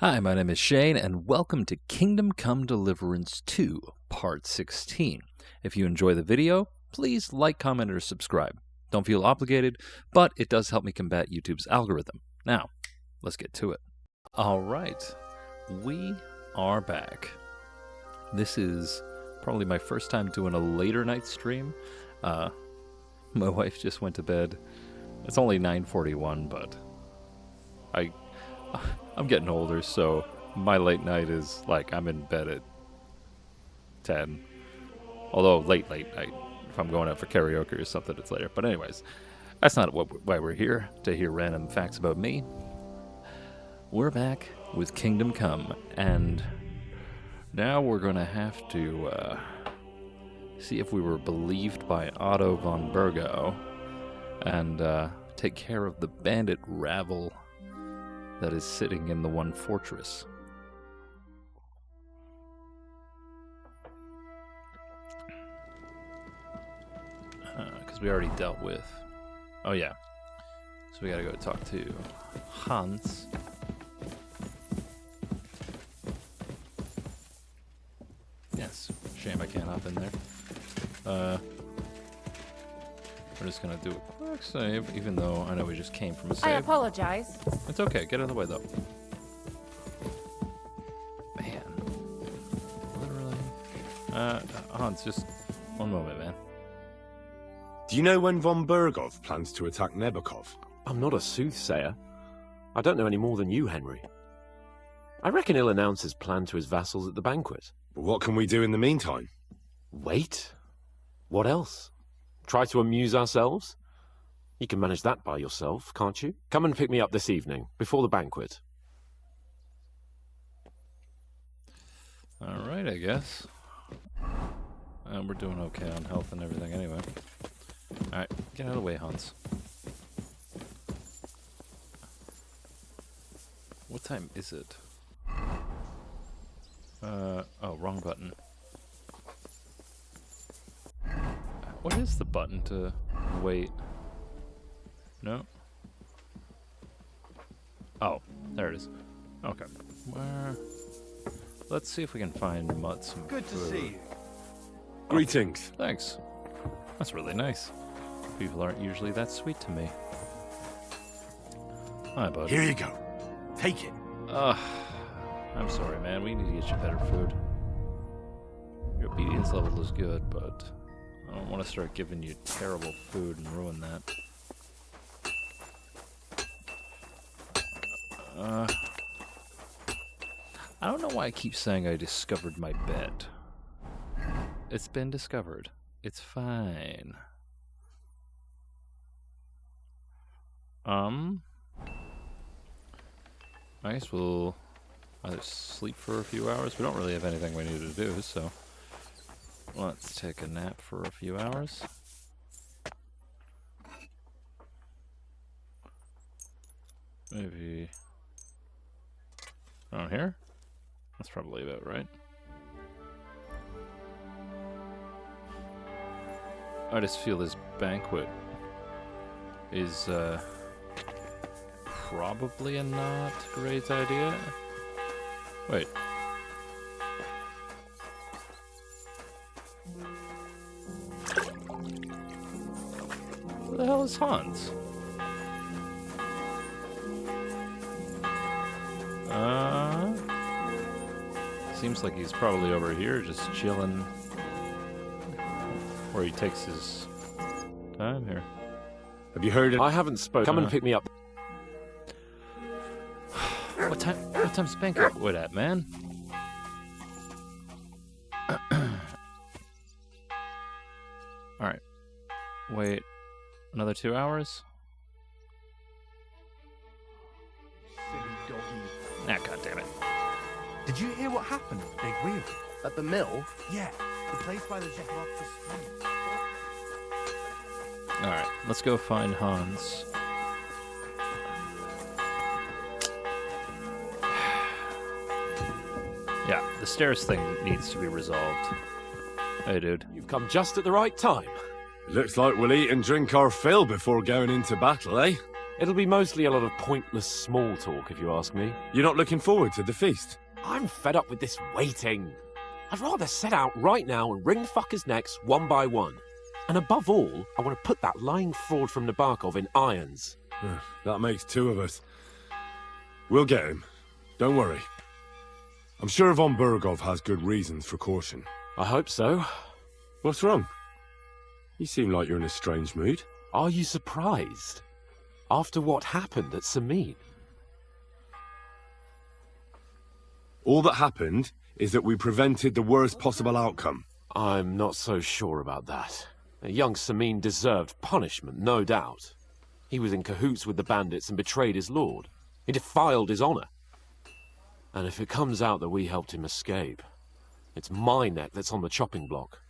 Hi, my name is Shane, and welcome to Kingdom Come Deliverance 2, Part 16. If you enjoy the video, please like, comment, or subscribe. Don't feel obligated, but it does help me combat YouTube's algorithm. Now, let's get to it. Alright, we are back. This is probably my first time doing a later night stream. My wife just went to bed. It's only 9:41, but I'm getting older, so my late night is like I'm in bed at 10. Although late night. If I'm going out for karaoke or something, it's later. But anyways, that's not why we're here, to hear random facts about me. We're back with Kingdom Come, and now we're going to have to see if we were believed by Otto von Bergo and take care of the bandit rabble that is sitting in the one fortress. Because we already dealt with... Oh yeah. So we gotta go talk to Hans. Yes. Shame I can't hop in there. We're just gonna do a quick save, even though I know we just came from a save. I apologize. It's okay, get out of the way though. Man. Literally. Hans, just one moment, man. Do you know when von Bergov plans to attack Nebukov? I'm not a soothsayer. I don't know any more than you, Henry. I reckon he'll announce his plan to his vassals at the banquet. But what can we do in the meantime? Wait? What else? Try to amuse ourselves? You can manage that by yourself, can't you? Come and pick me up this evening, before the banquet. Alright, I guess. We're doing okay on health and everything anyway. Alright, get out of the way, Hans. What time is it? Oh, wrong button. What is the button to wait? No? Oh, there it is. Okay. Where? Let's see if we can find some Good to food. see you. Greetings. Thanks. That's really nice. People aren't usually that sweet to me. Hi, bud. Here you go. Take it. I'm sorry, man. We need to get you better food. Your obedience level is good, but I don't want to start giving you terrible food and ruin that. I don't know why I keep saying I discovered my bed. It's been discovered. It's fine. I guess we'll either sleep for a few hours. We don't really have anything we need to do, so let's take a nap for a few hours. Maybe around here? That's probably about right. I just feel this banquet is probably a not great idea. Wait. Where the hell is Hans? Seems like he's probably over here just chilling. Where he takes his time here. Have you heard it? I haven't spoken. Come and pick me up. What time's banquet at, man? Alright. Wait. Another 2 hours? Ah, goddammit. Did you hear what happened at the big wheel? At the mill? Yeah, the place by the Zhekovsky Street. Alright, let's go find Hans. Yeah, the stairs thing needs to be resolved. Hey, dude. You've come just at the right time. Looks like we'll eat and drink our fill before going into battle, eh? It'll be mostly a lot of pointless small talk, if you ask me. You're not looking forward to the feast? I'm fed up with this waiting. I'd rather set out right now and wring fuckers' necks one by one. And above all, I want to put that lying fraud from Nabokov in irons. That makes two of us. We'll get him. Don't worry. I'm sure von Burgov has good reasons for caution. I hope so. What's wrong? You seem like you're in a strange mood. Are you surprised? After what happened at Samin? All that happened is that we prevented the worst possible outcome. I'm not so sure about that. Young Samin deserved punishment, no doubt. He was in cahoots with the bandits and betrayed his lord. He defiled his honor. And if it comes out that we helped him escape, it's my neck that's on the chopping block.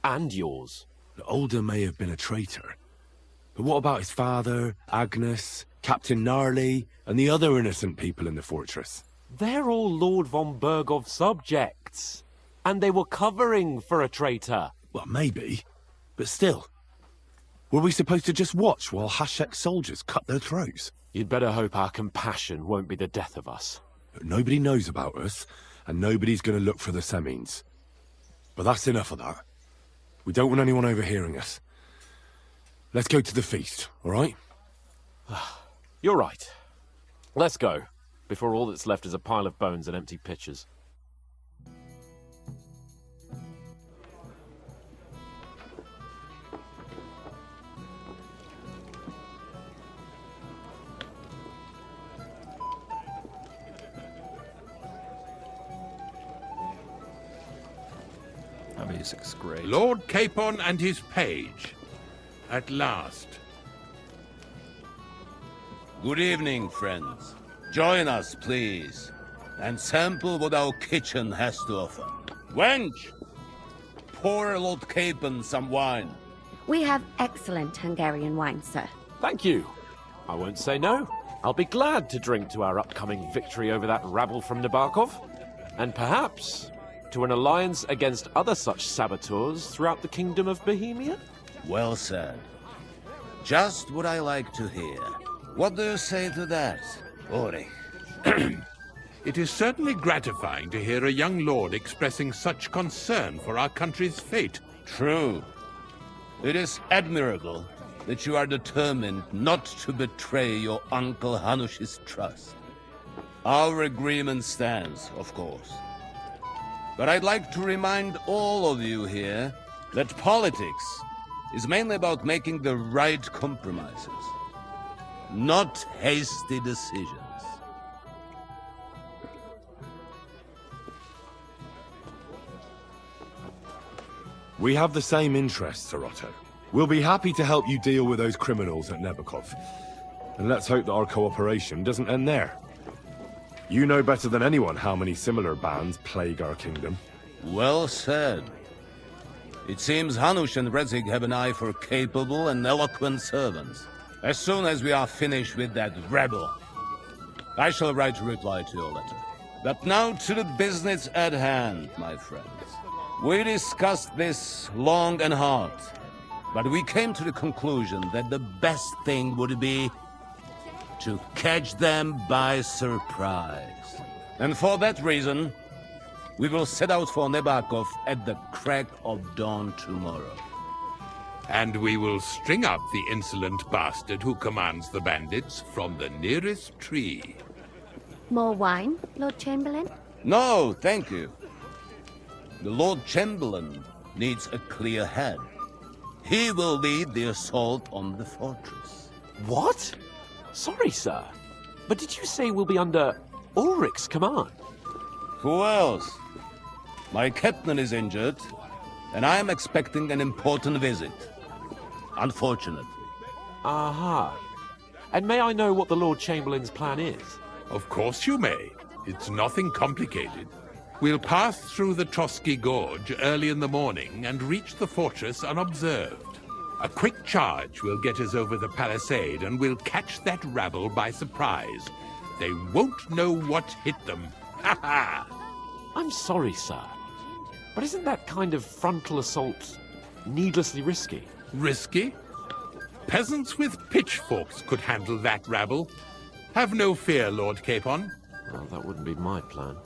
And yours. The Older may have been a traitor. But what about his father, Agnes, Captain Gnarly, and the other innocent people in the fortress? They're all Lord von Burgov's subjects. And they were covering for a traitor. Well, maybe. But still. Were we supposed to just watch while Hashek's soldiers cut their throats? You'd better hope our compassion won't be the death of us. But nobody knows about us, and nobody's going to look for the Semines. But that's enough of that. We don't want anyone overhearing us. Let's go to the feast, all right? You're right. Let's go, before all that's left is a pile of bones and empty pitchers. That music's great. Lord Capon and his page. At last. Good evening, friends. Join us, please, and sample what our kitchen has to offer. Wench! Pour Lord Capon some wine. We have excellent Hungarian wine, sir. Thank you. I won't say no. I'll be glad to drink to our upcoming victory over that rabble from Nabokov. And perhaps to an alliance against other such saboteurs throughout the Kingdom of Bohemia? Well said. Just what I like to hear. What do you say to that, Ulrich? It is certainly gratifying to hear a young lord expressing such concern for our country's fate. True. It is admirable that you are determined not to betray your Uncle Hanush's trust. Our agreement stands, of course. But I'd like to remind all of you here that politics is mainly about making the right compromises, not hasty decisions. We have the same interests, Sir Otto. We'll be happy to help you deal with those criminals at Nebokov. And let's hope that our cooperation doesn't end there. You know better than anyone how many similar bands plague our kingdom. Well said. It seems Hanush and Rezig have an eye for capable and eloquent servants. As soon as we are finished with that rebel, I shall write a reply to your letter. But now to the business at hand, my friends. We discussed this long and hard, but we came to the conclusion that the best thing would be to catch them by surprise. And for that reason, we will set out for Nebakov at the crack of dawn tomorrow. And we will string up the insolent bastard who commands the bandits from the nearest tree. More wine, Lord Chamberlain? No, thank you. The Lord Chamberlain needs a clear head. He will lead the assault on the fortress. What? Sorry, sir. But did you say we'll be under Ulrich's command? Who else? My captain is injured, and I am expecting an important visit. Unfortunately. Aha. And may I know what the Lord Chamberlain's plan is? Of course you may. It's nothing complicated. We'll pass through the Trotsky Gorge early in the morning and reach the fortress unobserved. A quick charge will get us over the palisade and we'll catch that rabble by surprise. They won't know what hit them. Ha ha! I'm sorry, sir. But isn't that kind of frontal assault needlessly risky? Risky? Peasants with pitchforks could handle that rabble. Have no fear, Lord Capon. Well, that wouldn't be my plan.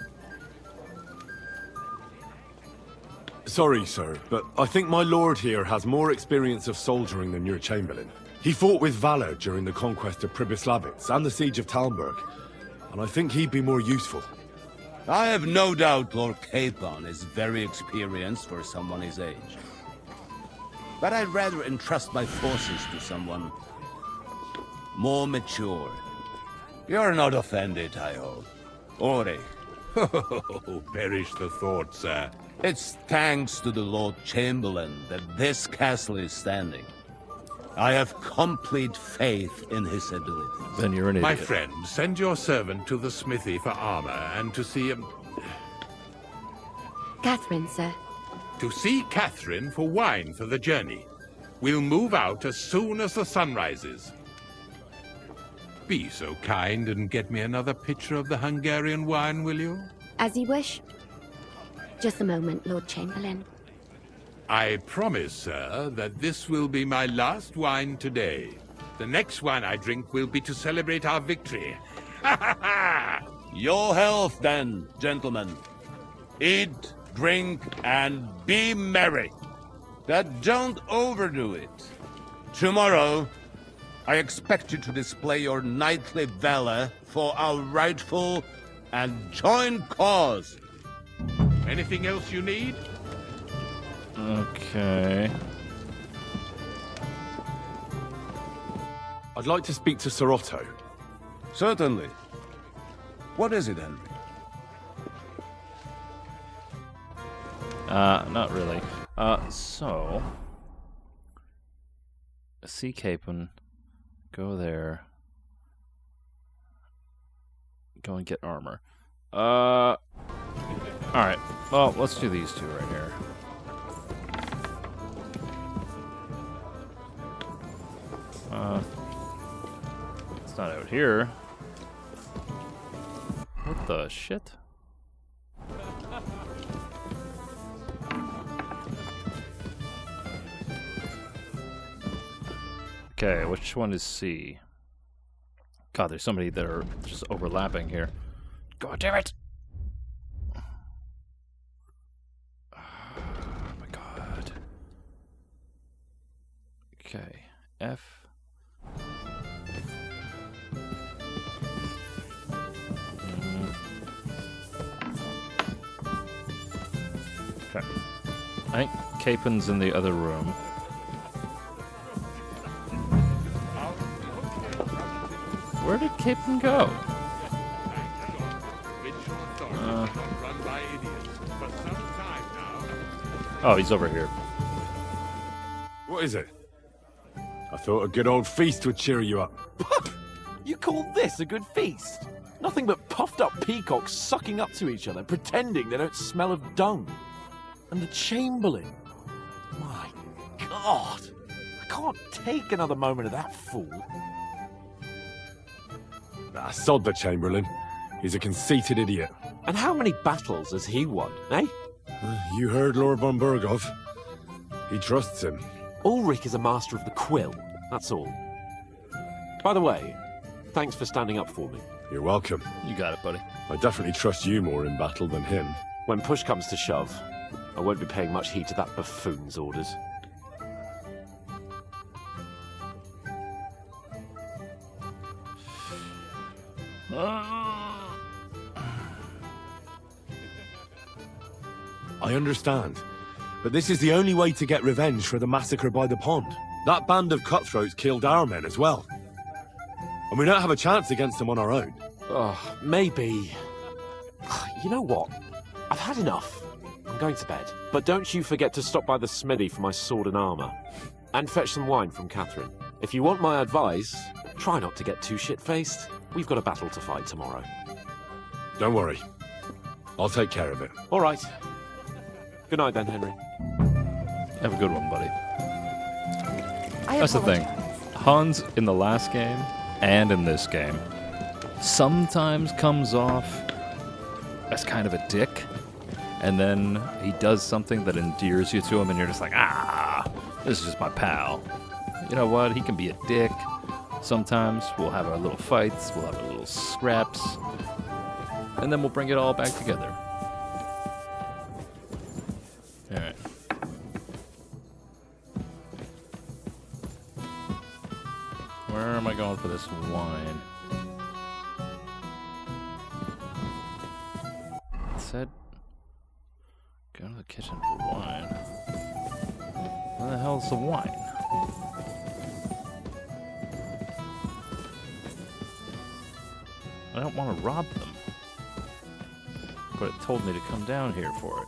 Sorry, sir, but I think my lord here has more experience of soldiering than your chamberlain. He fought with valor during the conquest of Pribyslavitz and the siege of Talmberg, and I think he'd be more useful. I have no doubt Lord Capon is very experienced for someone his age. But I'd rather entrust my forces to someone more mature. You're not offended, I hope. Ori. Oh, perish the thought, sir. It's thanks to the Lord Chamberlain that this castle is standing. I have complete faith in his abilities. Then you're an idiot. My friend, send your servant to the smithy for armor and to see Catherine, sir. Catherine for wine for the journey. We'll move out as soon as the sun rises. Be so kind and get me another pitcher of the Hungarian wine, will you? As you wish. Just a moment, Lord Chamberlain. I promise, sir, that this will be my last wine today. The next wine I drink will be to celebrate our victory. Ha ha ha! Your health, then, gentlemen. Eat, drink, and be merry. But don't overdo it. Tomorrow, I expect you to display your knightly valor for our rightful and joint cause. Anything else you need? Okay. I'd like to speak to Sir Otto. Certainly. What is it, Henry? Not really. So... See Capon. Go there. Go and get armor. Alright. Well, let's do these two right here. It's not out here. What the shit? Okay, which one is C? God, there's so many that are just overlapping here. God damn it! Oh my god. Okay, F. Okay. I think Capon's in the other room. Where did Capon go? Oh, he's over here. What is it? I thought a good old feast would cheer you up. You call this a good feast? Nothing but puffed up peacocks sucking up to each other, pretending they don't smell of dung. And the Chamberlain. My God. I can't take another moment of that fool. Ah, sod the Chamberlain. He's a conceited idiot. And how many battles has he won, eh? You heard Lord von Burgov. He trusts him. Ulrich is a master of the quill, that's all. By the way, thanks for standing up for me. You're welcome. You got it, buddy. I definitely trust you more in battle than him. When push comes to shove, I won't be paying much heed to that buffoon's orders. I understand. But this is the only way to get revenge for the massacre by the pond. That band of cutthroats killed our men as well. And we don't have a chance against them on our own. Maybe... You know what? I've had enough. I'm going to bed. But don't you forget to stop by the smithy for my sword and armor. And fetch some wine from Catherine. If you want my advice, try not to get too shit-faced. We've got a battle to fight tomorrow. Don't worry. I'll take care of it. All right. Good night then, Henry. Have a good one, buddy. I That's the thing. apologize. Hans in the last game and in this game sometimes comes off as kind of a dick, and then he does something that endears you to him, and you're just like, ah, this is just my pal. you know what? He can be a dick. Sometimes we'll have our little fights, we'll have our little scraps, and then we'll bring it all back together. Alright. Where am I going for this wine? It said, go to the kitchen for wine. Where the hell's the wine? I don't want to rob them. But it told me to come down here for it.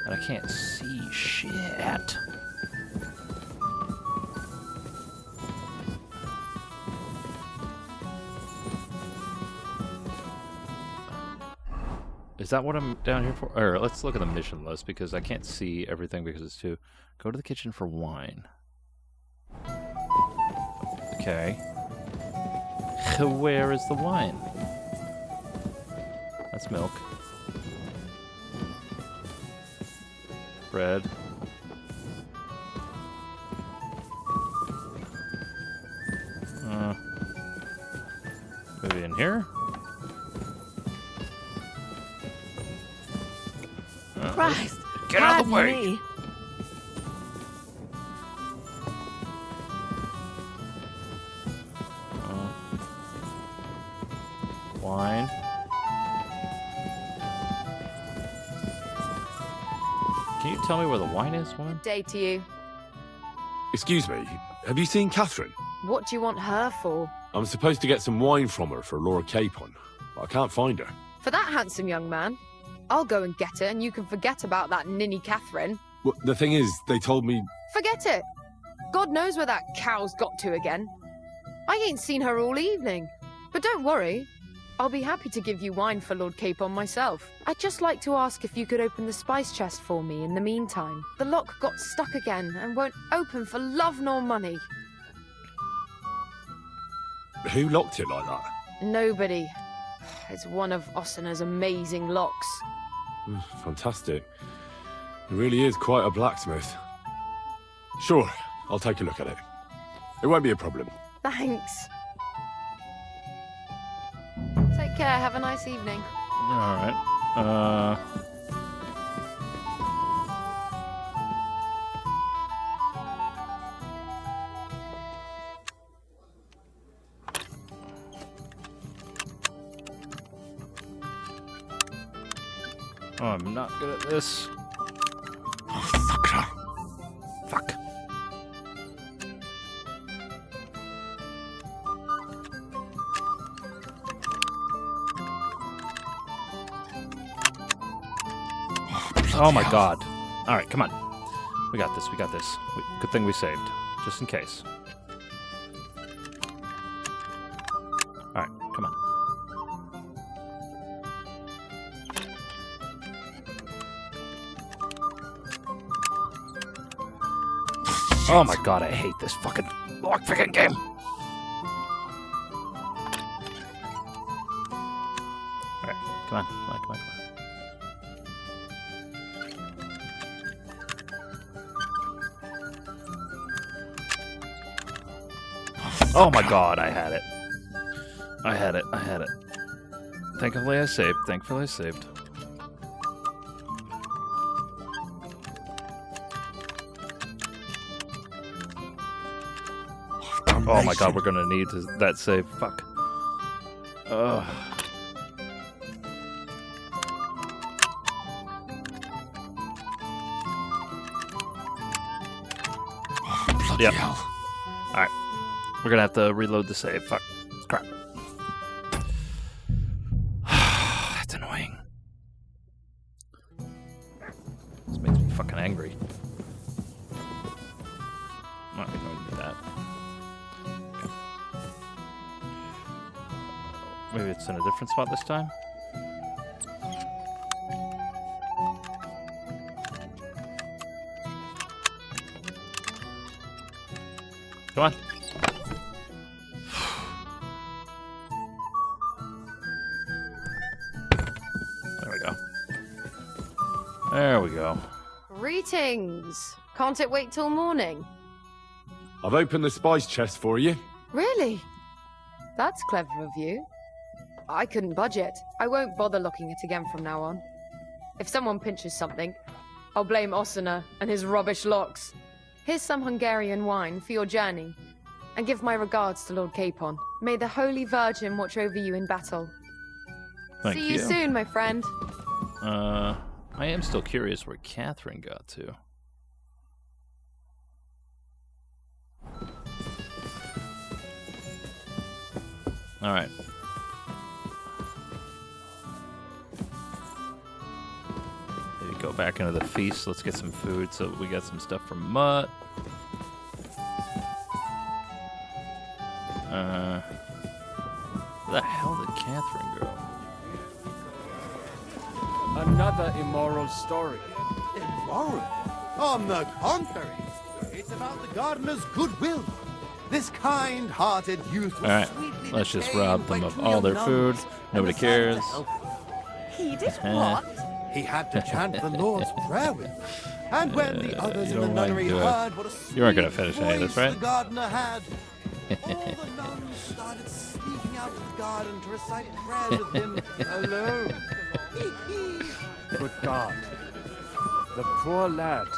And I can't see shit. Is that what I'm down here for? Or let's look at the mission list because I can't see everything because it's too... Go to the kitchen for wine. Okay. Where is the wine? That's milk. Bread. Maybe in here? Christ! Get out of the way! Me. Wine. Can you tell me where the wine is, woman? Day to you. Excuse me, have you seen Catherine? What do you want her for? I'm supposed to get some wine from her for Laura Capon, but I can't find her. For that handsome young man? I'll go and get it, and you can forget about that ninny Catherine. Well, the thing is, they told me... Forget it! God knows where that cow's got to again. I ain't seen her all evening. But don't worry. I'll be happy to give you wine for Lord Capon myself. I'd just like to ask if you could open the spice chest for me in the meantime. The lock got stuck again and won't open for love nor money. Who locked it like that? Nobody. It's one of Ossina's amazing locks. Fantastic. It really is quite a blacksmith. Sure, I'll take a look at it. It won't be a problem. Thanks. Take care. Have a nice evening. Alright. Oh, I'm not good at this. Oh, fuck. Fuck. Oh my god. Alright, come on. We got this, we got this. Good thing we saved. Just in case. Alright, come on. Oh my god, I hate this fucking lockpicking game. Alright, come on, come on, come on, come on. Oh my god, I had it. I had it, I had it. Thankfully I saved, thankfully I saved. Oh my god, we're gonna need that save. Fuck. Ugh. Bloody Yep. hell. Alright. We're gonna have to reload the save. Fuck. Crap. That's annoying. This makes me fucking angry. Alright, we don't need that. Okay. Maybe it's in a different spot this time? Come on. There we go. There we go. Greetings. Can't it wait till morning? I've opened the spice chest for you. Really? That's clever of you. I couldn't budget. I won't bother looking it again from now on. If someone pinches something, I'll blame Osuna and his rubbish locks. Here's some Hungarian wine for your journey. And give my regards to Lord Capon. May the Holy Virgin watch over you in battle. Thank See you soon, my friend. I am still curious where Catherine got to. All right. Maybe go back into the feast. Let's get some food so we got some stuff from Mutt. Where the hell did Catherine go? Another immoral story. Immoral? On the contrary, it's about the gardener's goodwill. This kind-hearted youth was All right, sweetly let's just detained rob them by of two all young their nuns food. and Nobody decided to cares. help. He did what? He had to chant the Lord's Prayer with them. And when the others you in the don't mind nunnery to do it. heard what a You aren't gonna sweet finish any of this, voice right? the gardener had, all the nuns started sneaking out to the garden to recite prayers with him alone. Good God. The poor lad.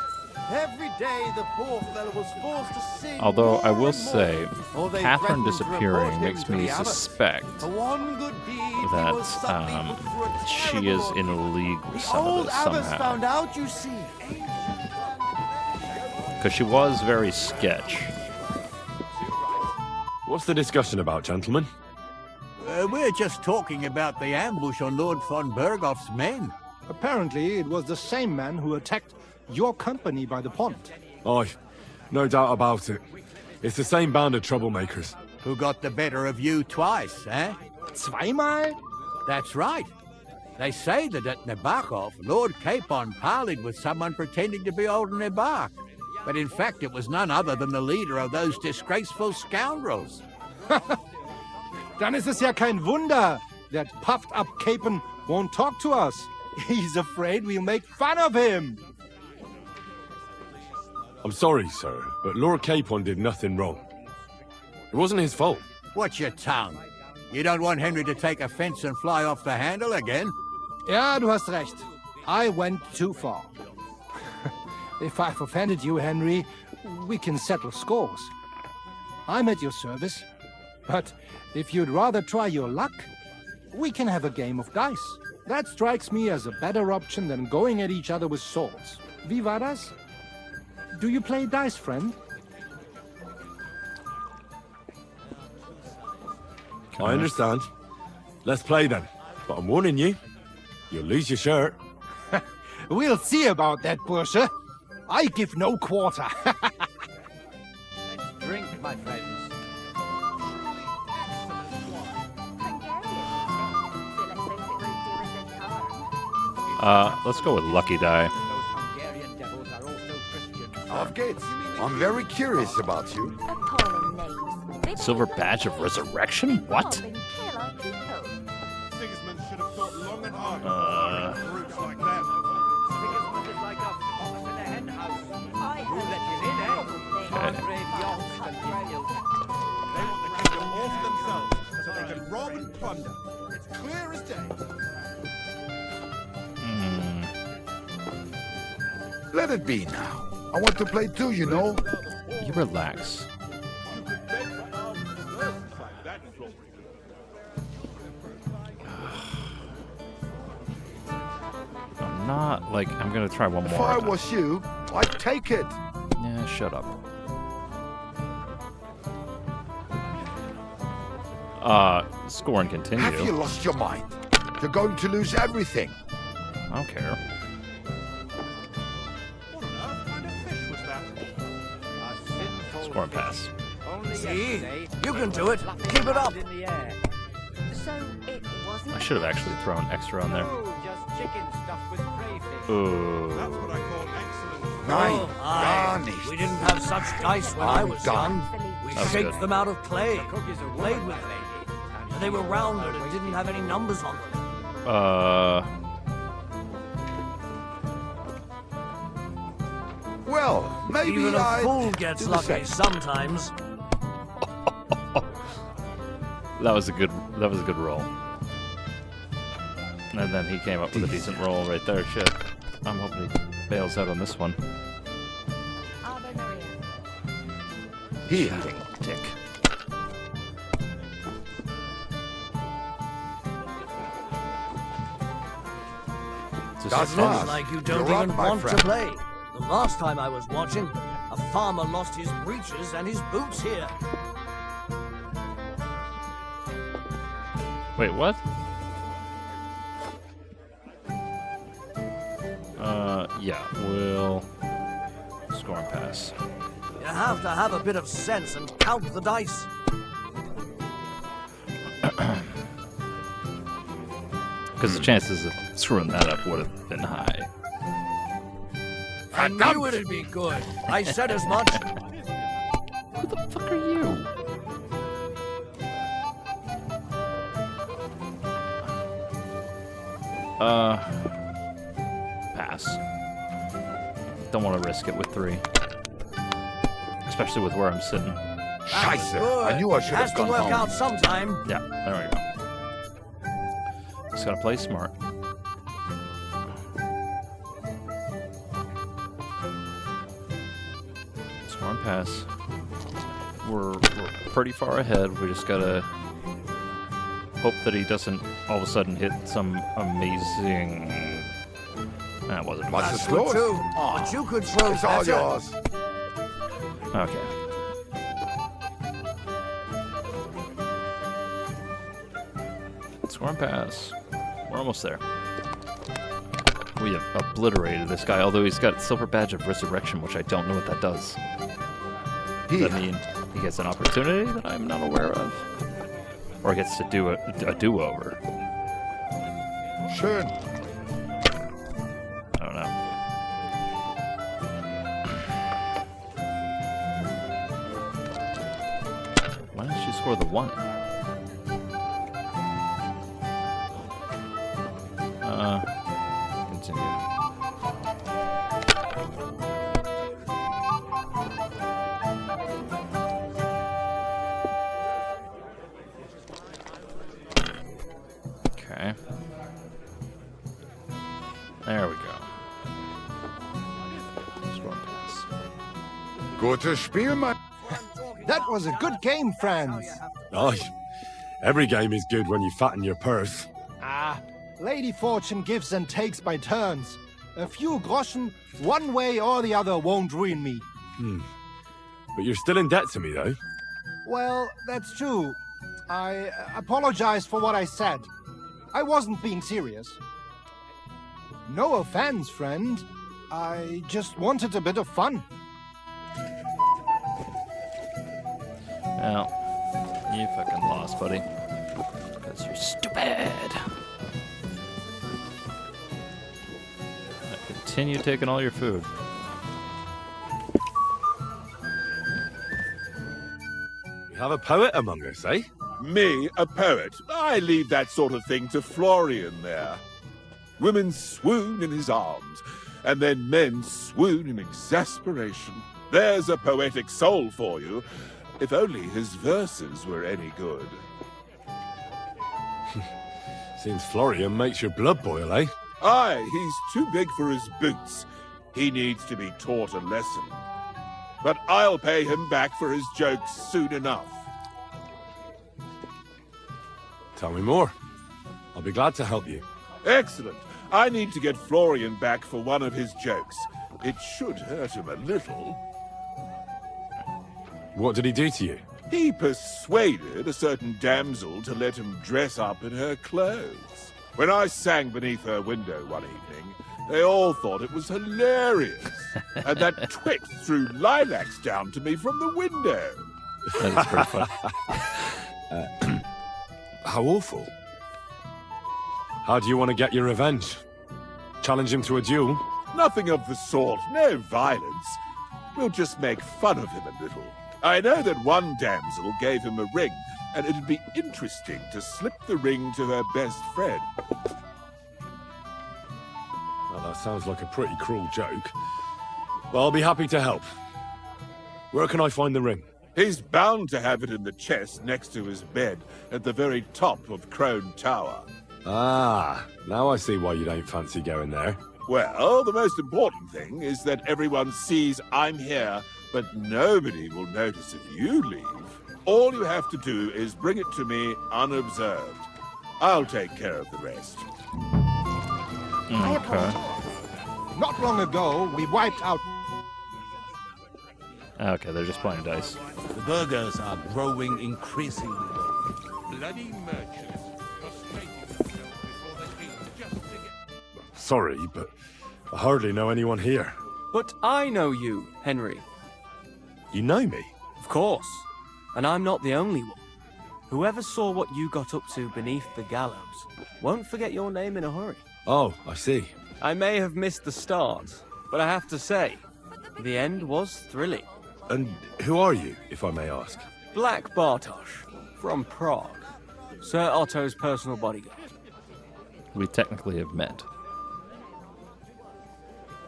Every day the poor fellow was forced to sing. Although I more will and say, more, or they Catherine threatened to disappearing report him makes to me the abbot. suspect For one good deed, he that was suddenly put through a she terrible is in league with The some of old this abbess somehow. found out, you see. Because she was very sketch. What's the discussion about, gentlemen? We're just talking about the ambush on Lord von Bergoff's men. Apparently, it was the same man who attacked your company by the pond. Aye, no doubt about it. It's the same band of troublemakers. Who got the better of you twice, eh? Zweimal? That's right. They say that at Nebachov, Lord Capon parleyed with someone pretending to be old Nebach. But in fact, it was none other than the leader of those disgraceful scoundrels. Dann ist es ja kein Wunder that puffed-up Capon won't talk to us. He's afraid we'll make fun of him. I'm sorry, sir, but Lord Capon did nothing wrong. It wasn't his fault. Watch your tongue. You don't want Henry to take offense and fly off the handle again? Ja, du hast recht. I went too far. If I've offended you, Henry, we can settle scores. I'm at your service. But if you'd rather try your luck, we can have a game of dice. That strikes me as a better option than going at each other with swords. Wie war das? Do you play dice, friend? I understand. Let's play then. But I'm warning you, you'll lose your shirt. We'll see about that, Bursche. I give no quarter. Drink, my friends. Let's go with Lucky Die. Those Hungarian devils are also Christian. Auf geht's. I'm very curious about you. Appalling names. Silver Badge of Resurrection? What? Kill our people. Sigismund should have thought long and hard groups like that. Sigismund is like a fox in a hen house. I Who heard let you in, eh? they Margrave Jost and Daniel. They want the kingdom all for themselves, so they can rob and plunder. It's clear as day. Let it be now. I want to play too, you know. You relax. I'm not, like, I'm gonna try one If more. I was you, I'd take it. Yeah, shut up. Score and continue. Have you lost your mind? You're going to lose everything. I don't care. What on earth kind of fish was that? A sinful Score and pass. Only See? yesterday, You can do it. flapping Keep it up. around in the air. So it wasn't. I should have actually thrown extra on there. Oh, just chicken stuffed with crayfish. Ooh. That's what I call excellent. Oh, garnished. We didn't have such dice when I was done. young. We That was shaped good. them out of clay. The cookies are Played warm, with my them. lady. And they were rounded and didn't have any numbers on them. Well, maybe Even a I fool gets do the lucky same. sometimes. That was a good roll. And then he came up with a decent roll right there. Shit. I'm hoping he bails out on this one. Ave Maria. Here. Dick. Das Looks war's. like you don't You're up, even my want to friend. play. The last time I was watching, a farmer lost his breeches and his boots here. Wait, what? Yeah, we'll score and pass. You have to have a bit of sense and count the dice. Because the chances of screwing that up would have been high. I knew it'd be good. I said as much. Who the fuck are you? Pass. Don't want to risk it with 3. Especially with where I'm sitting. Scheiße. Good. I knew I should Has have to gone work home. out sometime. Yeah, there we go. Just gotta play smart. Score and pass. We're pretty far ahead. We just gotta hope that he doesn't all of a sudden hit some amazing. That wasn't. Was That's ist good los? too. But you could throw It's all better. yours. Okay. Score and pass. We're almost there. We have obliterated this guy, although he's got Silver Badge of Resurrection, which I don't know what that does. Does that mean he gets an opportunity that I'm not aware of? Or gets to do a do-over? Schön. I don't know. Why didn't she score the 1? Continue. Okay. There we go. Score pass. Gutes Spiel, mein. That was a good game, friends. Oh, every game is good when you fatten your purse. Ah, Lady Fortune gives and takes by turns. A few groschen, one way or the other, won't ruin me. But you're still in debt to me, though. Well, that's true. I apologize for what I said. I wasn't being serious. No offense, friend. I just wanted a bit of fun. Well, you fucking lost, buddy. Because you're stupid. Continue taking all your food. We have a poet among us, eh? Me, a poet. I leave that sort of thing to Florian there. Women swoon in his arms, and then men swoon in exasperation. There's a poetic soul for you. If only his verses were any good. Seems Florian makes your blood boil, eh? Aye, he's too big for his boots. He needs to be taught a lesson. But I'll pay him back for his jokes soon enough. Tell me more. I'll be glad to help you. Excellent. I need to get Florian back for one of his jokes. It should hurt him a little. What did he do to you? He persuaded a certain damsel to let him dress up in her clothes. When I sang beneath her window one evening, they all thought it was hilarious. And that twit threw lilacs down to me from the window. That is pretty fun. How awful. How do you want to get your revenge? Challenge him to a duel? Nothing of the sort. No violence. We'll just make fun of him a little. I know that one damsel gave him a ring, and it'd be interesting to slip the ring to her best friend. Well, that sounds like a pretty cruel joke. Well, I'll be happy to help. Where can I find the ring? He's bound to have it in the chest next to his bed at the very top of Crone Tower. Ah, now I see why you don't fancy going there. Well, the most important thing is that everyone sees I'm here, but nobody will notice if you leave. All you have to do is bring it to me unobserved. I'll take care of the rest. Okay. Not long ago, we wiped out... Okay, they're just playing dice. The burghers are growing increasingly bold. Bloody merchants prostrating themselves before the king just to get... Sorry, but I hardly know anyone here. But I know you, Henry. You know me? Of course. And I'm not the only one. Whoever saw what you got up to beneath the gallows won't forget your name in a hurry. Oh, I see. I may have missed the start, but I have to say, the end was thrilling. And who are you, if I may ask? Black Bartosz, from Prague. Sir Otto's personal bodyguard. We technically have met.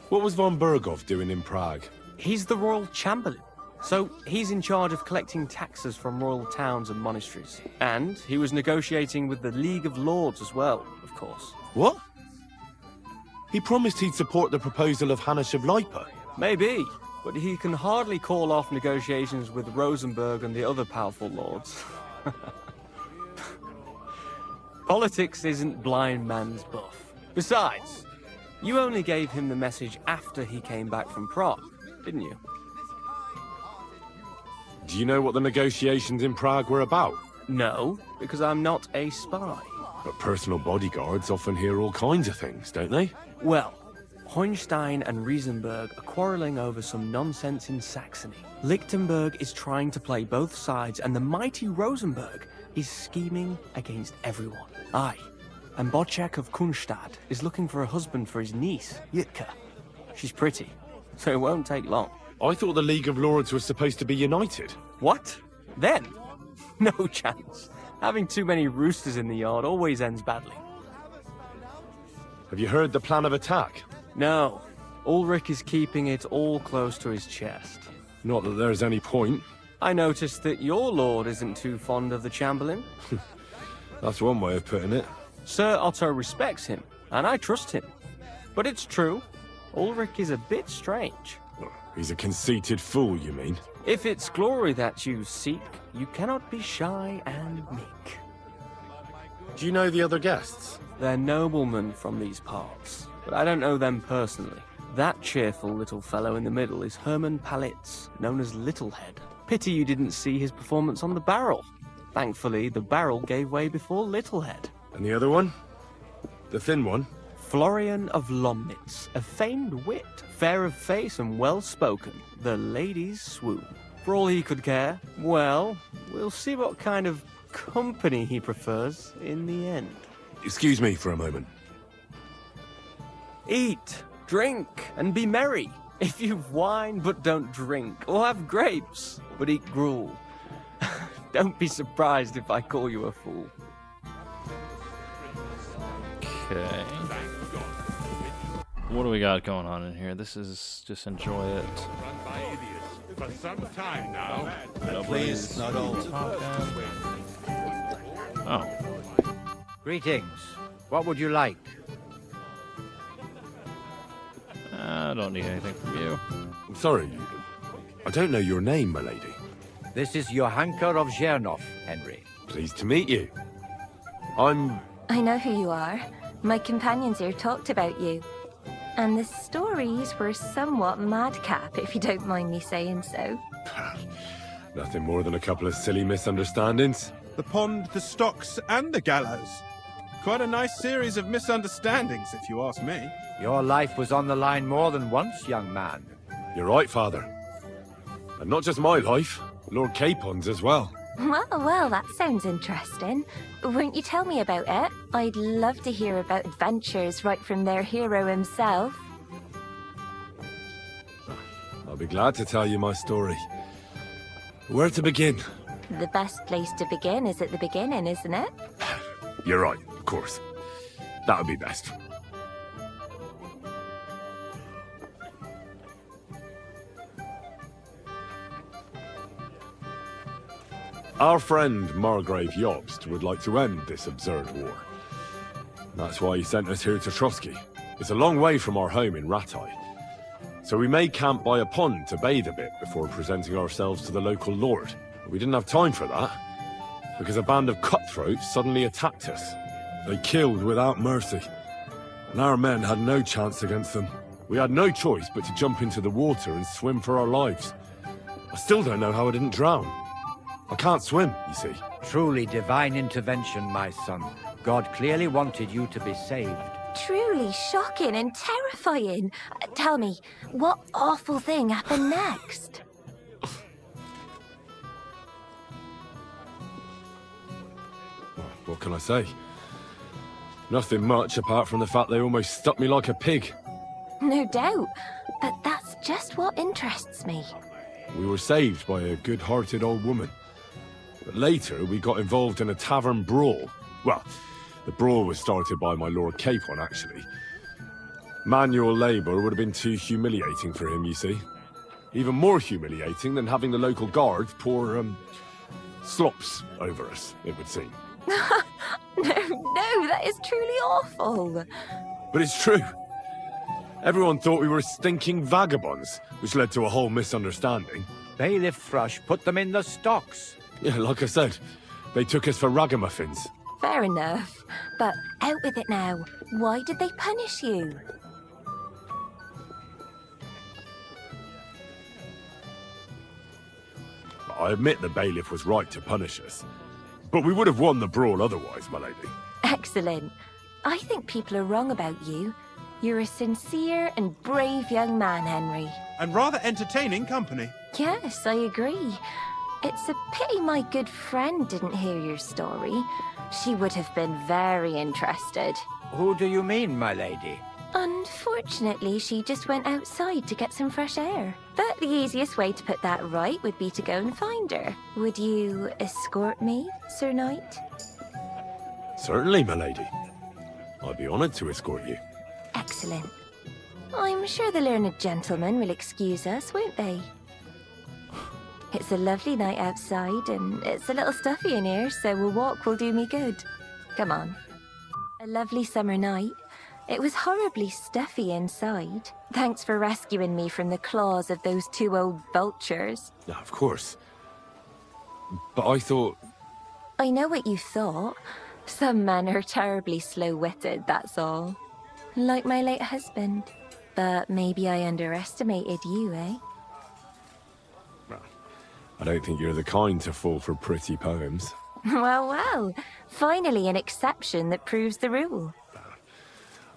What was von Berghoff doing in Prague? He's the royal chamberlain. So he's in charge of collecting taxes from royal towns and monasteries. And he was negotiating with the League of Lords as well, of course. What? He promised he'd support the proposal of Hannes of Lipa. Maybe, but he can hardly call off negotiations with Rosenberg and the other powerful lords. Politics isn't blind man's buff. Besides, you only gave him the message after he came back from Prague, didn't you? Do you know what the negotiations in Prague were about? No, because I'm not a spy. But personal bodyguards often hear all kinds of things, don't they? Well, Hohenstein and Riesenberg are quarreling over some nonsense in Saxony. Lichtenberg is trying to play both sides, and the mighty Rosenberg is scheming against everyone. Aye, and Bocek of Kunstadt is looking for a husband for his niece, Jitka. She's pretty, so it won't take long. I thought the League of Lords was supposed to be united. What? Then? No chance. Having too many roosters in the yard always ends badly. Have you heard the plan of attack? No. Ulrich is keeping it all close to his chest. Not that there's any point. I noticed that your lord isn't too fond of the Chamberlain. That's one way of putting it. Sir Otto respects him, and I trust him. But it's true, Ulrich is a bit strange. He's a conceited fool, you mean? If it's glory that you seek, you cannot be shy and meek. Do you know the other guests? They're noblemen from these parts, but I don't know them personally. That cheerful little fellow in the middle is Hermann Palitz, known as Littlehead. Pity you didn't see his performance on the barrel. Thankfully, the barrel gave way before Littlehead. And the other one? The thin one? Florian of Lomnitz, a famed wit, fair of face and well-spoken. The ladies swoon. For all he could care, well, we'll see what kind of company he prefers in the end. Excuse me for a moment. Eat, drink, and be merry. If you've wine but don't drink, or have grapes but eat gruel, don't be surprised if I call you a fool. Okay. What do we got going on in here? This is just enjoy it. Run by idiots for some time now. Please, not all. Oh. Greetings. What would you like? I don't need anything from you. I'm sorry. I don't know your name, my lady. This is Johanka of Zhernov, Henry. Pleased to meet you. I'm... I know who you are. My companions here talked about you. And the stories were somewhat madcap, if you don't mind me saying so. Nothing more than a couple of silly misunderstandings. The pond, the stocks, and the gallows. Quite a nice series of misunderstandings, if you ask me. Your life was on the line more than once, young man. You're right, Father. And not just my life, Lord Capon's as well. Well, that sounds interesting. Won't you tell me about it? I'd love to hear about adventures right from their hero himself. I'll be glad to tell you my story. Where to begin? The best place to begin is at the beginning, isn't it? You're right, of course. That would be best. Our friend Margrave Jobst would like to end this absurd war. That's why he sent us here to Trotsky. It's a long way from our home in Ratai. So we made camp by a pond to bathe a bit before presenting ourselves to the local lord. But we didn't have time for that, because a band of cutthroats suddenly attacked us. They killed without mercy, and our men had no chance against them. We had no choice but to jump into the water and swim for our lives. I still don't know how I didn't drown. I can't swim, you see. Truly divine intervention, my son. God clearly wanted you to be saved. Truly shocking and terrifying. Tell me, what awful thing happened next? What can I say? Nothing much apart from the fact they almost stuck me like a pig. No doubt, but that's just what interests me. We were saved by a good-hearted old woman. But later, we got involved in a tavern brawl. Well, the brawl was started by my Lord Capon, actually. Manual labour would have been too humiliating for him, you see. Even more humiliating than having the local guard pour, slops over us, it would seem. No, that is truly awful. But it's true. Everyone thought we were stinking vagabonds, which led to a whole misunderstanding. Bailiff Thrush put them in the stocks. Yeah, like I said, they took us for ragamuffins. Fair enough, but out with it now. Why did they punish you? I admit the bailiff was right to punish us. But we would have won the brawl otherwise, my lady. Excellent. I think people are wrong about you. You're a sincere and brave young man, Henry. And rather entertaining company. Yes, I agree. It's a pity my good friend didn't hear your story. She would have been very interested. Who do you mean, my lady? Unfortunately, she just went outside to get some fresh air. But the easiest way to put that right would be to go and find her. Would you escort me, Sir Knight? Certainly, my lady. I'd be honored to escort you. Excellent. I'm sure the learned gentlemen will excuse us, won't they? It's a lovely night outside, and it's a little stuffy in here, so a walk will do me good. Come on. A lovely summer night. It was horribly stuffy inside. Thanks for rescuing me from the claws of those two old vultures. Yeah, of course. But I thought... I know what you thought. Some men are terribly slow-witted, that's all. Like my late husband. But maybe I underestimated you, eh? I don't think you're the kind to fall for pretty poems. Well. Finally an exception that proves the rule.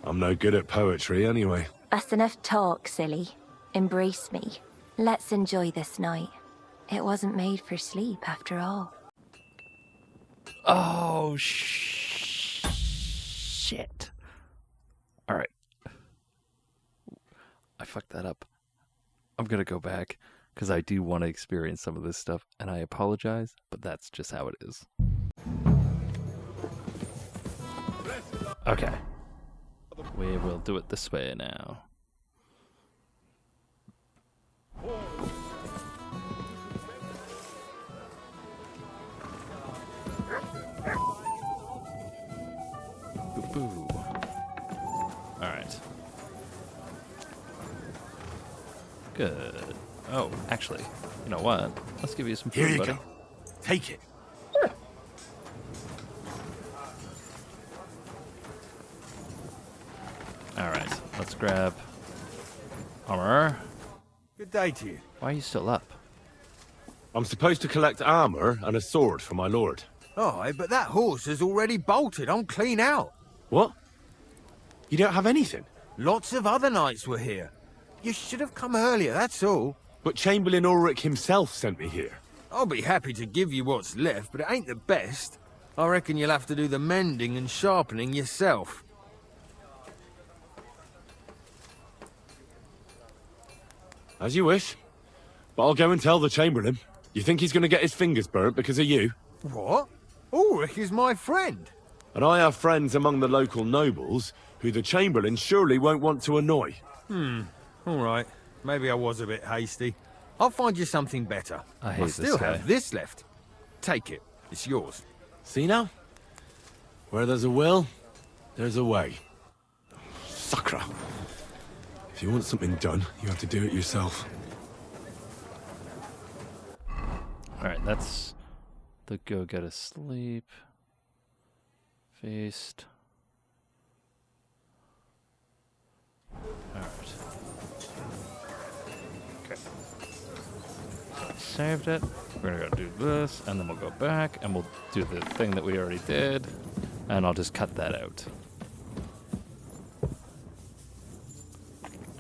I'm no good at poetry anyway. That's enough talk, silly. Embrace me. Let's enjoy this night. It wasn't made for sleep, after all. Oh, shit. Alright. I fucked that up. I'm gonna go back, because I do want to experience some of this stuff, and I apologize, but that's just how it is. Okay. We will do it this way now. Boo. Alright. Good. Oh, actually, you know what? Let's give you some food, Here you buddy. go. Take it. Alright, let's grab armor. Good day to you. Why are you still up? I'm supposed to collect armor and a sword for my lord. Oh, but that horse has already bolted. I'm clean out. What? You don't have anything? Lots of other knights were here. You should have come earlier, that's all. But Chamberlain Ulrich himself sent me here. I'll be happy to give you what's left, but it ain't the best. I reckon you'll have to do the mending and sharpening yourself. As you wish. But I'll go and tell the Chamberlain. You think he's going to get his fingers burnt because of you? What? Ulrich is my friend. And I have friends among the local nobles who the Chamberlain surely won't want to annoy. All right. Maybe I was a bit hasty. I'll find you something better. I hate still this guy. have this left. Take it. It's yours. See now? Where there's a will, there's a way. Sucker. If you want something done, you have to do it yourself. Alright, that's the go get a sleep. Feast. Alright. Okay. Saved it. We're gonna go do this, and then we'll go back, and we'll do the thing that we already did, and I'll just cut that out.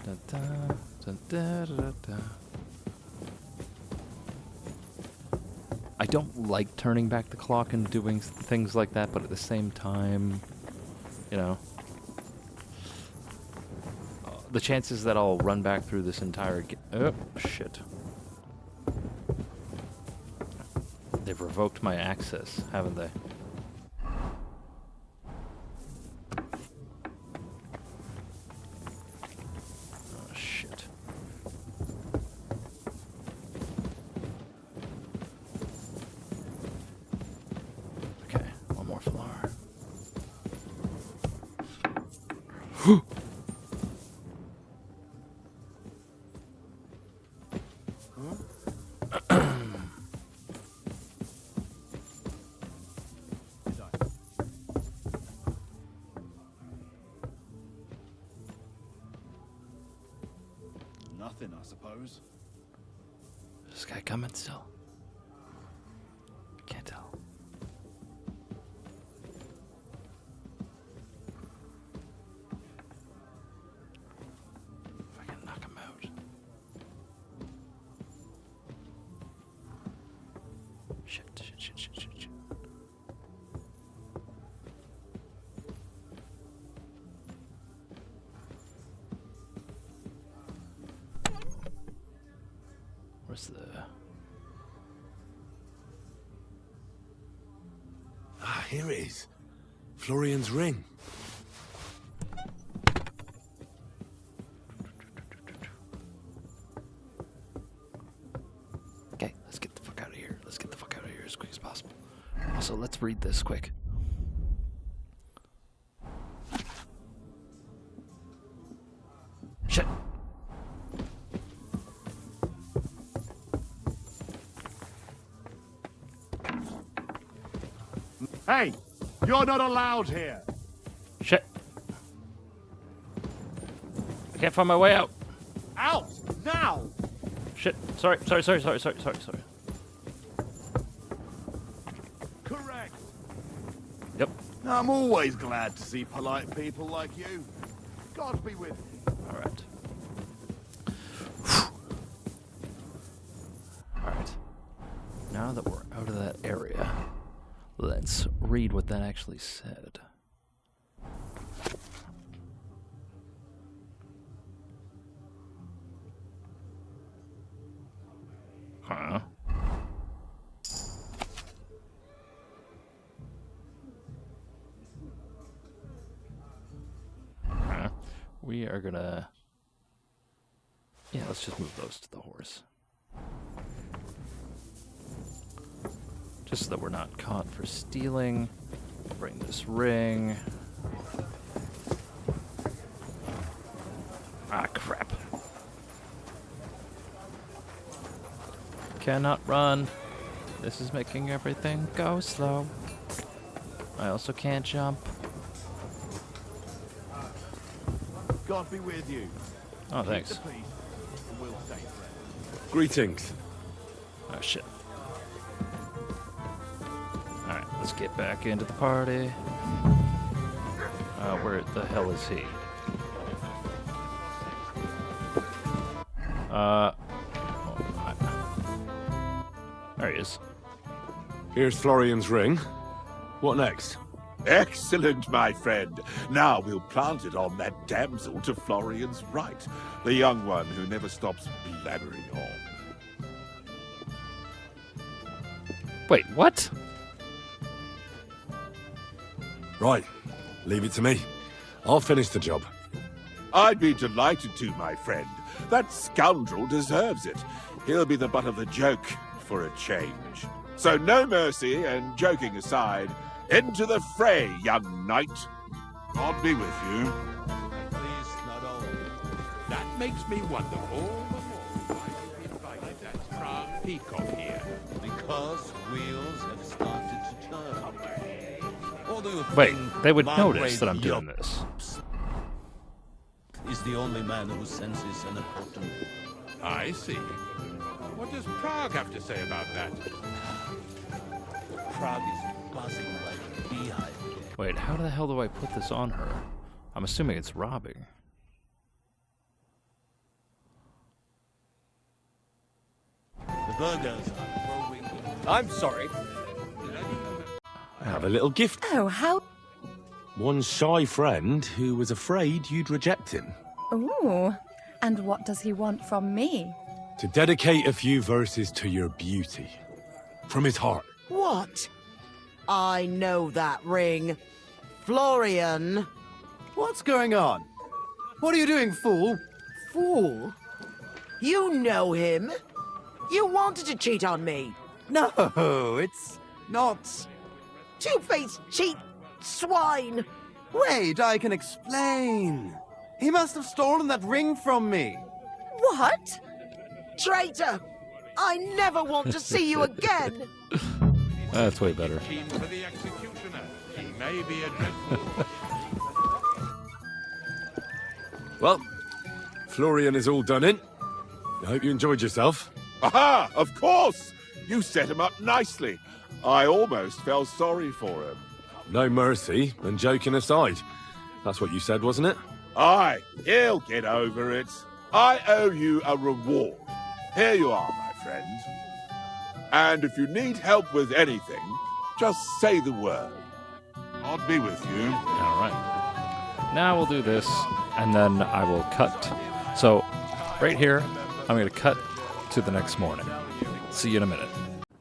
Da, da, da, da, da, da. I don't like turning back the clock and doing things like that, but at the same time, you know, the chances that I'll run back through this entire oh, shit. They've revoked my access, haven't they? Oh, shit. Okay, one more floor. Nothing, I suppose. Is this guy coming still? Can't tell. If I can knock him out. Shit. Where's the... Ah, here it is. Florian's ring. Okay, let's get the fuck out of here. Let's get the fuck out of here as quick as possible. Also, let's read this quick. Shit. Hey, you're not allowed here. Shit. I can't find my way out. Out now. Shit. Sorry. Correct. Yep. I'm always glad to see polite people like you. God be with you. All right. All right. Now that we're out of that area, let's read what that actually said. Huh? Huh? We are gonna... Yeah, let's just move those to the horse. Just so that we're not caught for stealing. Bring this ring. Ah, crap. Cannot run. This is making everything go slow. I also can't jump. God be with you. Oh, thanks. Keep the peace, and we'll stay friends. Greetings. Oh, shit. Alright, let's get back into the party. Where the hell is he? There he is. Here's Florian's ring. What next? Excellent, my friend. Now we'll plant it on that damsel to Florian's right, the young one who never stops blabbering on. Wait, what? Right. Leave it to me. I'll finish the job. I'd be delighted to, my friend. That scoundrel deserves it. He'll be the butt of the joke for a change. So no mercy, and joking aside, into the fray, young knight. God be with you. That makes me wonder all the more why you invited that Prague peacock here. Because wheels have started to turn. Or do you Wait, think they would Margrave notice that I'm doing York this. is the only man who senses an important... I see. What does Prague have to say about that? Prague is buzzing like a beehive. Wait, how the hell do I put this on her? I'm assuming it's robbing. The burgers are growing. I'm sorry. I have a little gift. Oh, how... One shy friend who was afraid you'd reject him. Ooh, and what does he want from me? To dedicate a few verses to your beauty. From his heart. What? I know that ring. Florian. What's going on? What are you doing, fool? Fool? You know him. You wanted to cheat on me. No, it's not... Two-faced cheat swine. Wait, I can explain. He must have stolen that ring from me. What? Traitor! I never want to see you again. That's way better. Keen for the executioner. He may be a dreadful... Well, Florian is all done in. I hope you enjoyed yourself. Aha! Of course! You set him up nicely. I almost felt sorry for him. No mercy, and joking aside. That's what you said, wasn't it? Aye, he'll get over it. I owe you a reward. Here you are, my friend. And if you need help with anything, just say the word. God be with you. All right. Now we'll do this, and then I will cut. So, right here, I'm going to cut to the next morning. See you in a minute.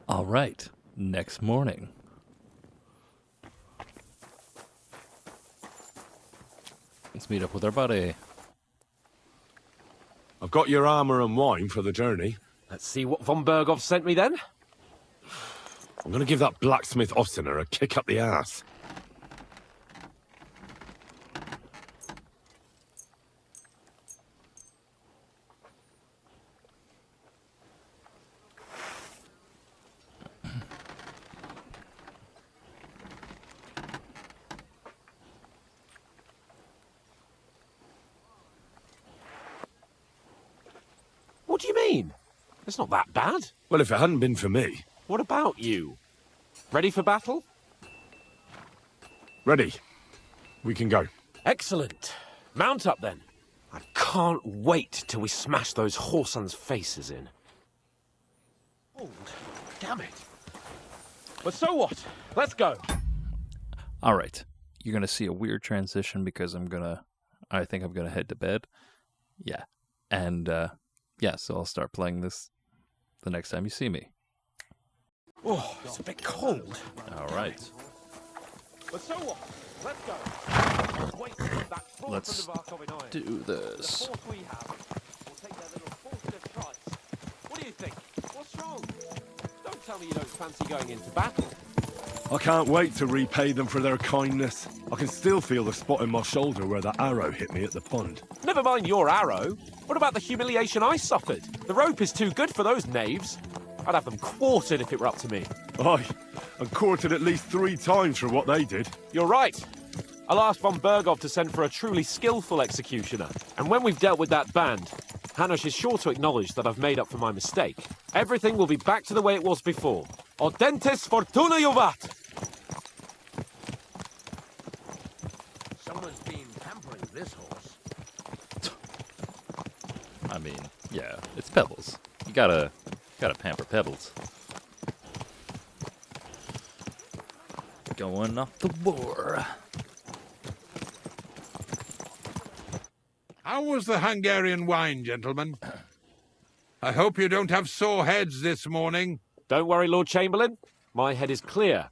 All right. Next morning. Let's meet up with our buddy. I've got your armor and wine for the journey. Let's see what von Berghoff sent me then. I'm going to give that blacksmith Ossiner a kick up the ass. What do you mean? It's not that bad. Well, if it hadn't been for me. What about you? Ready for battle? Ready. We can go. Excellent. Mount up then. I can't wait till we smash those whoresons' faces in. Oh, damn it. But so what? Let's go. All right. You're going to see a weird transition because I think I'm going to head to bed. Yeah. And, yeah, so I'll start playing this the next time you see me. Oh, it's a bit cold. All right. But so what? Let's go. Wait, that Let's do this. What do you think? What's wrong? Don't tell me you don't fancy going into battle. I can't wait to repay them for their kindness. I can still feel the spot in my shoulder where that arrow hit me at the pond. Never mind your arrow. What about the humiliation I suffered? The rope is too good for those knaves. I'd have them quartered if it were up to me. Aye, and quartered at least 3 times for what they did. You're right. I'll ask von Berghoff to send for a truly skillful executioner. And when we've dealt with that band, Hanush is sure to acknowledge that I've made up for my mistake. Everything will be back to the way it was before. Audentes fortuna juvat! Someone's been pampering this horse. I mean, yeah, it's Pebbles. You gotta pamper Pebbles. Going off the war. How was the Hungarian wine, gentlemen? I hope you don't have sore heads this morning. Don't worry, Lord Chamberlain. My head is clear.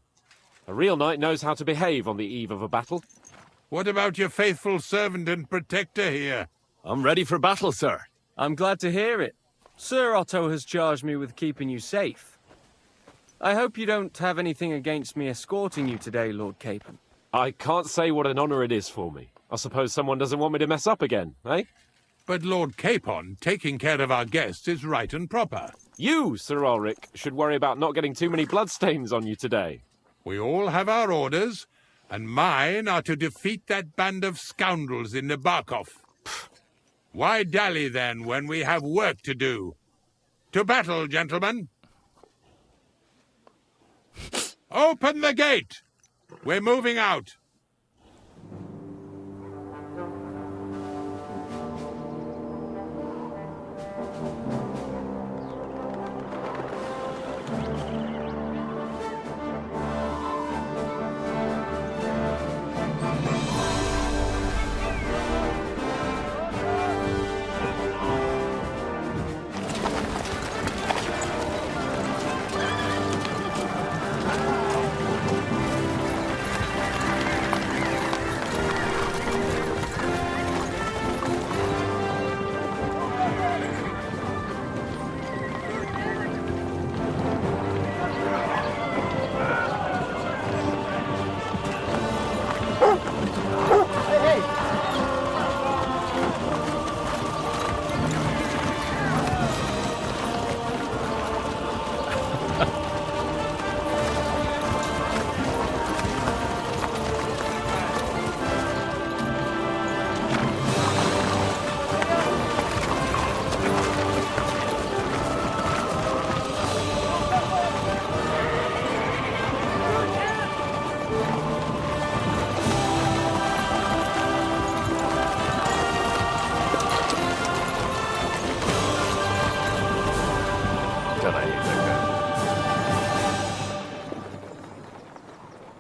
A real knight knows how to behave on the eve of a battle. What about your faithful servant and protector here? I'm ready for battle, sir. I'm glad to hear it. Sir Otto has charged me with keeping you safe. I hope you don't have anything against me escorting you today, Lord Capon. I can't say what an honor it is for me. I suppose someone doesn't want me to mess up again, eh? But Lord Capon, taking care of our guests is right and proper. You, Sir Ulrich, should worry about not getting too many bloodstains on you today. We all have our orders, and mine are to defeat that band of scoundrels in Nebakov. Why dally, then, when we have work to do? To battle, gentlemen! Open the gate! We're moving out.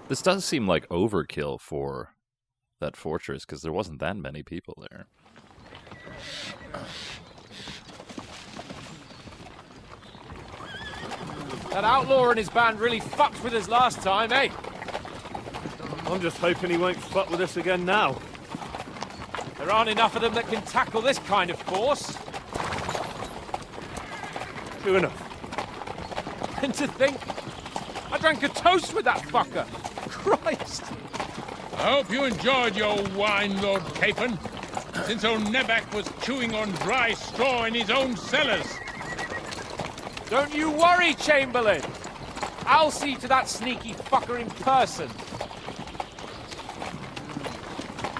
This does seem like overkill for that fortress, because there wasn't that many people there. That outlaw and his band really fucked with us last time, eh? I'm just hoping he won't fuck with us again now. There aren't enough of them that can tackle this kind of force. True enough. And to think, I drank a toast with that fucker. Christ! I hope you enjoyed your wine, Lord Capon, since old Nebak was chewing on dry straw in his own cellars. Don't you worry, Chamberlain. I'll see to that sneaky fucker in person.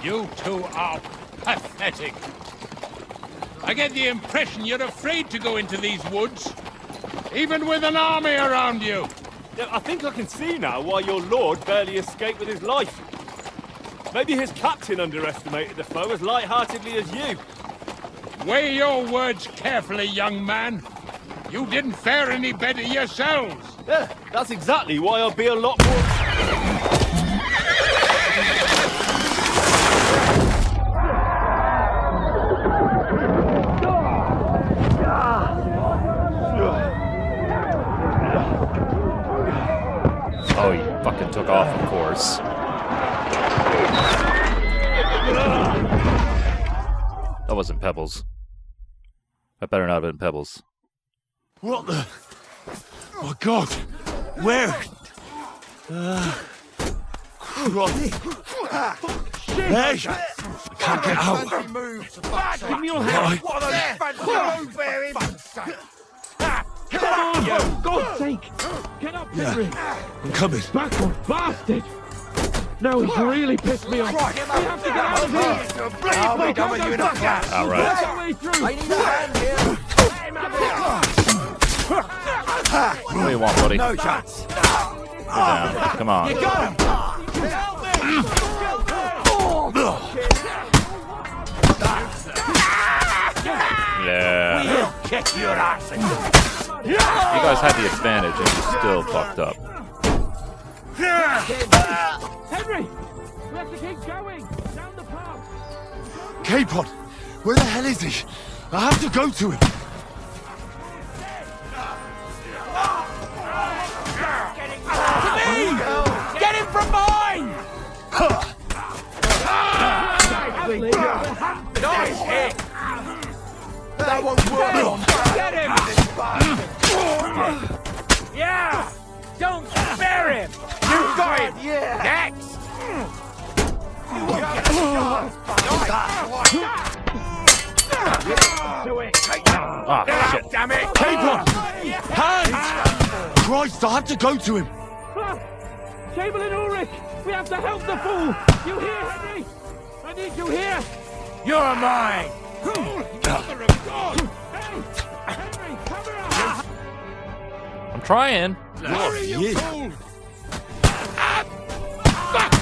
You two are pathetic. I get the impression you're afraid to go into these woods, even with an army around you. Yeah, I think I can see now why your lord barely escaped with his life. Maybe his captain underestimated the foe as light-heartedly as you. Weigh your words carefully, young man. You didn't fare any better yourselves. Yeah, that's exactly why I'll be a lot more... Oh, he fucking took off, of course. That wasn't Pebbles. That better not have been Pebbles. What the? My God! Where? Christ! Hey! I can't get out. Give me your hand! What a fancy move there, come on, you! God's sake! Get up, Henry! I'm coming. Backward, bastard! No, he's really pissed me off. We have to get out of here! I'll be done with you in a flash. All right. I need a hand here. What do you want, buddy? No chance. Go down. Come on. You got him. Help Yeah. We'll kick your ass. You guys had the advantage and you still fucked up. Henry! We have to keep going! Down the path! Capon! Where the hell is he? I have to go to him. Get him from behind! Nice hit! That won't work on. Get him! Yeah! Don't spare him! You've got him! Yeah! Next! Ah, shit. Damn it! Capon! Hands! Christ, I have to go to him! Chamberlain Ulrich! We have to help the fool! You hear, Henry? I need you here! You're mine! Mother of God! Hey! Henry, cover us! I'm trying. You fool! Fuck!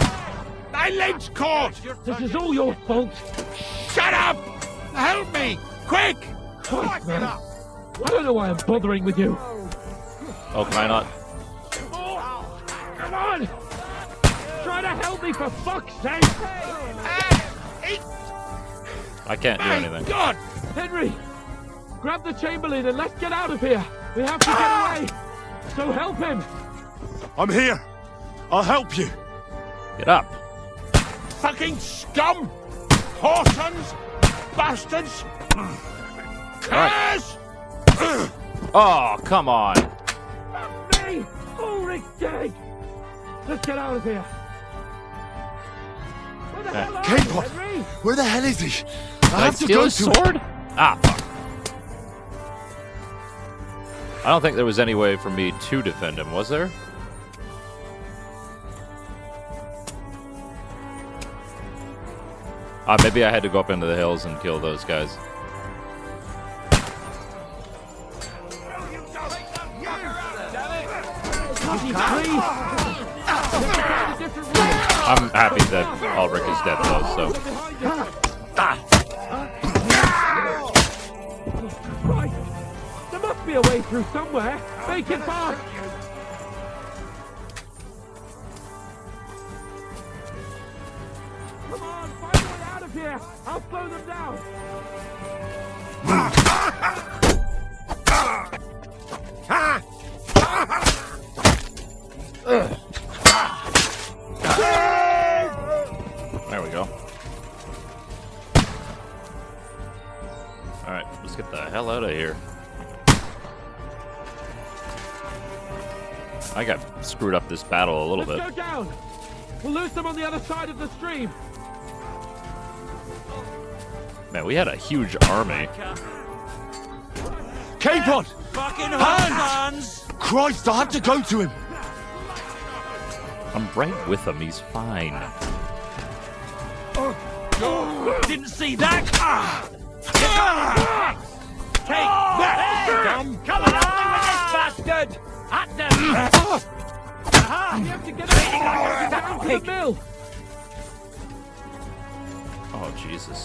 My leg's caught! This is all your fault. Shut up! Help me! Quick! Christ, man. I don't know why I'm bothering with you. Oh, can I not? Come on! Try to help me for fuck's sake! I can't do anything. God! Henry! Grab the Chamberlain and let's get out of here! We have to get away! So help him! I'm here! I'll help you! Get up! Fucking scum! Whoresons! Bastards! Curse! Oh, come on! Me! Ulrich dead! Let's get out of here! Where the hell are you, Capon! Henry? Where the hell is he? Did I I have to steal go his to sword? him. Ah, fuck. I don't think there was any way for me to defend him, was there? Maybe I had to go up into the hills and kill those guys. I'm happy that Ulrich is dead though, so. Right. There must be a way through somewhere. Make it fast! Come on, find a way out of here! I'll slow them down! There we go. Alright, let's get the hell out of here. I got screwed up this battle a little Let's bit. go down! We'll lose them on the other side of the stream! Man, we had a huge army. Capon! Fucking Hands! Christ, I have to go to him! I'm right with him, he's fine. Didn't see that! Take that! Come along with this bastard! At them! We have to get out down to the mill! Oh, Jesus.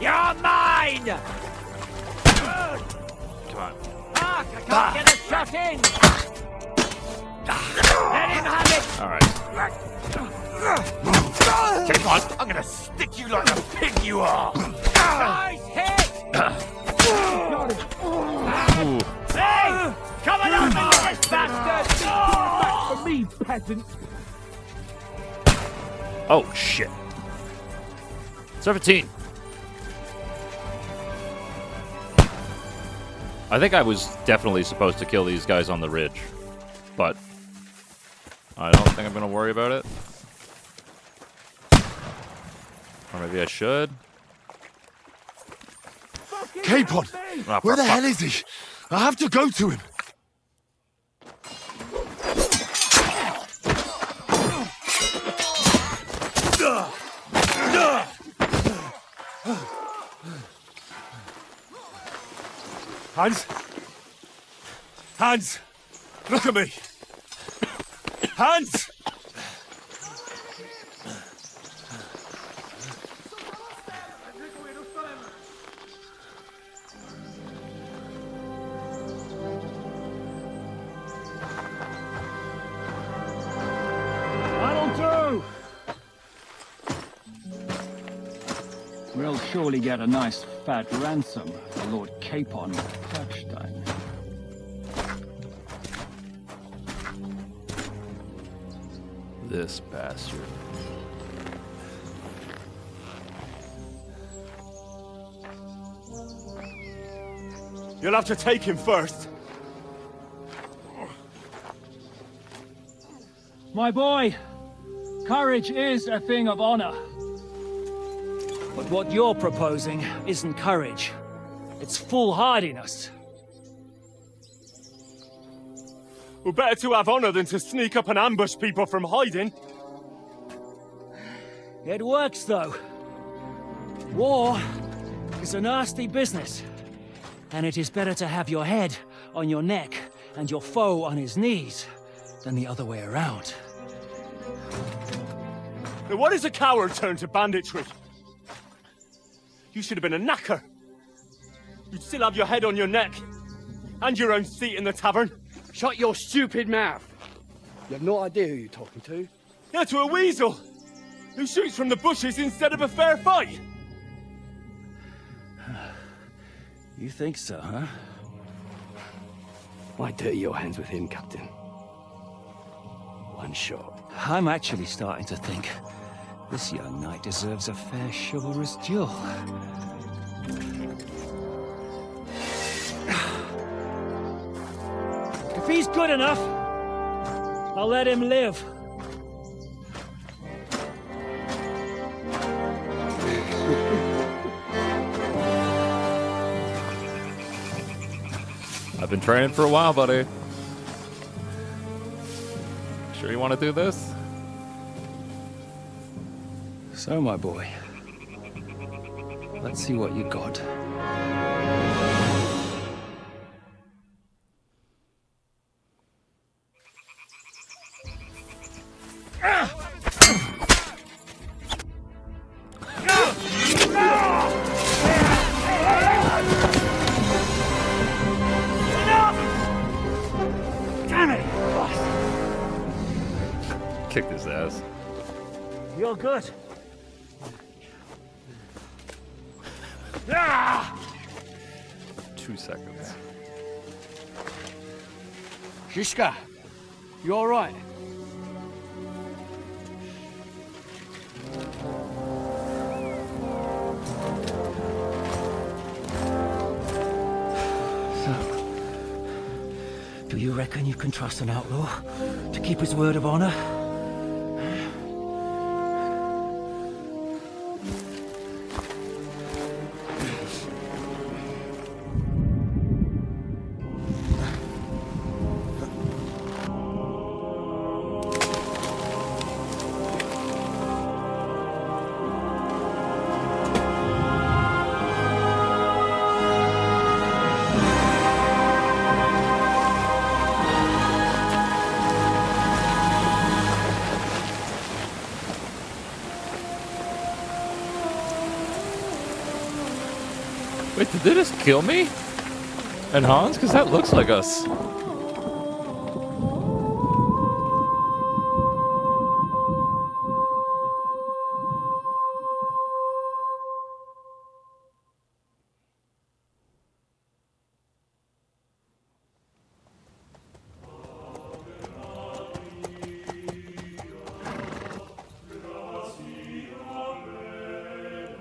You're mine! Come on. I can't get a shot in! Let him have it! Alright. Come on! I'm gonna stick you like a pig you are! Nice hit! Got it! Hey! Come on, this bastard! Back for me, peasant! Oh, shit. 17. I think I was definitely supposed to kill these guys on the ridge, but I don't think I'm going to worry about it. Or maybe I should. Capon! Oh, Where the fuck. hell is he? I have to go to him! Hans? Hans! Look at me! Hans! That'll do! We'll surely get a nice fat ransom for Lord Capon of Touchstone. This bastard. You'll have to take him first. My boy, courage is a thing of honor. But what you're proposing isn't courage. It's foolhardiness. Well, better to have honor than to sneak up and ambush people from hiding. It works, though. War is a nasty business. And it is better to have your head on your neck and your foe on his knees than the other way around. Now, what is a coward turn to banditry? You should have been a knacker. You'd still have your head on your neck. And your own seat in the tavern. Shut your stupid mouth. You have no idea who you're talking to. Yeah, to a weasel. Who shoots from the bushes instead of a fair fight. You think so, huh? Why dirty your hands with him, Captain? One shot. I'm actually starting to think this young knight deserves a fair chivalrous duel. If he's good enough, I'll let him live. I've been training for a while, buddy. Sure you want to do this? So, my boy, let's see what you got. Kicked his ass. You're good. 2 seconds. Shishka, you all right? Do you reckon you can trust an outlaw to keep his word of honor? Wait, did they just kill me? And Hans? Because that looks like us.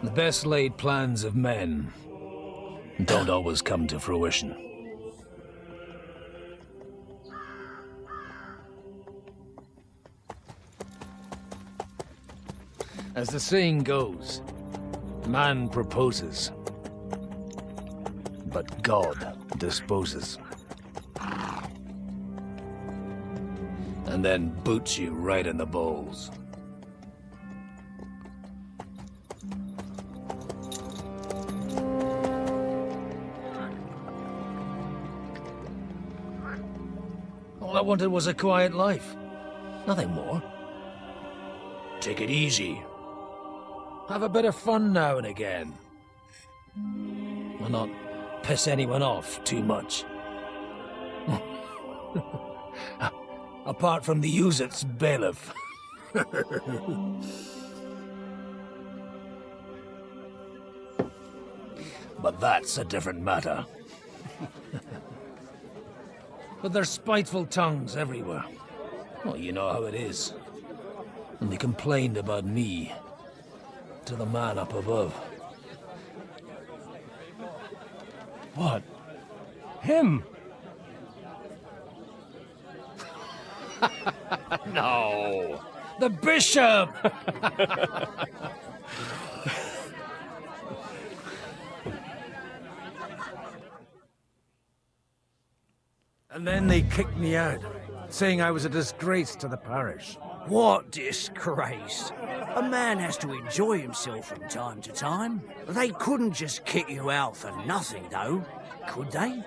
The best laid plans of men don't always come to fruition. As the saying goes, man proposes, but God disposes. And then boots you right in the balls. All I wanted was a quiet life. Nothing more. Take it easy. Have a bit of fun now and again. Will not piss anyone off too much. Apart from the Uzit's bailiff. But that's a different matter. But there's spiteful tongues everywhere. Well, you know how it is. And they complained about me to the man up above. What? Him? No, the bishop! And then they kicked me out, saying I was a disgrace to the parish. What disgrace? A man has to enjoy himself from time to time. They couldn't just kick you out for nothing, though, could they?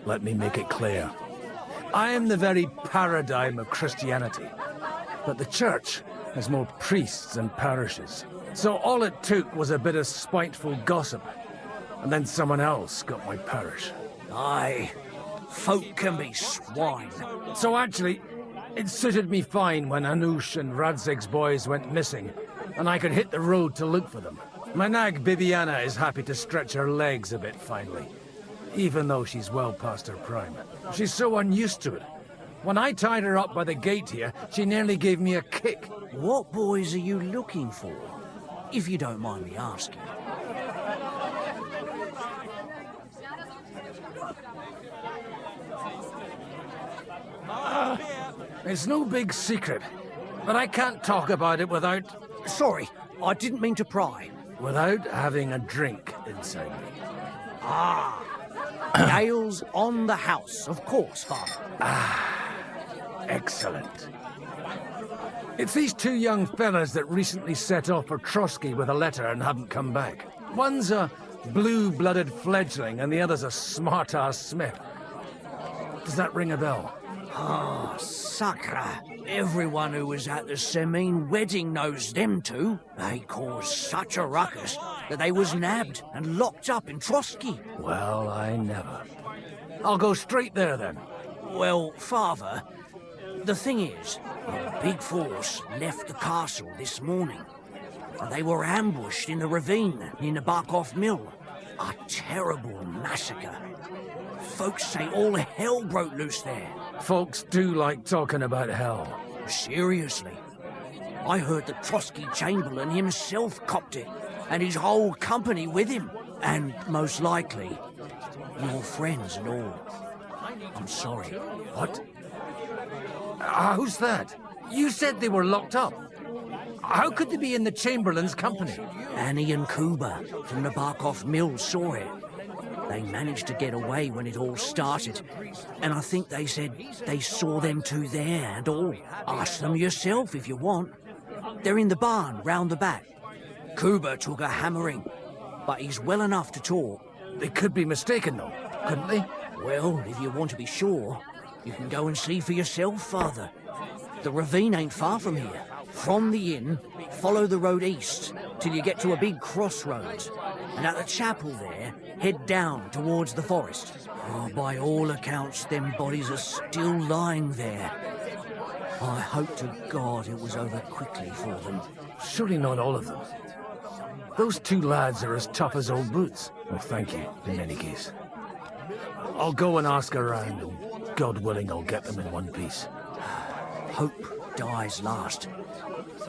Let me make it clear. I am the very paradigm of Christianity. But the church has more priests than parishes. So all it took was a bit of spiteful gossip. And then someone else got my parish. Aye, folk can be swine. So actually, it suited me fine when Anush and Radzig's boys went missing, and I could hit the road to look for them. My nag Bibiana is happy to stretch her legs a bit finally, even though she's well past her prime. She's so unused to it. When I tied her up by the gate here, she nearly gave me a kick. What boys are you looking for, if you don't mind me asking? It's no big secret, but I can't talk about it without... Sorry, I didn't mean to pry. Without having a drink inside me. Ah, nails on the house, of course, Father. Excellent. It's these two young fellas that recently set off for Trotsky with a letter and haven't come back. One's a blue-blooded fledgling and the other's a smart-ass smith. Does that ring a bell? Ah, Sakra. Everyone who was at the Semine wedding knows them two. They caused such a ruckus that they was nabbed and locked up in Trotsky. Well, I never. I'll go straight there then. Well, Father, the thing is, a big force left the castle this morning. And they were ambushed in the ravine near the Barkov Mill. A terrible massacre. Folks say all hell broke loose there. Folks do like talking about hell. Seriously. I heard that Trotsky Chamberlain himself copped it, and his whole company with him. And most likely, your friends and all. I'm sorry. What? Who's that? You said they were locked up. How could they be in the Chamberlain's company? Annie and Kuba from the Barkov Mill saw it. They managed to get away when it all started, and I think they said they saw them two there and all. Ask them yourself if you want. They're in the barn round the back. Kuba took a hammering, but he's well enough to talk. They could be mistaken though, couldn't they? Well, if you want to be sure, you can go and see for yourself, Father. The ravine ain't far from here. From the inn, follow the road east till you get to a big crossroads, and at the chapel there, head down towards the forest. Oh, by all accounts, them bodies are still lying there. I hope to God it was over quickly for them. Surely not all of them. Those two lads are as tough as old boots. Well, thank you, in any case. I'll go and ask around, and God willing, I'll get them in one piece. Hope dies last.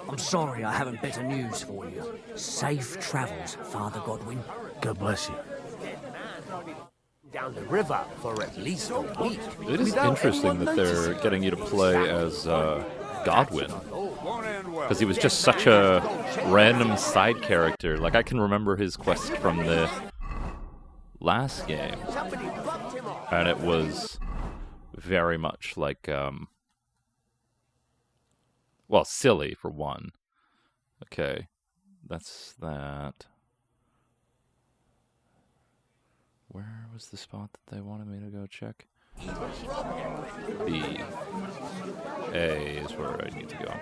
I'm sorry I haven't better news for you. Safe travels, Father Godwin. God bless you. Down the river for at least a week. It is interesting that they're getting you to play as Godwin. Because he was just such a random side character. Like, I can remember his quest from the last game. And it was very much like, well, silly, for one. Okay, that's that. Where was the spot that they wanted me to go check? B. A is where I need to go.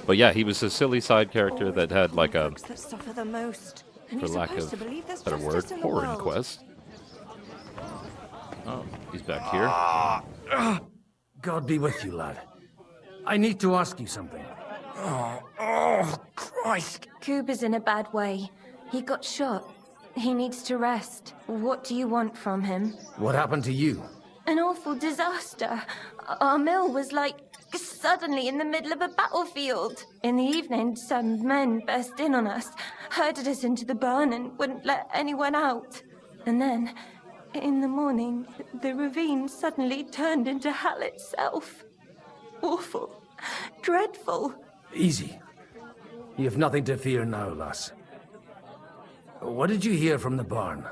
But yeah, he was a silly side character that had like a, That suffer the most. for lack of a better word, horror quest. Oh, he's back here. God be with you, lad. I need to ask you something. Oh, Christ. Kuba's in a bad way. He got shot. He needs to rest. What do you want from him? What happened to you? An awful disaster. Our mill was like suddenly in the middle of a battlefield. In the evening, some men burst in on us, herded us into the barn and wouldn't let anyone out. And then In the morning, the ravine suddenly turned into hell itself. Awful. Dreadful. Easy. You have nothing to fear now, lass. What did you hear from the barn?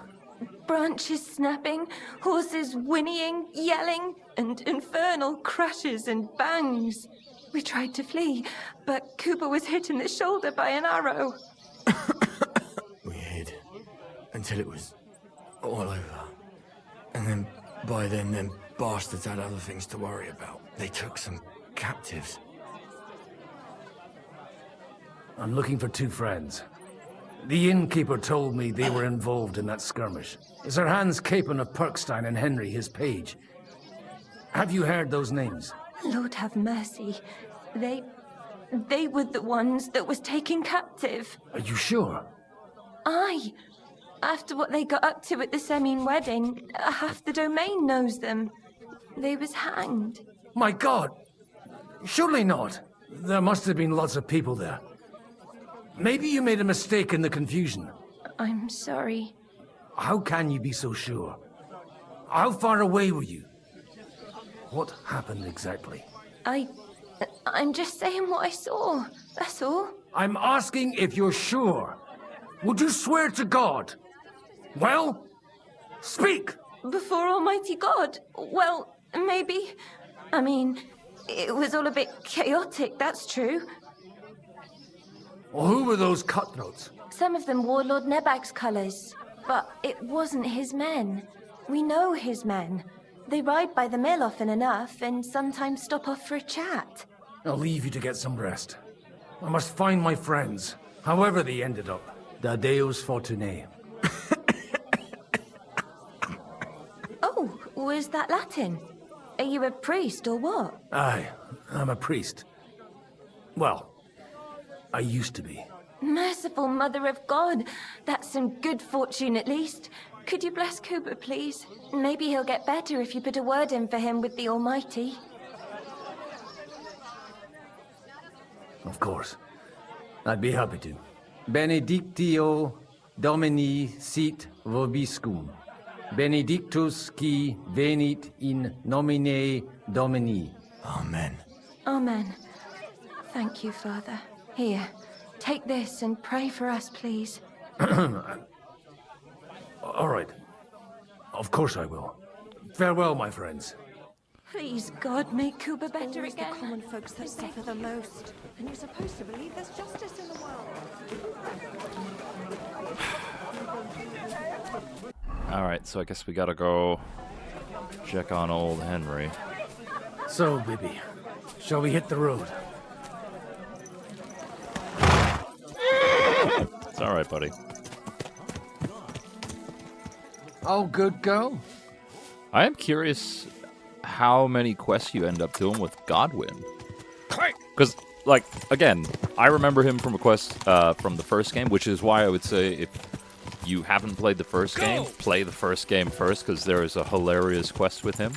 Branches snapping, horses whinnying, yelling, and infernal crashes and bangs. We tried to flee, but Cooper was hit in the shoulder by an arrow. We hid until it was all over. And then, by then, them bastards had other things to worry about. They took some captives. I'm looking for 2 friends. The innkeeper told me they were involved in that skirmish. Sir Hans Capon of Perkstein and Henry, his page. Have you heard those names? Lord have mercy. They were the ones that was taken captive. Are you sure? Aye. After what they got up to at the Semine wedding, half the domain knows them. They was hanged. My God! Surely not. There must have been lots of people there. Maybe you made a mistake in the confusion. I'm sorry. How can you be so sure? How far away were you? What happened exactly? I'm just saying what I saw. That's all. I'm asking if you're sure. Would you swear to God? Well, speak! Before Almighty God? Well, maybe. I mean, it was all a bit chaotic, that's true. Well, who were those cutthroats? Some of them wore Lord Nebag's colours, but it wasn't his men. We know his men. They ride by the mill often enough, and sometimes stop off for a chat. I'll leave you to get some rest. I must find my friends, however they ended up. Da Deus Fortunae. Oh, was that Latin? Are you a priest or what? Aye, I'm a priest. Well, I used to be. Merciful Mother of God, that's some good fortune at least. Could you bless Cooper, please? Maybe he'll get better if you put a word in for him with the Almighty. Of course. I'd be happy to. Benedictio Domini sit vobiscum. Benedictus qui venit in nomine Domini. Amen. Amen. Thank you, Father. Here, take this and pray for us, please. All right. Of course I will. Farewell, my friends. Please, God, make Cooper better Always again. the common folks that suffer the most. And you're supposed to believe there's justice in the world. Alright, so I guess we gotta go check on old Henry. So, Bibby, shall we hit the road? It's alright, buddy. All good, go? I am curious how many quests you end up doing with Godwin. Because, like, again, I remember him from a quest from the first game, which is why I would say if you haven't played the first game, play the first game first, because there is a hilarious quest with him.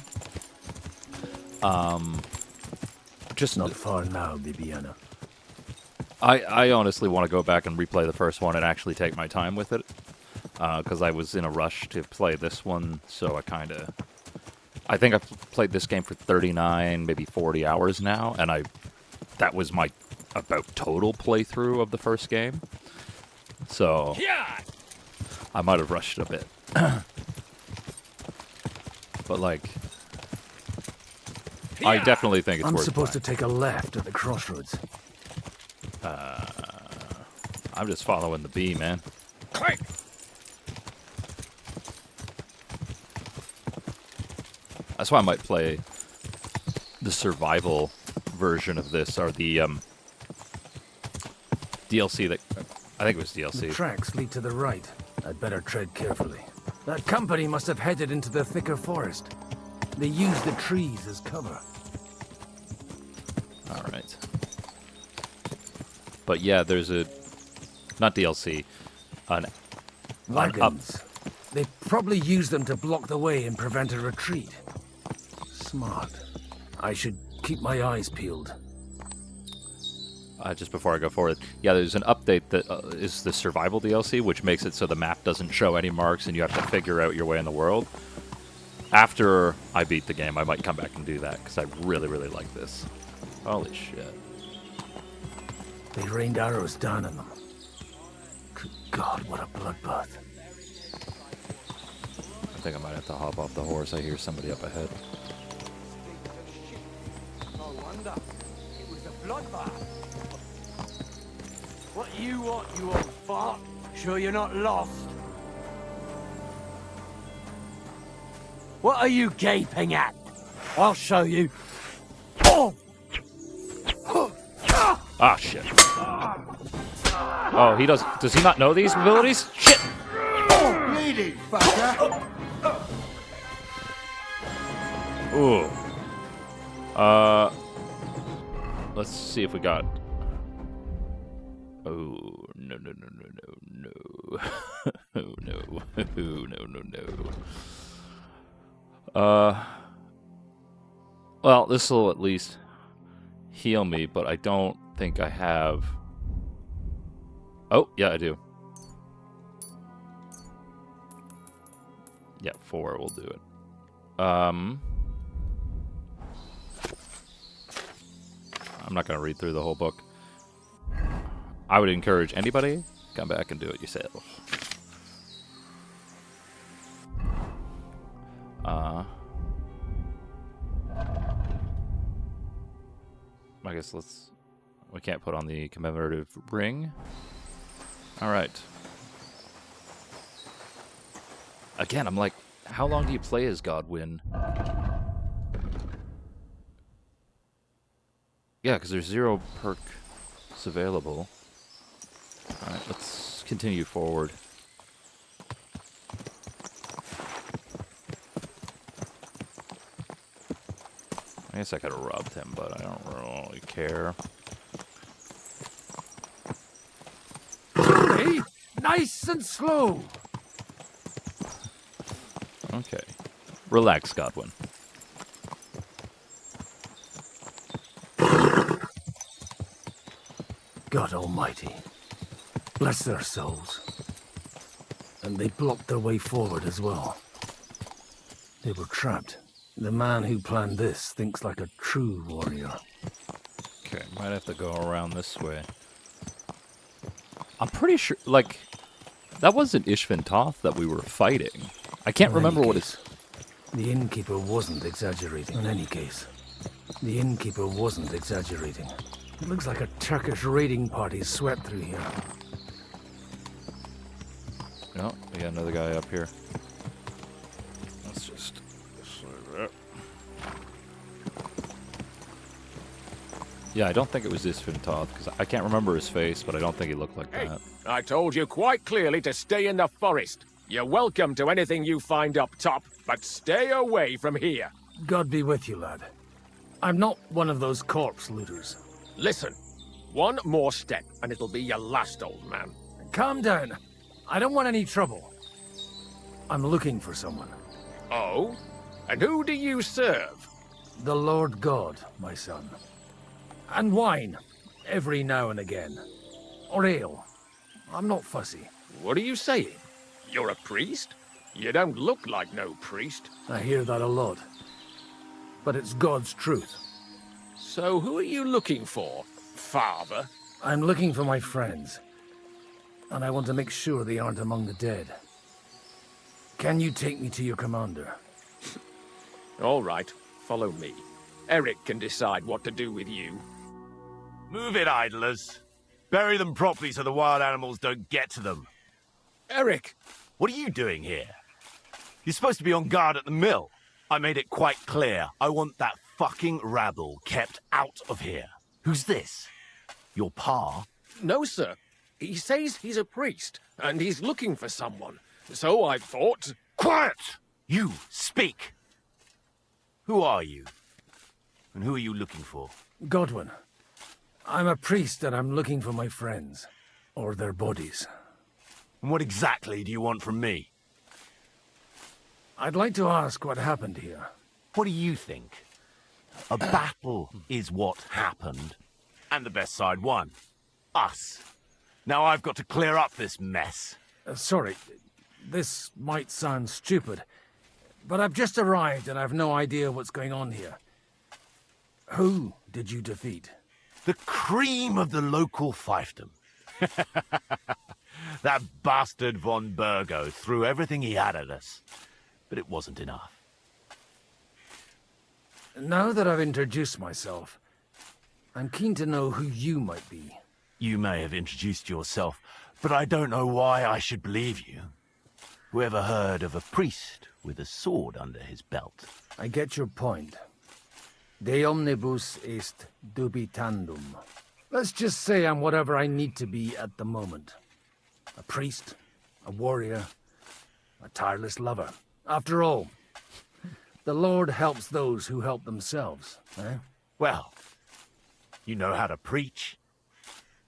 Just not far now, Bibiana. I honestly want to go back and replay the first one and actually take my time with it, because I was in a rush to play this one, so I think I've played this game for 39, maybe 40 hours now, and that was my about total playthrough of the first game. So I might have rushed a bit. But like, I definitely think it's I'm worth supposed playing. to take a left at the crossroads. I'm just following the bee, man. That's why I might play the survival version of this, or the DLC that... I think it was DLC. The tracks lead to the right. I'd better tread carefully. That company must have headed into the thicker forest. They used the trees as cover. Alright. But yeah, there's a... Not DLC. Wagons. They probably used them to block the way and prevent a retreat. Smart. I should keep my eyes peeled. just before I go forward. Yeah, there's an update that is the survival DLC, which makes it so the map doesn't show any marks and you have to figure out your way in the world. After I beat the game, I might come back and do that, because I really, really like this. Holy shit. They rained arrows down on them. Good God, what a bloodbath. I think I might have to hop off the horse. I hear somebody up ahead. No wonder. It was a bloodbath. What you want, you old fart? Sure you're not lost? What are you gaping at? I'll show you. Oh! Ah, shit. Oh, he does. Does he not know these abilities? Shit! Bleeding, fucker! Ooh. Let's see if we got. Oh, no, no, no, no, no, no. Oh, no. Oh, no, no, no. Well, this will at least heal me, but I don't think I have. Oh, yeah, I do. Yeah, 4 will do it. I'm not going to read through the whole book. I would encourage anybody, come back and do it yourself. I guess we can't put on the commemorative ring. Alright. Again, I'm like, how long do you play as Godwin? Yeah, because there's 0 perks available. Alright, let's continue forward. I guess I could have robbed him, but I don't really care. Hey, nice and slow. Okay. Relax, Godwin. God Almighty, bless their souls. And they blocked their way forward as well. They were trapped. The man who planned this thinks like a true warrior. Okay, might have to go around this way. I'm pretty sure, like, that wasn't Ishvan Toth that we were fighting. I can't remember what it's... The innkeeper wasn't exaggerating. In any case, the innkeeper wasn't exaggerating. It looks like a Turkish raiding party swept through here. No, we got another guy up here. Let's just slow that. Yeah, I don't think it was Ishvan Toth, because I can't remember his face, but I don't think he looked like that. I told you quite clearly to stay in the forest. You're welcome to anything you find up top, but stay away from here. God be with you, lad. I'm not one of those corpse looters. Listen, one more step, and it'll be your last, old man. Calm down. I don't want any trouble. I'm looking for someone. Oh? And who do you serve? The Lord God, my son. And wine, every now and again. Or ale. I'm not fussy. What are you saying? You're a priest? You don't look like no priest. I hear that a lot. But it's God's truth. So who are you looking for, Father? I'm looking for my friends. And I want to make sure they aren't among the dead. Can you take me to your commander? All right, follow me. Eric can decide what to do with you. Move it, idlers. Bury them properly so the wild animals don't get to them. Eric! What are you doing here? You're supposed to be on guard at the mill. I made it quite clear. I want that fucking rabble kept out of here. Who's this? Your pa? No, sir. He says he's a priest, and he's looking for someone. So I thought... Quiet! You, speak! Who are you? And who are you looking for? Godwin. I'm a priest and I'm looking for my friends. Or their bodies. And what exactly do you want from me? I'd like to ask what happened here. What do you think? A battle is what happened. And the best side won. Us. Now I've got to clear up this mess. Sorry, this might sound stupid, but I've just arrived and I've no idea what's going on here. Who did you defeat? The cream of the local fiefdom. That bastard von Burgo threw everything he had at us, but it wasn't enough. Now that I've introduced myself, I'm keen to know who you might be. You may have introduced yourself, but I don't know why I should believe you. Whoever heard of a priest with a sword under his belt? I get your point. De omnibus est dubitandum. Let's just say I'm whatever I need to be at the moment. A priest, a warrior, a tireless lover. After all, the Lord helps those who help themselves, eh? Well, you know how to preach.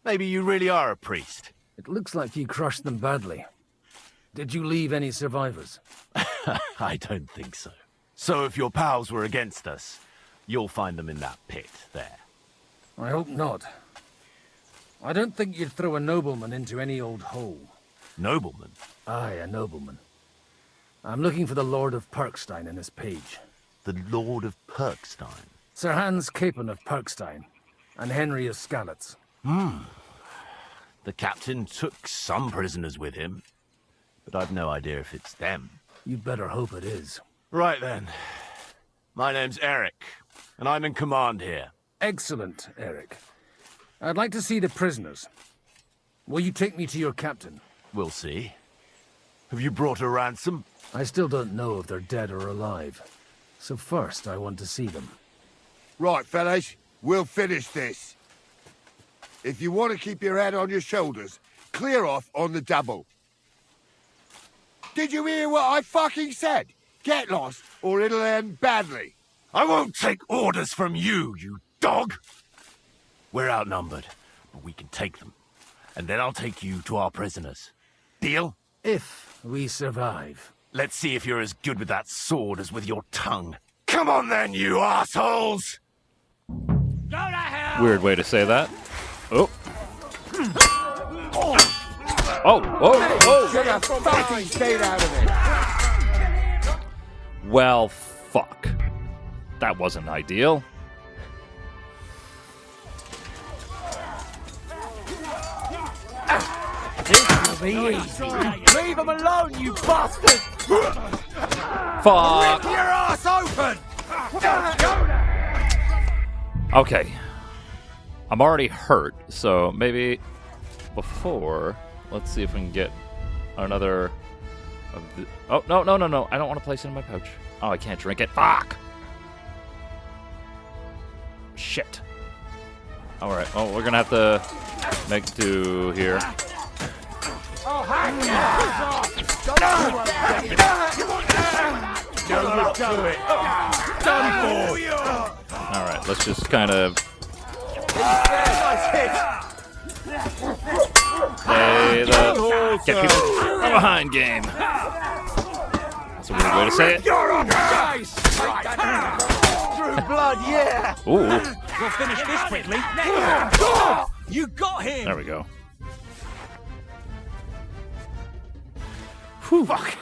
Maybe you really are a priest. It looks like you crushed them badly. Did you leave any survivors? I don't think so. So if your pals were against us, you'll find them in that pit there. I hope not. I don't think you'd throw a nobleman into any old hole. Nobleman? Aye, a nobleman. I'm looking for the Lord of Perkstein in this page. The Lord of Perkstein? Sir Hans Capon of Perkstein, and Henry of Skalitz. The captain took some prisoners with him, but I've no idea if it's them. You'd better hope it is. Right then. My name's Eric, and I'm in command here. Excellent, Eric. I'd like to see the prisoners. Will you take me to your captain? We'll see. Have you brought a ransom? I still don't know if they're dead or alive. So first, I want to see them. Right, fellas. We'll finish this. If you want to keep your head on your shoulders, clear off on the double. Did you hear what I fucking said? Get lost, or it'll end badly. I won't take orders from you, you dog! We're outnumbered, but we can take them. And then I'll take you to our prisoners. Deal? If we survive. Let's see if you're as good with that sword as with your tongue. Come on then, you assholes! Weird way to say that. Oh. Oh, whoa, whoa. Should have fucking stayed out of it. Well, fuck. That wasn't ideal. Leave him alone, you bastard! Fuck. Rip your ass open! Okay. I'm already hurt, so maybe before, let's see if we can get another of the... Oh, no, no, no, no. I don't want to place it in my pouch. Oh, I can't drink it. Fuck! Shit. Alright, well, we're gonna have to make do here. Oh, hang Alright, let's just kind of... Play the get people from behind game. That's a weird way to say it. Through blood, yeah. Ooh. We'll finish this quickly. You got him. There we go. Whew. Fuck.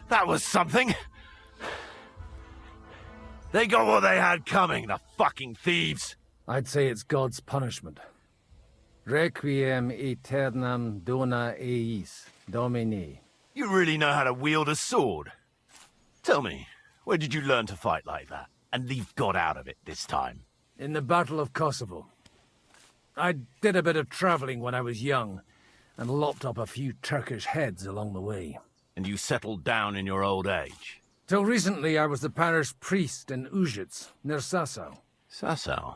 That was something. They got what they had coming, the fucking thieves. I'd say it's God's punishment. Requiem aeternam dona eis, Domini. You really know how to wield a sword. Tell me, where did you learn to fight like that? And leave God out of it this time? In the Battle of Kosovo. I did a bit of traveling when I was young, and lopped up a few Turkish heads along the way. And you settled down in your old age? Till recently I was the parish priest in Užice, near Sasau. Sasau?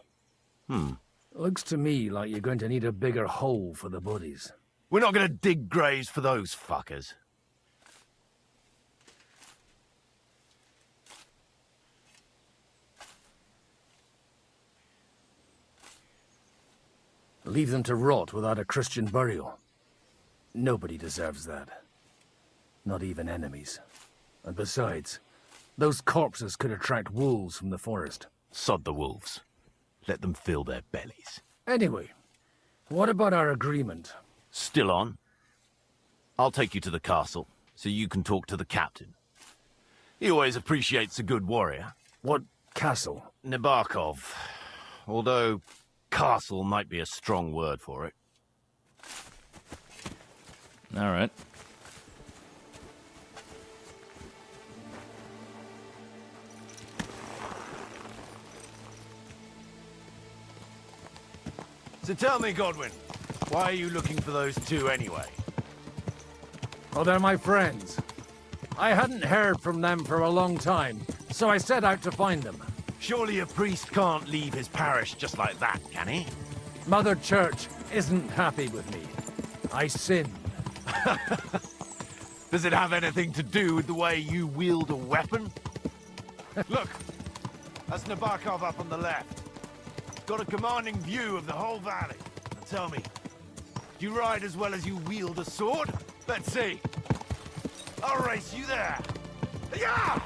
Looks to me like you're going to need a bigger hole for the bodies. We're not going to dig graves for those fuckers. Leave them to rot without a Christian burial. Nobody deserves that. Not even enemies. And besides, those corpses could attract wolves from the forest. Sod the wolves. Let them fill their bellies. Anyway, what about our agreement? Still on. I'll take you to the castle, so you can talk to the captain. He always appreciates a good warrior. What castle? Nabokov. Although, castle might be a strong word for it. All right. So tell me, Godwin, why are you looking for those two anyway? Oh, they're my friends. I hadn't heard from them for a long time, so I set out to find them. Surely a priest can't leave his parish just like that, can he? Mother Church isn't happy with me. I sinned. Does it have anything to do with the way you wield a weapon? Look, that's Nabokov up on the left. Got a commanding view of the whole valley. Now tell me, do you ride as well as you wield a sword? Let's see. I'll race you there. Yeah!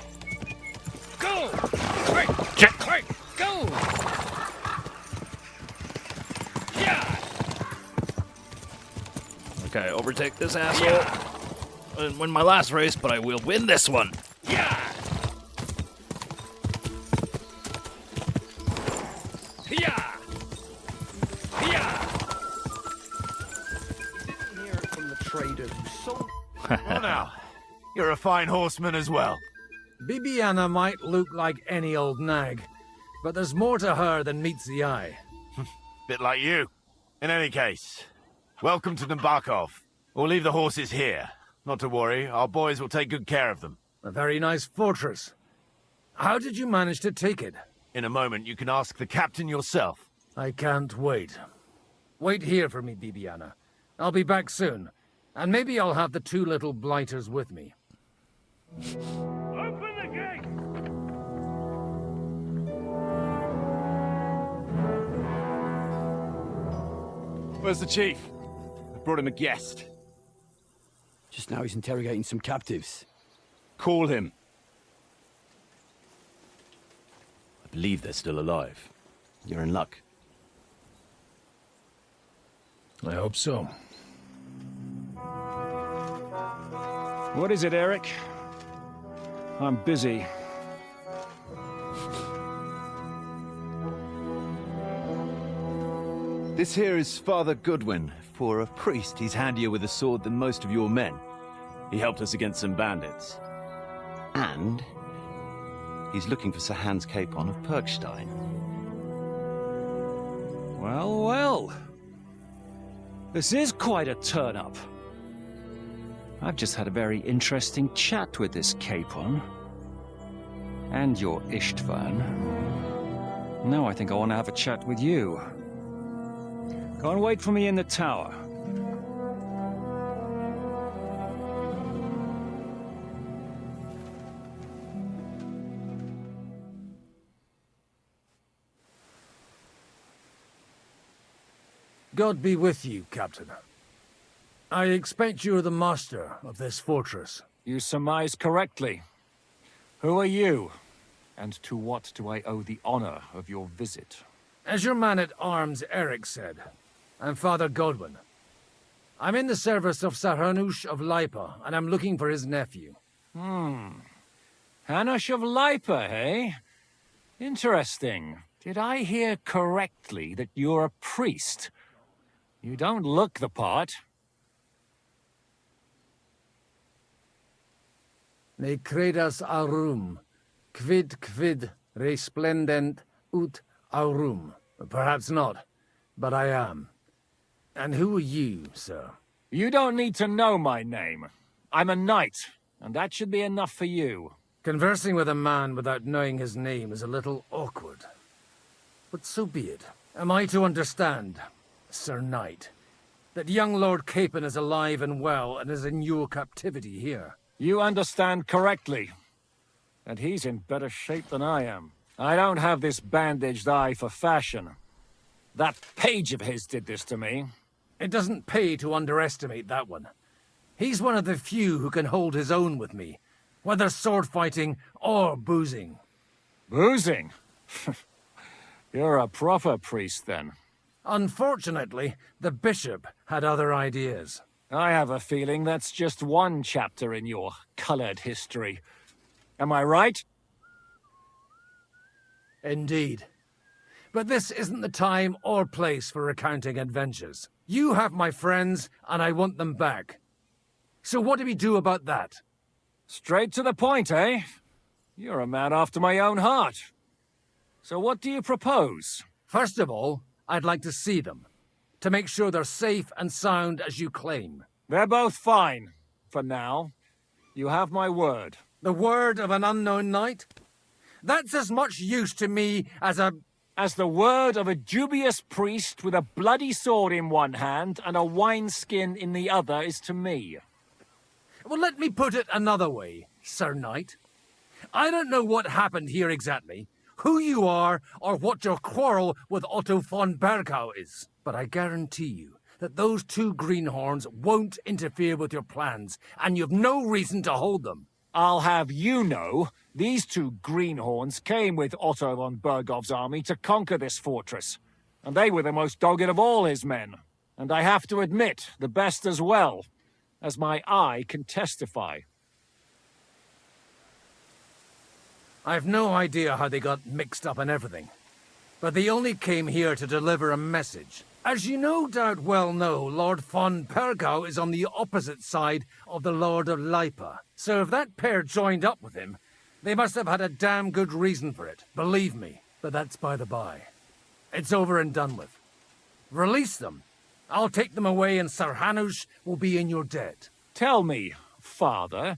Go! Quick! Check! Quick! Go! Yeah! Okay, overtake this asshole. I didn't win my last race, but I will win this one. Yeah! Yeah! Yeah! Didn't hear it from the trader who sold. Well now, you're a fine horseman as well. Bibiana might look like any old nag, but there's more to her than meets the eye. Bit like you. In any case, welcome to Nabokov. We'll leave the horses here. Not to worry, our boys will take good care of them. A very nice fortress. How did you manage to take it? In a moment, you can ask the captain yourself. I can't wait. Wait here for me, Bibiana. I'll be back soon, and maybe I'll have the two little blighters with me. Open the gate! Where's the chief? I brought him a guest. Just now he's interrogating some captives. Call him. I believe they're still alive. You're in luck. I hope so. What is it, Eric? I'm busy. This here is Father Goodwin. For a priest, he's handier with a sword than most of your men. He helped us against some bandits. And he's looking for Sir Hans Capon of Perkstein. Well, well. This is quite a turn-up. I've just had a very interesting chat with this Capon. And your Ishtvan. Now I think I want to have a chat with you. Go and wait for me in the tower. God be with you, Captain. I expect you're the master of this fortress. You surmise correctly. Who are you? And to what do I owe the honor of your visit? As your man-at-arms Eric said, I'm Father Godwin. I'm in the service of Sir Hanush of Lipa, and I'm looking for his nephew. Hanush of Lipa, eh? Interesting. Did I hear correctly that you're a priest? You don't look the part. Ne credas aurum, quid resplendent ut aurum. Perhaps not, but I am. And who are you, sir? You don't need to know my name. I'm a knight, and that should be enough for you. Conversing with a man without knowing his name is a little awkward. But so be it. Am I to understand, Sir Knight, that young Lord Capon is alive and well and is in your captivity here? You understand correctly. And he's in better shape than I am. I don't have this bandaged eye for fashion. That page of his did this to me. It doesn't pay to underestimate that one. He's one of the few who can hold his own with me, whether sword fighting or boozing. Boozing? You're a proper priest, then. Unfortunately, the bishop had other ideas. I have a feeling that's just one chapter in your colored history. Am I right? Indeed. But this isn't the time or place for recounting adventures. You have my friends, and I want them back. So what do we do about that? Straight to the point, eh? You're a man after my own heart. So what do you propose? First of all, I'd like to see them, to make sure they're safe and sound as you claim. They're both fine, for now. You have my word. The word of an unknown knight? That's as much use to me as the word of a dubious priest with a bloody sword in one hand and a wineskin in the other is to me. Well, let me put it another way, Sir Knight. I don't know what happened here exactly, who you are, or what your quarrel with Otto von Bergau is. But I guarantee you that those two greenhorns won't interfere with your plans, and you've no reason to hold them. I'll have you know, these two greenhorns came with Otto von Bergov's army to conquer this fortress, and they were the most dogged of all his men. And I have to admit, the best as well, as my eye can testify. I've no idea how they got mixed up in everything, but they only came here to deliver a message. As you no doubt well know, Lord von Bergau is on the opposite side of the Lord of Lipa. So if that pair joined up with him, they must have had a damn good reason for it, believe me. But that's by the by. It's over and done with. Release them. I'll take them away and Sir Hanush will be in your debt. Tell me, father,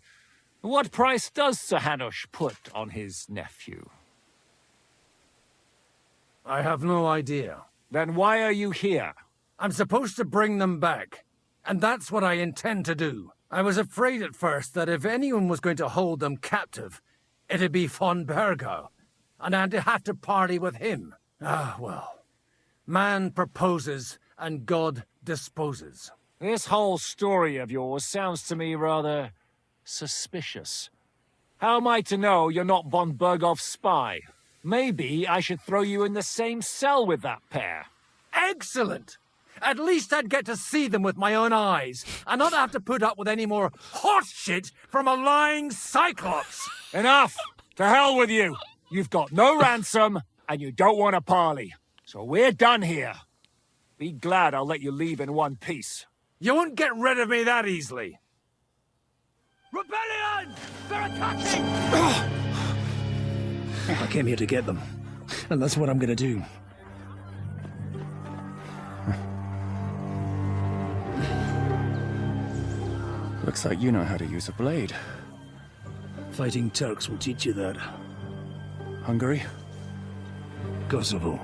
what price does Sir Hanush put on his nephew? I have no idea. Then why are you here? I'm supposed to bring them back, and that's what I intend to do. I was afraid at first that if anyone was going to hold them captive, it'd be von Bergau, and I'd have to party with him. Ah, well. Man proposes, and God disposes. This whole story of yours sounds to me rather suspicious. How am I to know you're not von Bergov's spy? Maybe I should throw you in the same cell with that pair. Excellent! At least I'd get to see them with my own eyes, and not have to put up with any more horse shit from a lying cyclops! Enough! To hell with you! You've got no ransom, and you don't want a parley. So we're done here. Be glad I'll let you leave in one piece. You won't get rid of me that easily. Rebellion! They're attacking! I came here to get them, and that's what I'm gonna do. Looks like you know how to use a blade. Fighting Turks will teach you that. Hungary? Kosovo.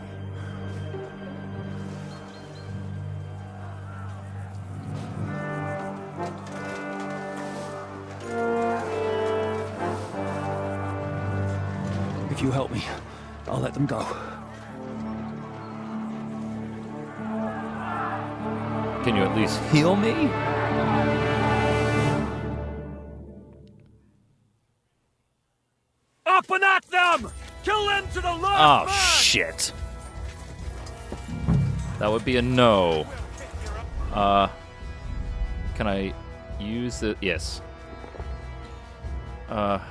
If you help me, I'll let them go. Can you at least heal me? Up and at them! Kill them to the last Oh, man! shit. That would be a no. Can I use it? Yes. Oh,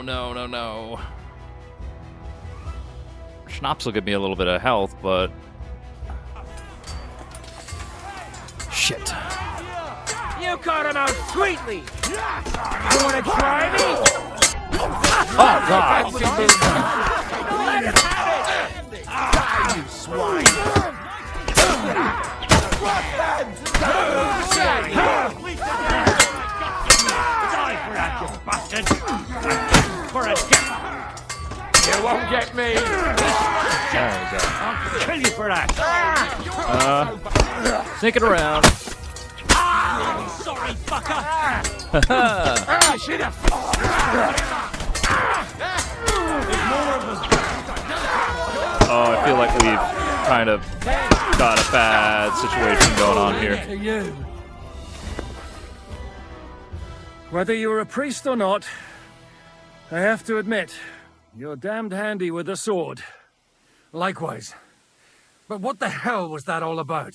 no. Schnapps will give me a little bit of health, but... Shit. You caught him out sweetly! You wanna try me? Oh, God! Let him have it! Die, you swine! Die for that, you bastard! For a dick! You won't get me! There we go. I'll kill you for that! Sneak it around. Sorry, fucker! Shoot him! Oh, I feel like we've kind of got a bad situation going on here. Whether you're a priest or not, I have to admit, You're damned handy with a sword. Likewise. But what the hell was that all about?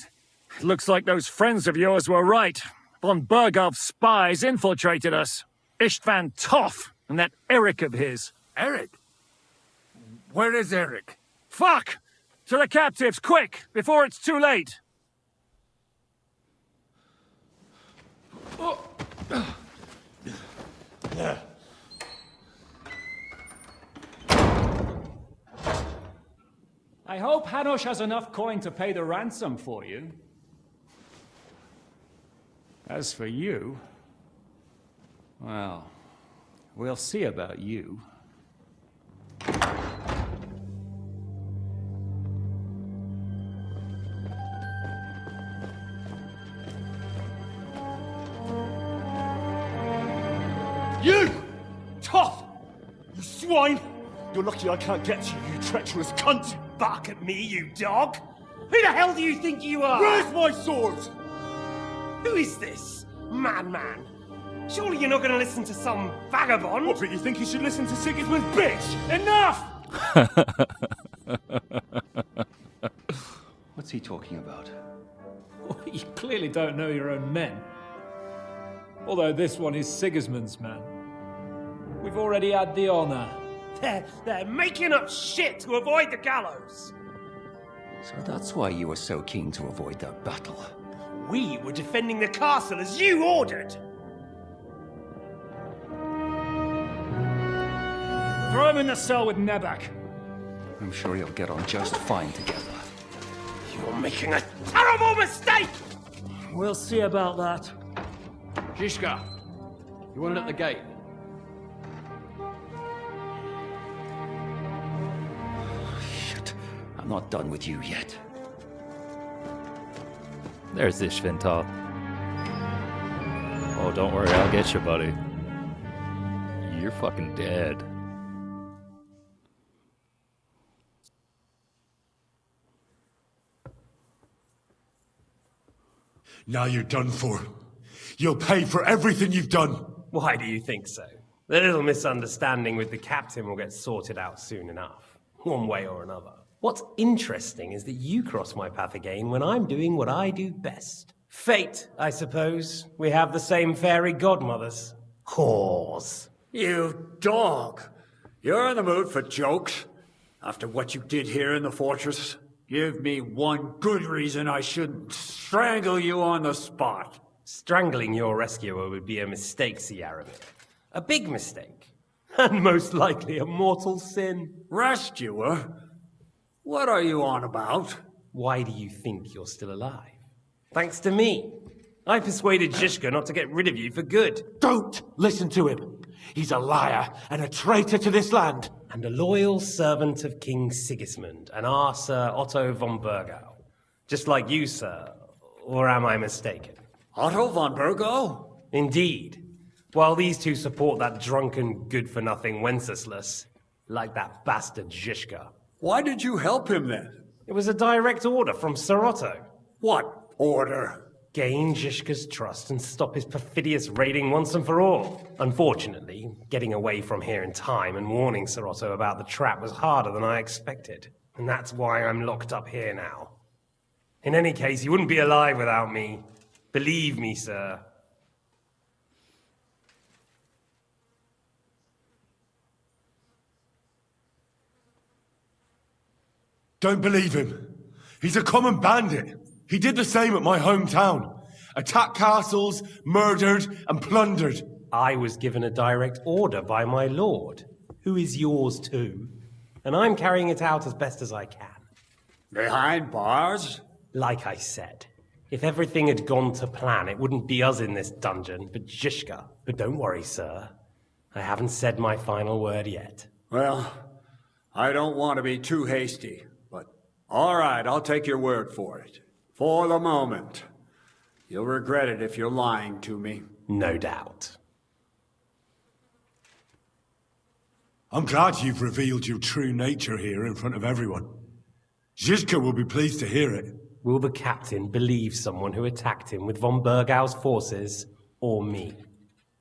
It looks like those friends of yours were right. Von Bergov's spies infiltrated us. Istvan Toth and that Eric of his. Eric? Where is Eric? Fuck! To the captives, quick, before it's too late! I hope Hanush has enough coin to pay the ransom for you. As for you, well, we'll see about you. You! Tough! You swine! You're lucky I can't get to you, you treacherous cunt! Bark at me, you dog! Who the hell do you think you are? Where's my sword? Who is this? Man. Surely you're not going to listen to some vagabond? What, but you think you should listen to Sigismund's bitch? Enough! What's he talking about? Well, you clearly don't know your own men. Although this one is Sigismund's man. We've already had the honor. They're making up shit to avoid the gallows! So that's why you were so keen to avoid that battle. We were defending the castle as you ordered! Throw him in the cell with Nebak. I'm sure you'll get on just fine together. You're making a terrible mistake! We'll see about that. Zhishka, you want it at the gate? Shit, I'm not done with you yet. There's Ishvintal. Oh, don't worry, I'll get you, buddy. You're fucking dead. Now you're done for. You'll pay for everything you've done. Why do you think so? The little misunderstanding with the captain will get sorted out soon enough, one way or another. What's interesting is that you cross my path again when I'm doing what I do best. Fate, I suppose. We have the same fairy godmothers. Whores. You dog! You're in the mood for jokes? After what you did here in the fortress? Give me one good reason I shouldn't strangle you on the spot. Strangling your rescuer would be a mistake, Yaramir. A big mistake. And most likely a mortal sin. Rescuer? What are you on about? Why do you think you're still alive? Thanks to me. I persuaded Zhishka not to get rid of you for good. Don't listen to him. He's a liar and a traitor to this land. And a loyal servant of King Sigismund and our Sir Otto von Bergau. Just like you, sir. Or am I mistaken? Otto von Bergau? Indeed. While these two support that drunken, good-for-nothing Wenceslas, like that bastard Zhishka. Why did you help him then? It was a direct order from Sir Otto. What order? Gain Zhishka's trust and stop his perfidious raiding once and for all. Unfortunately, getting away from here in time and warning Sir Otto about the trap was harder than I expected. And that's why I'm locked up here now. In any case, you wouldn't be alive without me. Believe me, sir. Don't believe him. He's a common bandit. He did the same at my hometown. Attacked castles, murdered, and plundered. I was given a direct order by my lord, who is yours too. And I'm carrying it out as best as I can. Behind bars? Like I said, if everything had gone to plan, it wouldn't be us in this dungeon, but Zhishka. But don't worry, sir. I haven't said my final word yet. Well, I don't want to be too hasty, but all right, I'll take your word for it. For the moment. You'll regret it if you're lying to me. No doubt. I'm glad you've revealed your true nature here in front of everyone. Zhishka will be pleased to hear it. Will the captain believe someone who attacked him with von Bergau's forces, or me?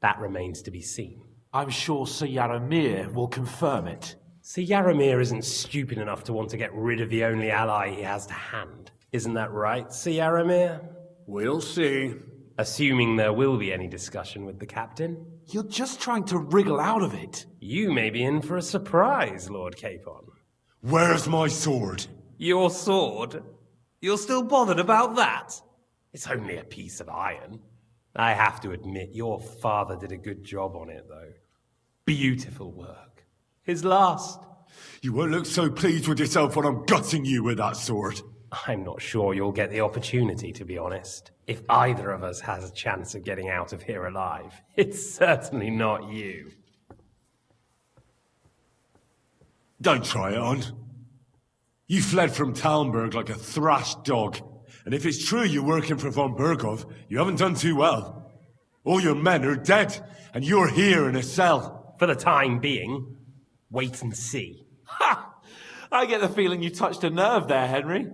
That remains to be seen. I'm sure Sir Yaramir will confirm it. So Yaramir isn't stupid enough to want to get rid of the only ally he has to hand. Isn't that right, Sir Yaramir? We'll see. Assuming there will be any discussion with the captain. You're just trying to wriggle out of it. You may be in for a surprise, Lord Capon. Where's my sword? Your sword? You're still bothered about that? It's only a piece of iron. I have to admit, your father did a good job on it, though. Beautiful work. His last. You won't look so pleased with yourself when I'm gutting you with that sword. I'm not sure you'll get the opportunity, to be honest. If either of us has a chance of getting out of here alive, it's certainly not you. Don't try it on. You fled from Talmberg like a thrashed dog. And if it's true you're working for von Bergov, you haven't done too well. All your men are dead, and you're here in a cell. For the time being, wait and see. Ha! I get the feeling you touched a nerve there, Henry.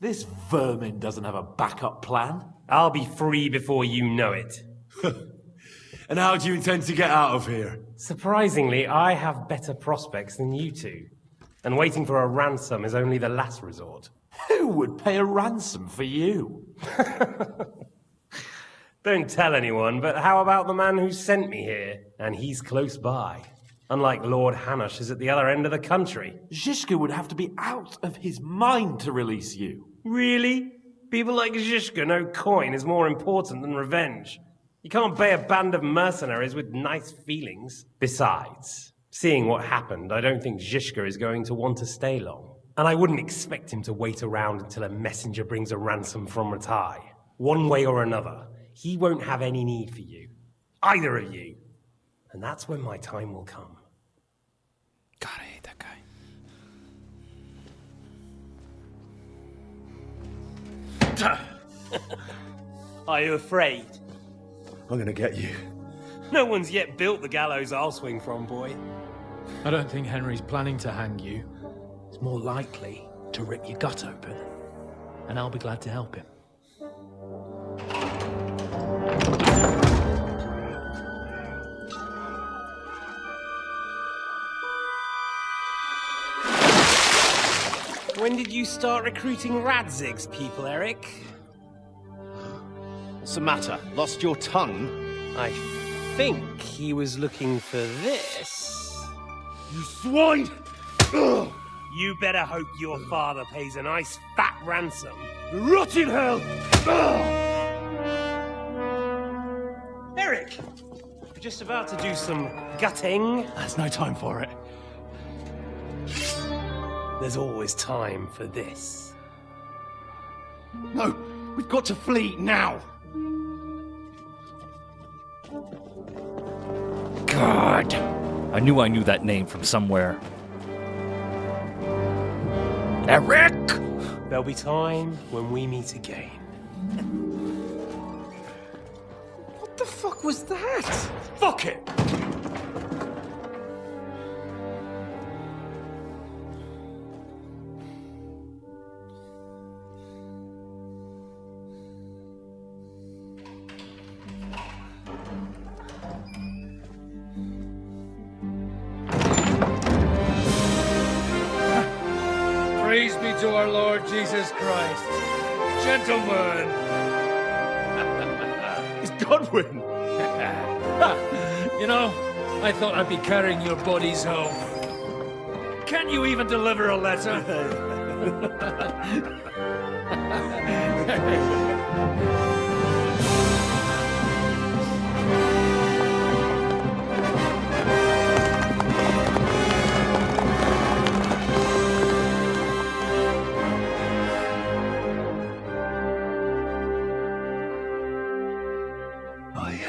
This vermin doesn't have a backup plan. I'll be free before you know it. And how do you intend to get out of here? Surprisingly, I have better prospects than you two. And waiting for a ransom is only the last resort. Who would pay a ransom for you? Don't tell anyone, but how about the man who sent me here? And he's close by. Unlike Lord Hanush is at the other end of the country. Zhishka would have to be out of his mind to release you. Really? People like Zhishka know coin is more important than revenge. You can't pay a band of mercenaries with nice feelings. Besides, seeing what happened, I don't think Zhishka is going to want to stay long. And I wouldn't expect him to wait around until a messenger brings a ransom from Ratai. One way or another, he won't have any need for you. Either of you. And that's when my time will come. God, I hate that guy. Are you afraid? I'm gonna get you. No one's yet built the gallows I'll swing from, boy. I don't think Henry's planning to hang you. He's more likely to rip your gut open. And I'll be glad to help him. When did you start recruiting Radzig's people, Eric? What's the matter? Lost your tongue? I think he was looking for this. You swine! Ugh. You better hope your father pays a nice fat ransom. Rot in hell! Ugh. Eric! We're just about to do some gutting. There's no time for it. There's always time for this. No, we've got to flee now! God! I knew that name from somewhere. Eric! There'll be time when we meet again. What the fuck was that? Fuck it! Praise be to our Lord Jesus Christ. Gentlemen! It's Godwin! You know, I thought I'd be carrying your bodies home. Can't you even deliver a letter?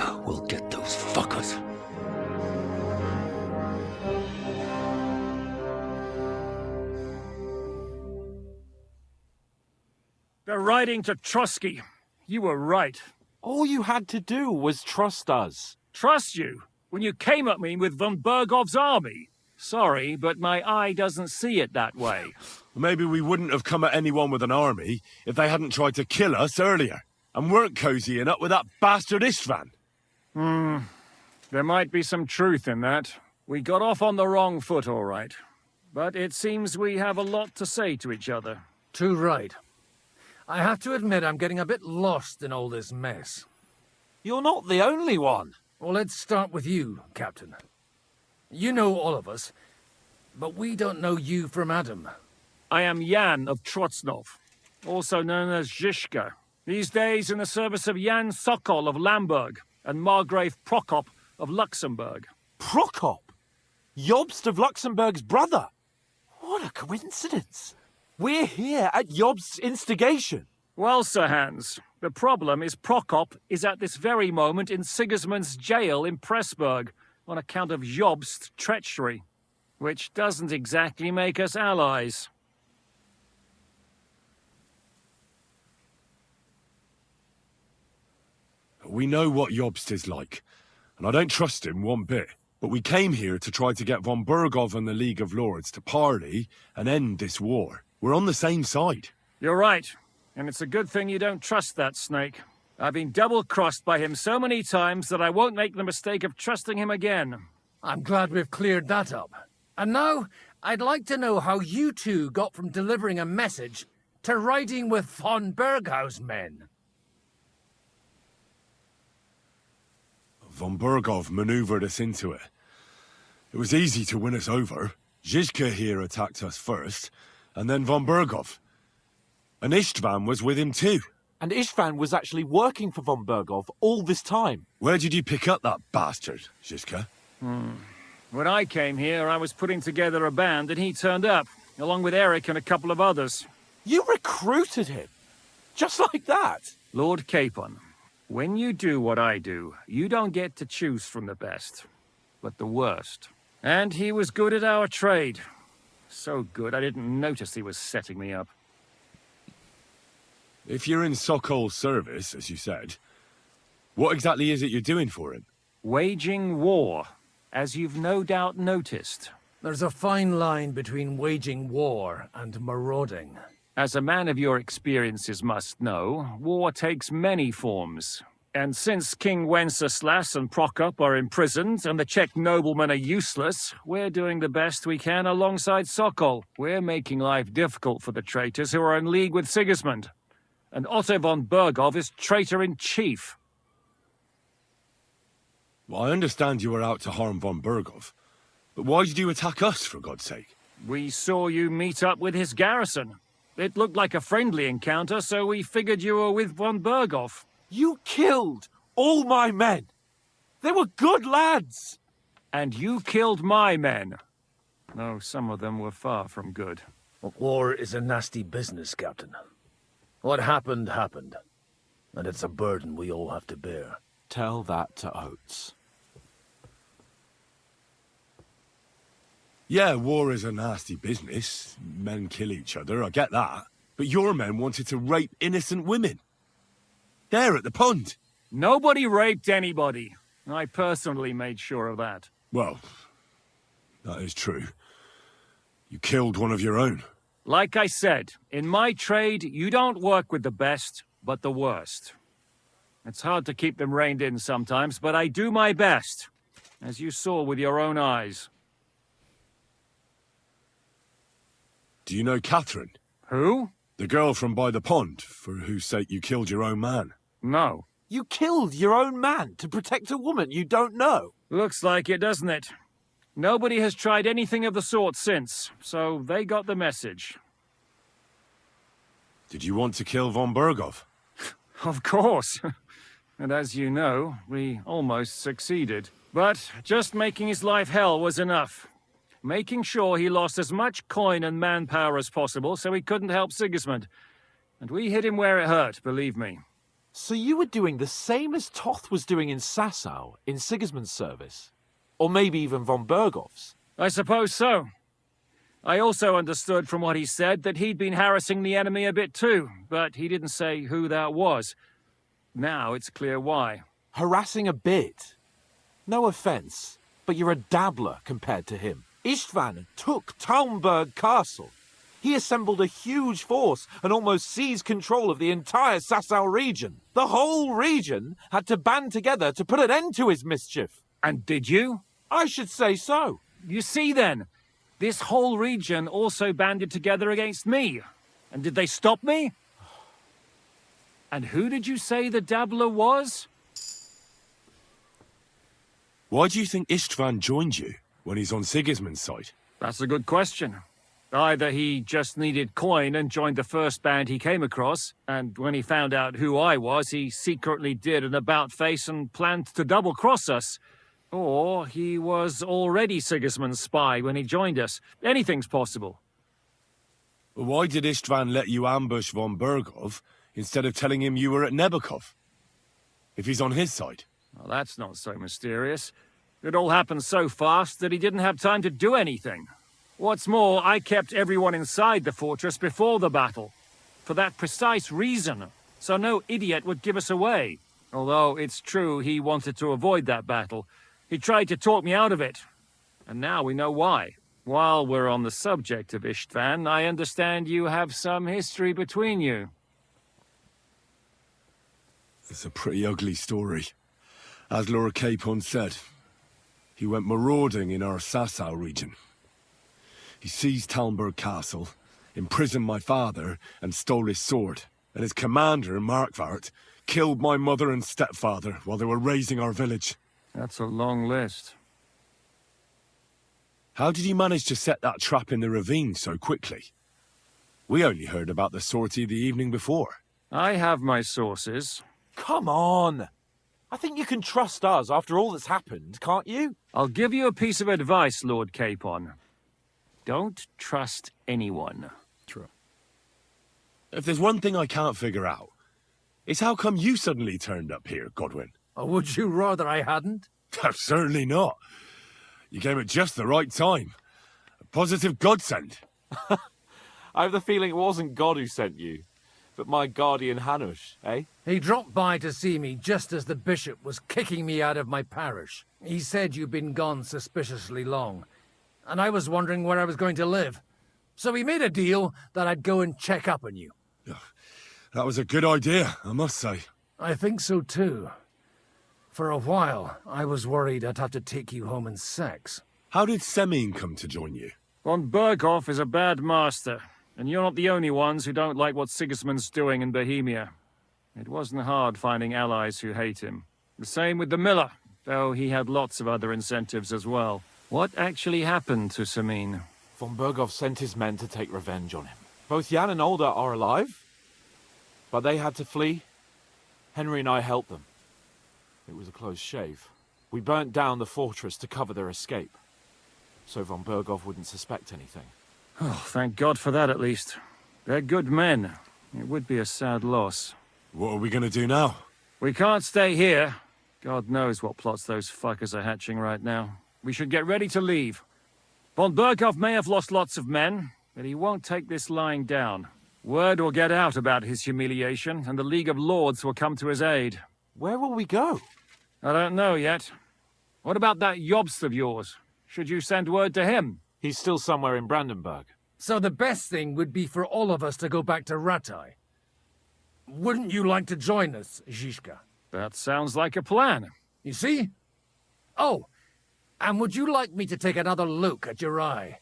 I will get those fuckers. They're riding to Trusky. You were right. All you had to do was trust us. Trust you? When you came at me with von Bergov's army? Sorry, but my eye doesn't see it that way. Maybe we wouldn't have come at anyone with an army if they hadn't tried to kill us earlier. And weren't cozying up with that bastard Istvan. There might be some truth in that. We got off on the wrong foot, all right. but it seems we have a lot to say to each other. Too right. I have to admit I'm getting a bit lost in all this mess. You're not the only one. Well, let's start with you, Captain. You know all of us, but we don't know you from Adam. I am Jan of Trotsnov, also known as Zizka. These days in the service of Jan Sokol of Lamberg and Margrave Prokop of Luxembourg. Prokop? Jobst of Luxembourg's brother? What a coincidence. We're here at Jobst's instigation. Well, Sir Hans, the problem is Prokop is at this very moment in Sigismund's jail in Pressburg on account of Jobst's treachery, which doesn't exactly make us allies. We know what Jobst is like, and I don't trust him one bit. But we came here to try to get von Burgov and the League of Lords to parley and end this war. We're on the same side. You're right, and it's a good thing you don't trust that snake. I've been double-crossed by him so many times that I won't make the mistake of trusting him again. I'm glad we've cleared that up. And now, I'd like to know how you two got from delivering a message to riding with von Burgau's men. Von Burgov maneuvered us into it. It was easy to win us over. Zizka here attacked us first, and then von Burgov. And Istvan was with him too. And Istvan was actually working for von Burgov all this time. Where did you pick up that bastard, Zizka? When I came here, I was putting together a band, and he turned up, along with Eric and a couple of others. You recruited him? Just like that? Lord Capon, when you do what I do, you don't get to choose from the best, but the worst. And he was good at our trade. So good, I didn't notice he was setting me up. If you're in Sokol's service, as you said, what exactly is it you're doing for him? Waging war, as you've no doubt noticed. There's a fine line between waging war and marauding. As a man of your experiences must know, war takes many forms. And since King Wenceslas and Prokop are imprisoned and the Czech noblemen are useless, we're doing the best we can alongside Sokol. We're making life difficult for the traitors who are in league with Sigismund. And Otto von Burgov is traitor-in-chief. Well, I understand you were out to harm von Burgov, but why did you attack us, for God's sake? We saw you meet up with his garrison. It looked like a friendly encounter, so we figured you were with von Burgov. You killed all my men. They were good lads. And you killed my men. Though some of them were far from good. War is a nasty business, Captain. What happened, happened. And it's a burden we all have to bear. Tell that to Oates. Yeah, war is a nasty business. Men kill each other, I get that. But your men wanted to rape innocent women. There at the pond. Nobody raped anybody. I personally made sure of that. Well, that is true. You killed one of your own. Like I said, in my trade, you don't work with the best, but the worst. It's hard to keep them reined in sometimes, but I do my best, as you saw with your own eyes. Do you know Catherine? Who? The girl from by the pond, for whose sake you killed your own man. No. You killed your own man to protect a woman you don't know. Looks like it, doesn't it? Nobody has tried anything of the sort since, so they got the message. Did you want to kill von Burgov? Of course. And as you know, we almost succeeded. But just making his life hell was enough. Making sure he lost as much coin and manpower as possible so he couldn't help Sigismund. And we hit him where it hurt, believe me. So you were doing the same as Toth was doing in Sasau, in Sigismund's service? Or maybe even von Burgov's? I suppose so. I also understood from what he said that he'd been harassing the enemy a bit too, but he didn't say who that was. Now it's clear why. Harassing a bit? No offence, but you're a dabbler compared to him. Istvan took Taumburg Castle. He assembled a huge force and almost seized control of the entire Sasau region. The whole region had to band together to put an end to his mischief. And did you? I should say so. You see then, This whole region also banded together against me. And did they stop me? And who did you say the dabbler was? Why do you think Istvan joined you when he's on Sigismund's side? That's a good question. Either he just needed coin and joined the first band he came across, and when he found out who I was, he secretly did an about-face and planned to double-cross us. Or he was already Sigismund's spy when he joined us. Anything's possible. Why did Istvan let you ambush von Bergov instead of telling him you were at Nebakov? If he's on his side. Well, that's not so mysterious. It all happened so fast that he didn't have time to do anything. What's more, I kept everyone inside the fortress before the battle. For that precise reason, so no idiot would give us away. Although it's true he wanted to avoid that battle. He tried to talk me out of it. And now we know why. While we're on the subject of Istvan, I understand you have some history between you. It's a pretty ugly story. As Lord Capon said, he went marauding in our Sasau region. He seized Talmberg Castle, imprisoned my father, and stole his sword. And his commander, Markvart, killed my mother and stepfather while they were raising our village. That's a long list. How did you manage to set that trap in the ravine so quickly? We only heard about the sortie the evening before. I have my sources. Come on! I think you can trust us after all that's happened, can't you? I'll give you a piece of advice, Lord Capon. Don't trust anyone. True. If there's one thing I can't figure out, it's how come you suddenly turned up here, Godwin? Or would you rather I hadn't? Certainly not. You came at just the right time. A positive godsend. I have the feeling it wasn't God who sent you, but my guardian Hanush, eh? He dropped by to see me just as the bishop was kicking me out of my parish. He said you'd been gone suspiciously long, and I was wondering where I was going to live. So we made a deal that I'd go and check up on you. That was a good idea, I must say. I think so too. For a while, I was worried I'd have to take you home in sex. How did Semyon come to join you? Von Berghoff is a bad master, and you're not the only ones who don't like what Sigismund's doing in Bohemia. It wasn't hard finding allies who hate him. The same with the miller, though he had lots of other incentives as well. What actually happened to Semyon? Von Berghoff sent his men to take revenge on him. Both Jan and Olda are alive, but they had to flee. Henry and I helped them. It was a close shave. We burnt down the fortress to cover their escape, so von Berghoff wouldn't suspect anything. Oh, thank God for that at least. They're good men. It would be a sad loss. What are we gonna do now? We can't stay here. God knows what plots those fuckers are hatching right now. We should get ready to leave. Von Berghoff may have lost lots of men, but he won't take this lying down. Word will get out about his humiliation, and the League of Lords will come to his aid. Where will we go? I don't know yet. What about that Jobst of yours? Should you send word to him? He's still somewhere in Brandenburg. So the best thing would be for all of us to go back to Ratai. Wouldn't you like to join us, Zizka? That sounds like a plan. You see? Oh, and would you like me to take another look at your eye?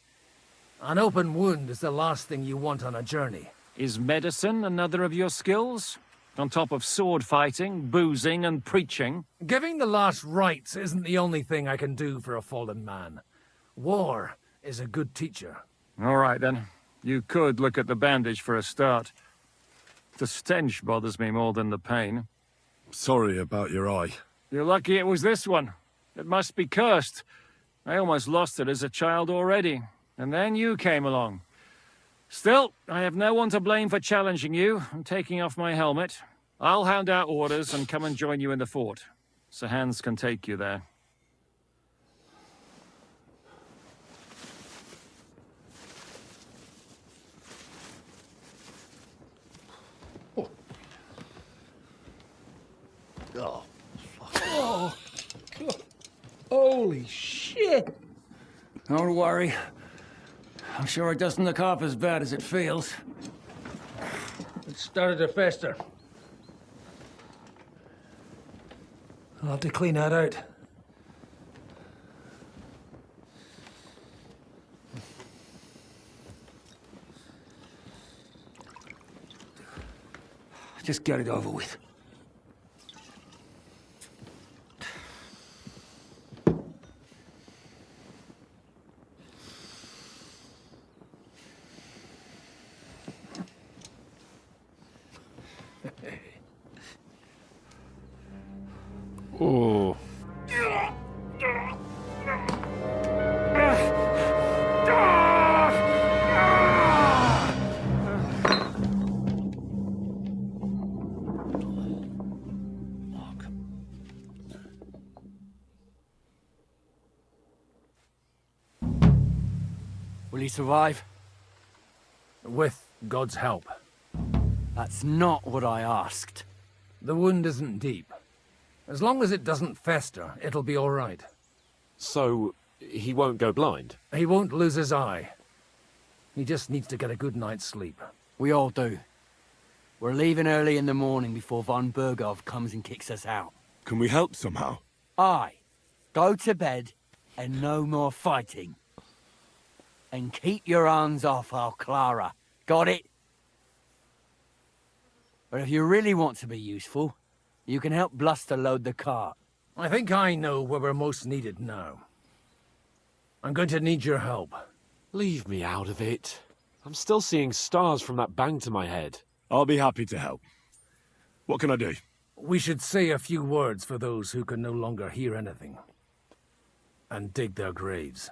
An open wound is the last thing you want on a journey. Is medicine another of your skills? On top of sword fighting, boozing, and preaching? Giving the last rites isn't the only thing I can do for a fallen man. War is a good teacher. All right, then. You could look at the bandage for a start. The stench bothers me more than the pain. Sorry about your eye. You're lucky it was this one. It must be cursed. I almost lost it as a child already. And then you came along. Still, I have no one to blame for challenging you and taking off my helmet. I'll hand out orders and come and join you in the fort. Sir Hans can take you there. Oh, oh, God. Holy shit! Don't worry. I'm sure it doesn't look half as bad as it feels. It started to fester. I'll have to clean that out. Just get it over with. Ooh. Will he survive? With God's help. That's not what I asked. The wound isn't deep. As long as it doesn't fester, it'll be all right. So, he won't go blind? He won't lose his eye. He just needs to get a good night's sleep. We all do. We're leaving early in the morning before von Burgov comes and kicks us out. Can we help somehow? Aye. Go to bed and no more fighting. And keep your hands off our Clara. Got it? But if you really want to be useful, you can help Bluster load the cart. I think I know where we're most needed now. I'm going to need your help. Leave me out of it. I'm still seeing stars from that bang to my head. I'll be happy to help. What can I do? We should say a few words for those who can no longer hear anything. And dig their graves.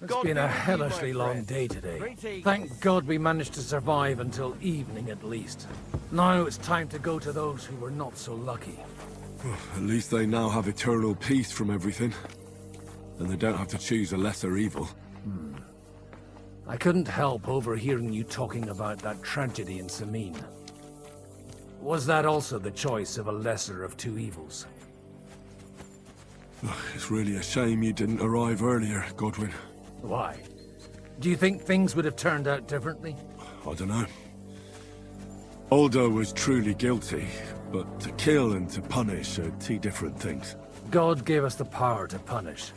It's been a hellishly long day today. Thank God we managed to survive until evening at least. Now it's time to go to those who were not so lucky. At least they now have eternal peace from everything. And they don't have to choose a lesser evil. I couldn't help overhearing you talking about that tragedy in Sameen. Was that also the choice of a lesser of two evils? It's really a shame you didn't arrive earlier, Godwin. Why? Do you think things would have turned out differently? I don't know. Aldo was truly guilty, but to kill and to punish are two different things. God gave us the power to punish.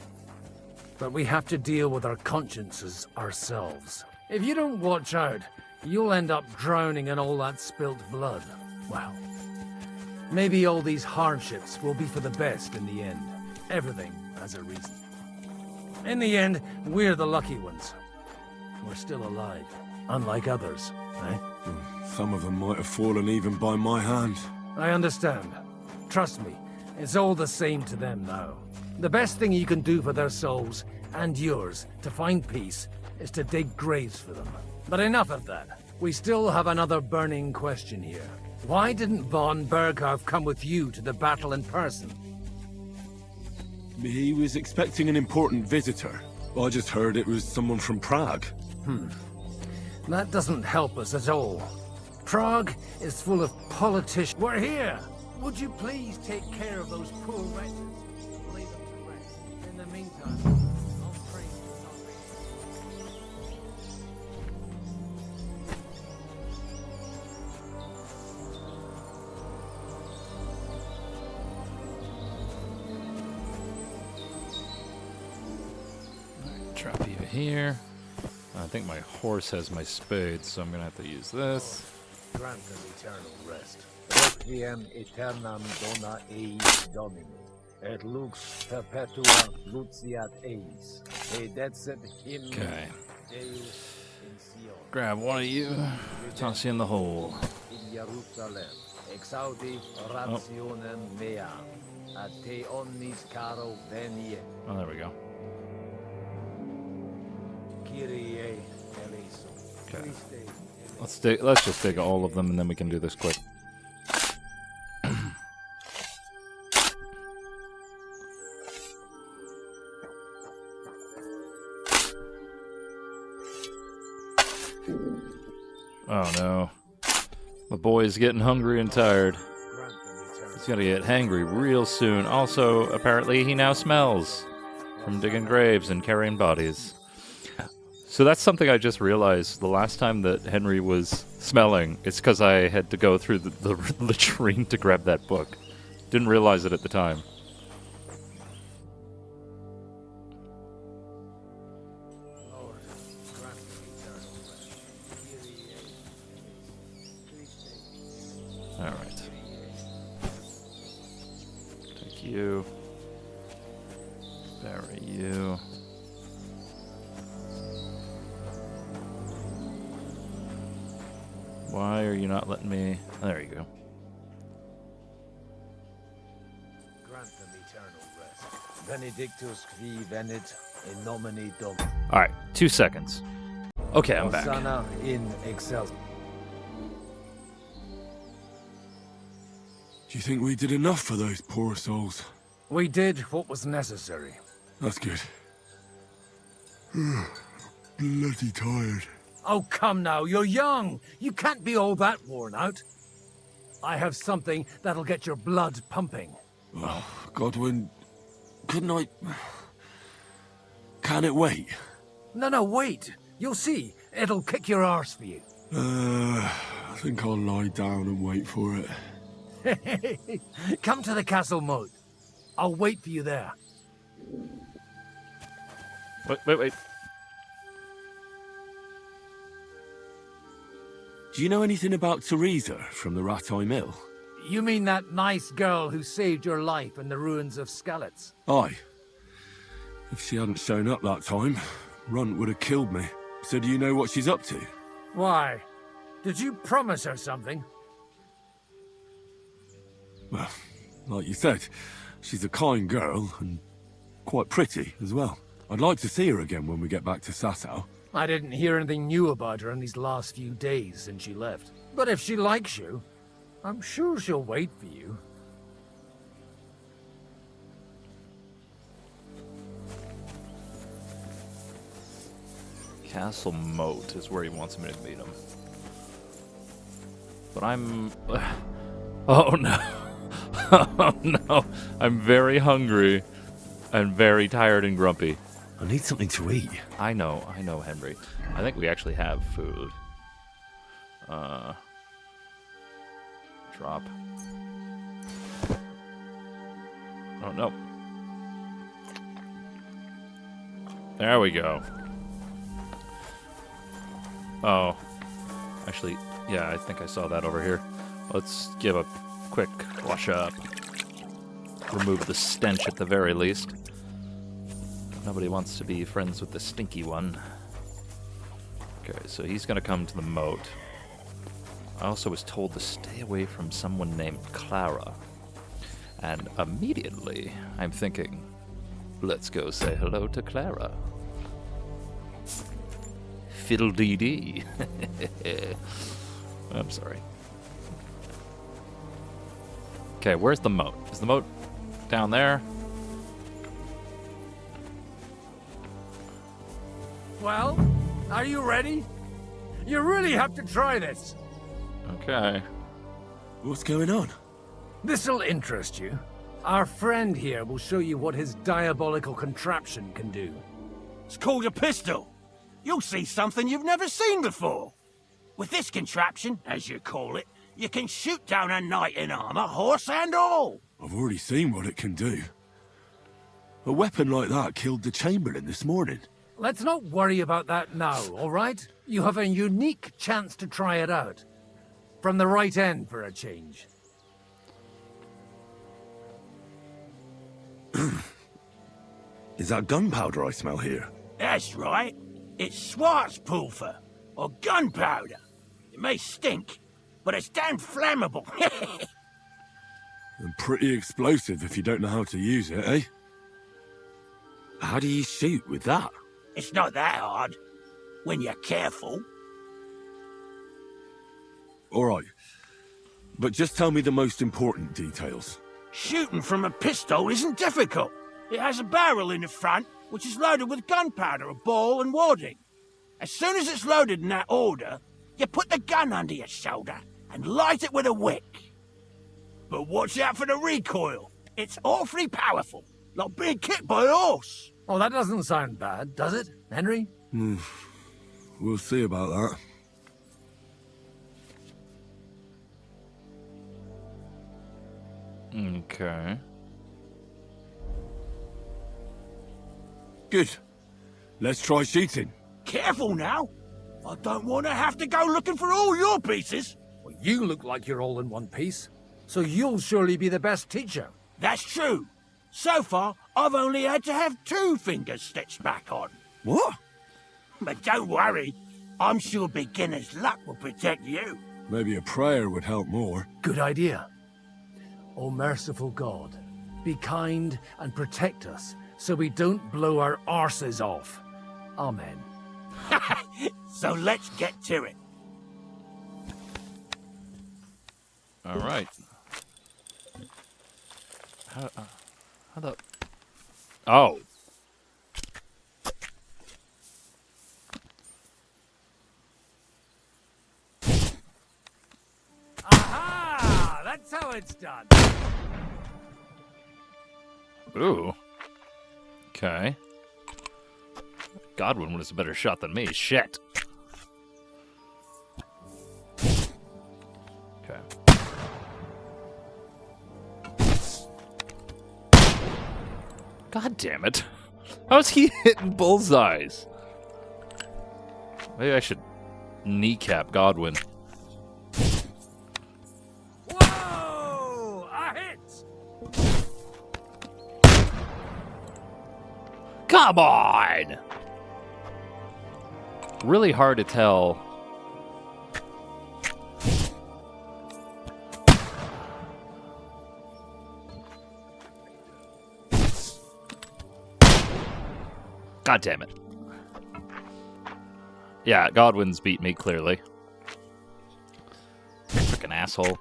But we have to deal with our consciences ourselves. If you don't watch out, you'll end up drowning in all that spilt blood. Well, maybe all these hardships will be for the best in the end. Everything has a reason. In the end, we're the lucky ones. We're still alive, unlike others, eh? Some of them might have fallen even by my hand. I understand. Trust me, it's all the same to them now. The best thing you can do for their souls, and yours, to find peace, is to dig graves for them. But enough of that. We still have another burning question here. Why didn't von Berghoff come with you to the battle in person? He was expecting an important visitor. I just heard it was someone from Prague. That doesn't help us at all. Prague is full of politicians. We're here! Would you please take care of those poor wretches? Lay them to rest. In the meantime, I'll pray for nothing. Trap you here. I think my horse has my spade, so I'm gonna have to use this. Grant them eternal rest. Requiem aeternam dona eis domini. Et lux perpetua luciat eis. E decet hymn Okay. Deus in Sion. Grab one of you, toss you in the hole. In Jerusalem. Exaudi rationem meam. A te omnis caro venie. Oh, there we go. Kyrie eleison. Okay. Christe Let's just dig all of them, and then we can do this quick. Oh no. The boy's getting hungry and tired. He's gonna get hangry real soon. Also, apparently he now smells from digging graves and carrying bodies. So that's something I just realized. The last time that Henry was smelling, it's because I had to go through the latrine to grab that book. Didn't realize it at the time. Alright. Take you. Bury you. Why are you not letting me... There you go. Grant them eternal rest. Benedictus qui venit in nomine Dom. Alright, 2 seconds. Okay, I'm back. Hosanna in excelsis. Do you think we did enough for those poor souls? We did what was necessary. That's good. Bloody tired. Oh, come now, you're young. You can't be all that worn out. I have something that'll get your blood pumping. Oh, Godwin, couldn't I... Can it wait? No, wait. You'll see. It'll kick your arse for you. I think I'll lie down and wait for it. Come to the castle moat. I'll wait for you there. Wait. Do you know anything about Teresa from the Rattay Mill? You mean that nice girl who saved your life in the ruins of Skalitz? Aye. If she hadn't shown up that time, Runt would have killed me. So do you know what she's up to? Why? Did you promise her something? Well, like you said, she's a kind girl and quite pretty as well. I'd like to see her again when we get back to Sasau. I didn't hear anything new about her in these last few days since she left. But if she likes you, I'm sure she'll wait for you. Castle Moat is where he wants me to meet him. But I'm... Oh no. Oh no. I'm very hungry and very tired and grumpy. I need something to eat. I know, Henry. I think we actually have food. Drop. Oh, no. There we go. Oh. Actually, yeah, I think I saw that over here. Let's give a quick wash up. Remove the stench at the very least. Nobody wants to be friends with the stinky one. Okay, so he's gonna come to the moat. I also was told to stay away from someone named Clara. And immediately, I'm thinking, let's go say hello to Clara. Fiddle-dee-dee. I'm sorry. Okay, where's the moat? Is the moat down there? Well, are you ready? You really have to try this. Okay. What's going on? This'll interest you. Our friend here will show you what his diabolical contraption can do. It's called a pistol. You'll see something you've never seen before. With this contraption, as you call it, you can shoot down a knight in armor, horse and all. I've already seen what it can do. A weapon like that killed the Chamberlain this morning. Let's not worry about that now, all right? You have a unique chance to try it out. From the right end for a change. Is that gunpowder I smell here? That's right. It's Schwarzpulver, or gunpowder. It may stink, but it's damn flammable. And pretty explosive if you don't know how to use it, eh? How do you shoot with that? It's not that hard, when you're careful. All right. But just tell me the most important details. Shooting from a pistol isn't difficult. It has a barrel in the front, which is loaded with gunpowder, a ball and wadding. As soon as it's loaded in that order, you put the gun under your shoulder and light it with a wick. But watch out for the recoil. It's awfully powerful, like being kicked by a horse. Oh, that doesn't sound bad, does it, Henry? We'll see about that. Okay. Good. Let's try shooting. Careful now. I don't want to have to go looking for all your pieces. You look like you're all in one piece, so you'll surely be the best teacher. That's true. So far, I've only had to have 2 fingers stitched back on. What? But don't worry, I'm sure beginner's luck will protect you. Maybe a prayer would help more. Good idea. O merciful God, be kind and protect us so we don't blow our arses off. Amen. So let's get to it. All right. How the... Oh. Aha! That's how it's done. Ooh. Okay. Godwin was a better shot than me. Shit. Okay. God damn it. How's he hitting bullseyes? Maybe I should kneecap Godwin. Whoa! A hit! Come on! Really hard to tell. God damn it. Yeah, Godwin's beat me clearly. Frickin' asshole.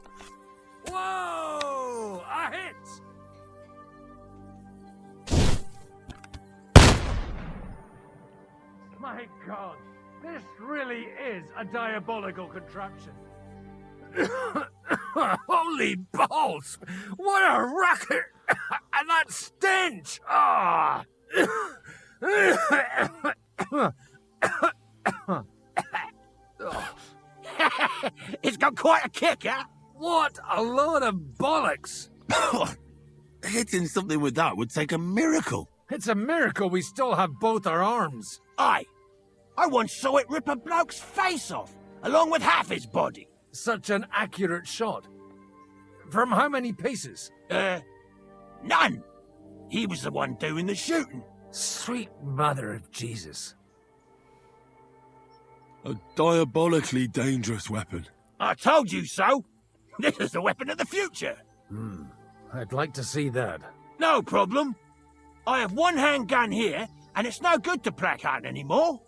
Whoa! A hit! My God, this really is a diabolical contraption. Holy balls! What a racket! And that stench! Ah! It's got quite a kick, huh? What a load of bollocks! Hitting something with that would take a miracle. It's a miracle we still have both our arms. Aye. I once saw it rip a bloke's face off, along with half his body. Such an accurate shot. From how many paces? None. He was the one doing the shooting. Sweet mother of Jesus. A diabolically dangerous weapon. I told you so. This is the weapon of the future. I'd like to see that. No problem. I have one handgun here, and it's no good to placard anymore.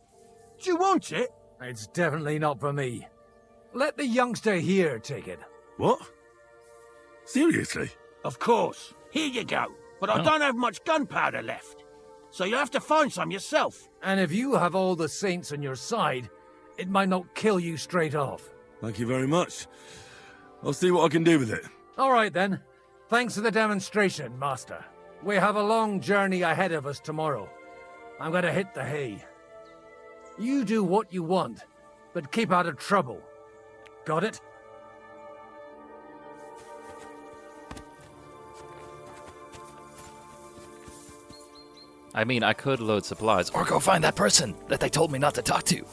Do you want it? It's definitely not for me. Let the youngster here take it. What? Seriously? Of course. Here you go. But I don't have much gunpowder left. So you'll have to find some yourself. And if you have all the saints on your side, it might not kill you straight off. Thank you very much. I'll see what I can do with it. All right, then. Thanks for the demonstration, Master. We have a long journey ahead of us tomorrow. I'm going to hit the hay. You do what you want, but keep out of trouble. Got it? I mean, I could load supplies or go find that person that they told me not to talk to.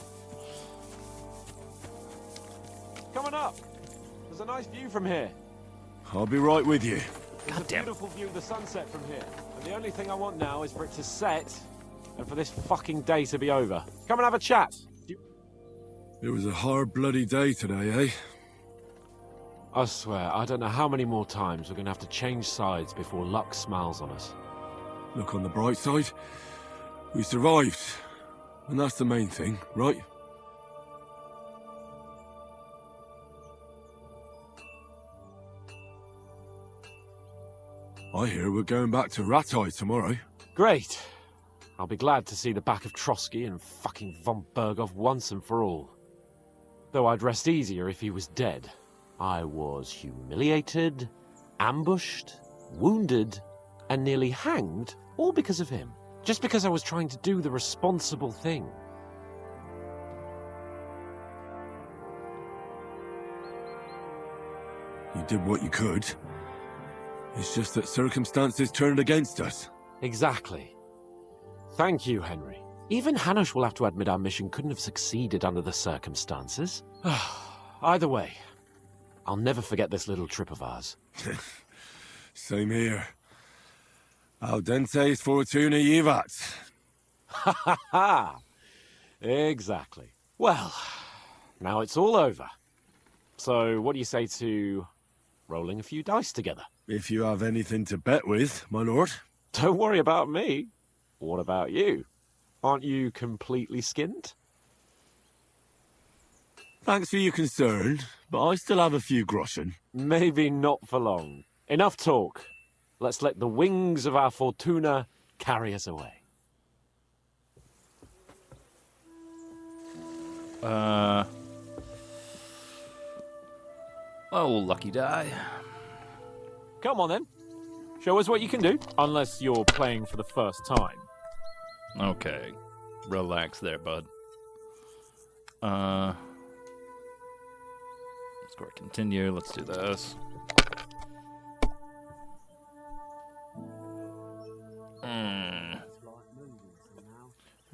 Coming up. There's a nice view from here. I'll be right with you. There's a beautiful view of the sunset from here. And the only thing I want now is for it to set and for this fucking day to be over. Come and have a chat. It was a hard bloody day today, eh? I swear, I don't know how many more times we're going to have to change sides before luck smiles on us. Look on the bright side. We survived. And that's the main thing, right? I hear we're going back to Rattay tomorrow. Great. I'll be glad to see the back of Trotsky and fucking von Berghoff once and for all. Though I'd rest easier if he was dead. I was humiliated, ambushed, wounded, and nearly hanged, all because of him. Just because I was trying to do the responsible thing. You did what you could. It's just that circumstances turned against us. Exactly. Thank you, Henry. Even Hanush will have to admit our mission couldn't have succeeded under the circumstances. Either way, I'll never forget this little trip of ours. Same here. Al dentes fortuna jivat. Ha ha ha! Exactly. Well, now it's all over. So what do you say to rolling a few dice together? If you have anything to bet with, my lord. Don't worry about me. What about you? Aren't you completely skinned? Thanks for your concern, but I still have a few groschen. Maybe not for long. Enough talk. Let's let the wings of our Fortuna carry us away. Oh, lucky die. Come on then. Show us what you can do. Unless you're playing for the first time. Okay. Relax there, bud. Let's go to continue. Let's do this.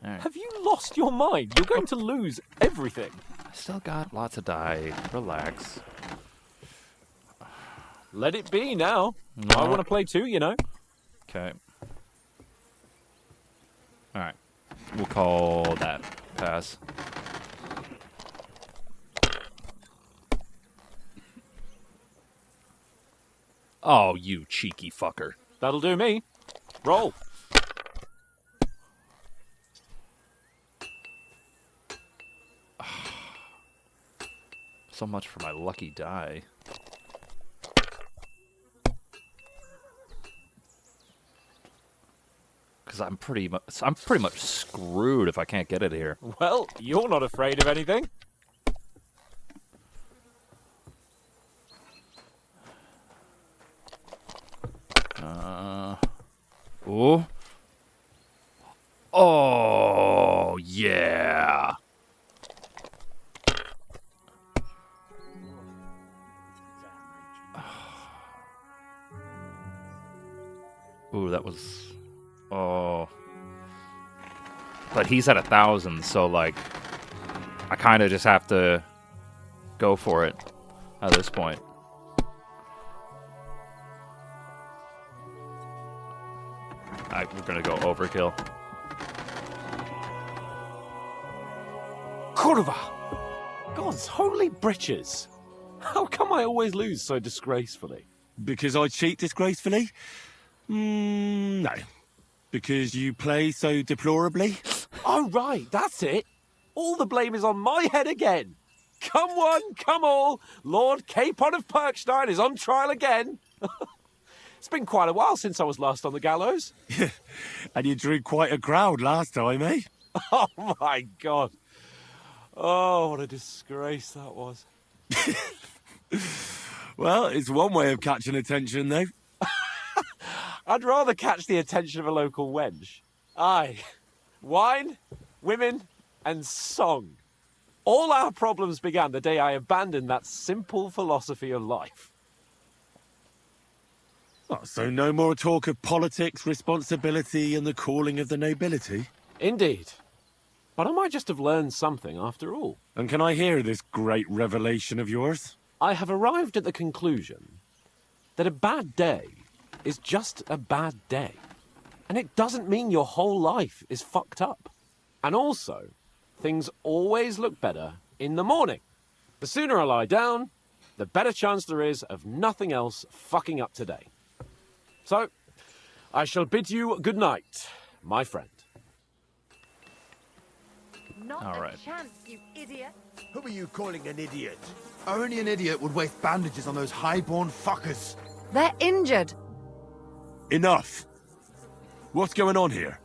Right. Have you lost your mind? You're going to lose everything. I still got lots of die. Relax. Let it be now. No. I want to play too, you know. Okay. Alright. We'll call that pass. Oh, you cheeky fucker. That'll do me. Roll. So much for my lucky die. Because I'm pretty much screwed if I can't get it here. Well, you're not afraid of anything. Oh. Oh, yeah. Ooh, that was... Oh. But he's at 1,000, so, like, I kind of just have to go for it at this point. We're gonna go overkill. Kurva! God's holy britches! How come I always lose so disgracefully? Because I cheat disgracefully? No. Because you play so deplorably? Oh, right, that's it. All the blame is on my head again. Come one, come all. Lord Capon of Perkstein is on trial again. It's been quite a while since I was last on the gallows. And you drew quite a crowd last time, eh? Oh, my God. Oh, what a disgrace that was. Well, it's one way of catching attention, though. I'd rather catch the attention of a local wench. Aye. Wine, women, and song. All our problems began the day I abandoned that simple philosophy of life. Oh, so no more talk of politics, responsibility, and the calling of the nobility? Indeed. But I might just have learned something after all. And can I hear this great revelation of yours? I have arrived at the conclusion that a bad day is just a bad day. And it doesn't mean your whole life is fucked up. And also, things always look better in the morning. The sooner I lie down, the better chance there is of nothing else fucking up today. So, I shall bid you good night, my friend. Not All a right. chance, you idiot. Who are you calling an idiot? Only an idiot would waste bandages on those highborn fuckers. They're injured. Enough! What's going on here?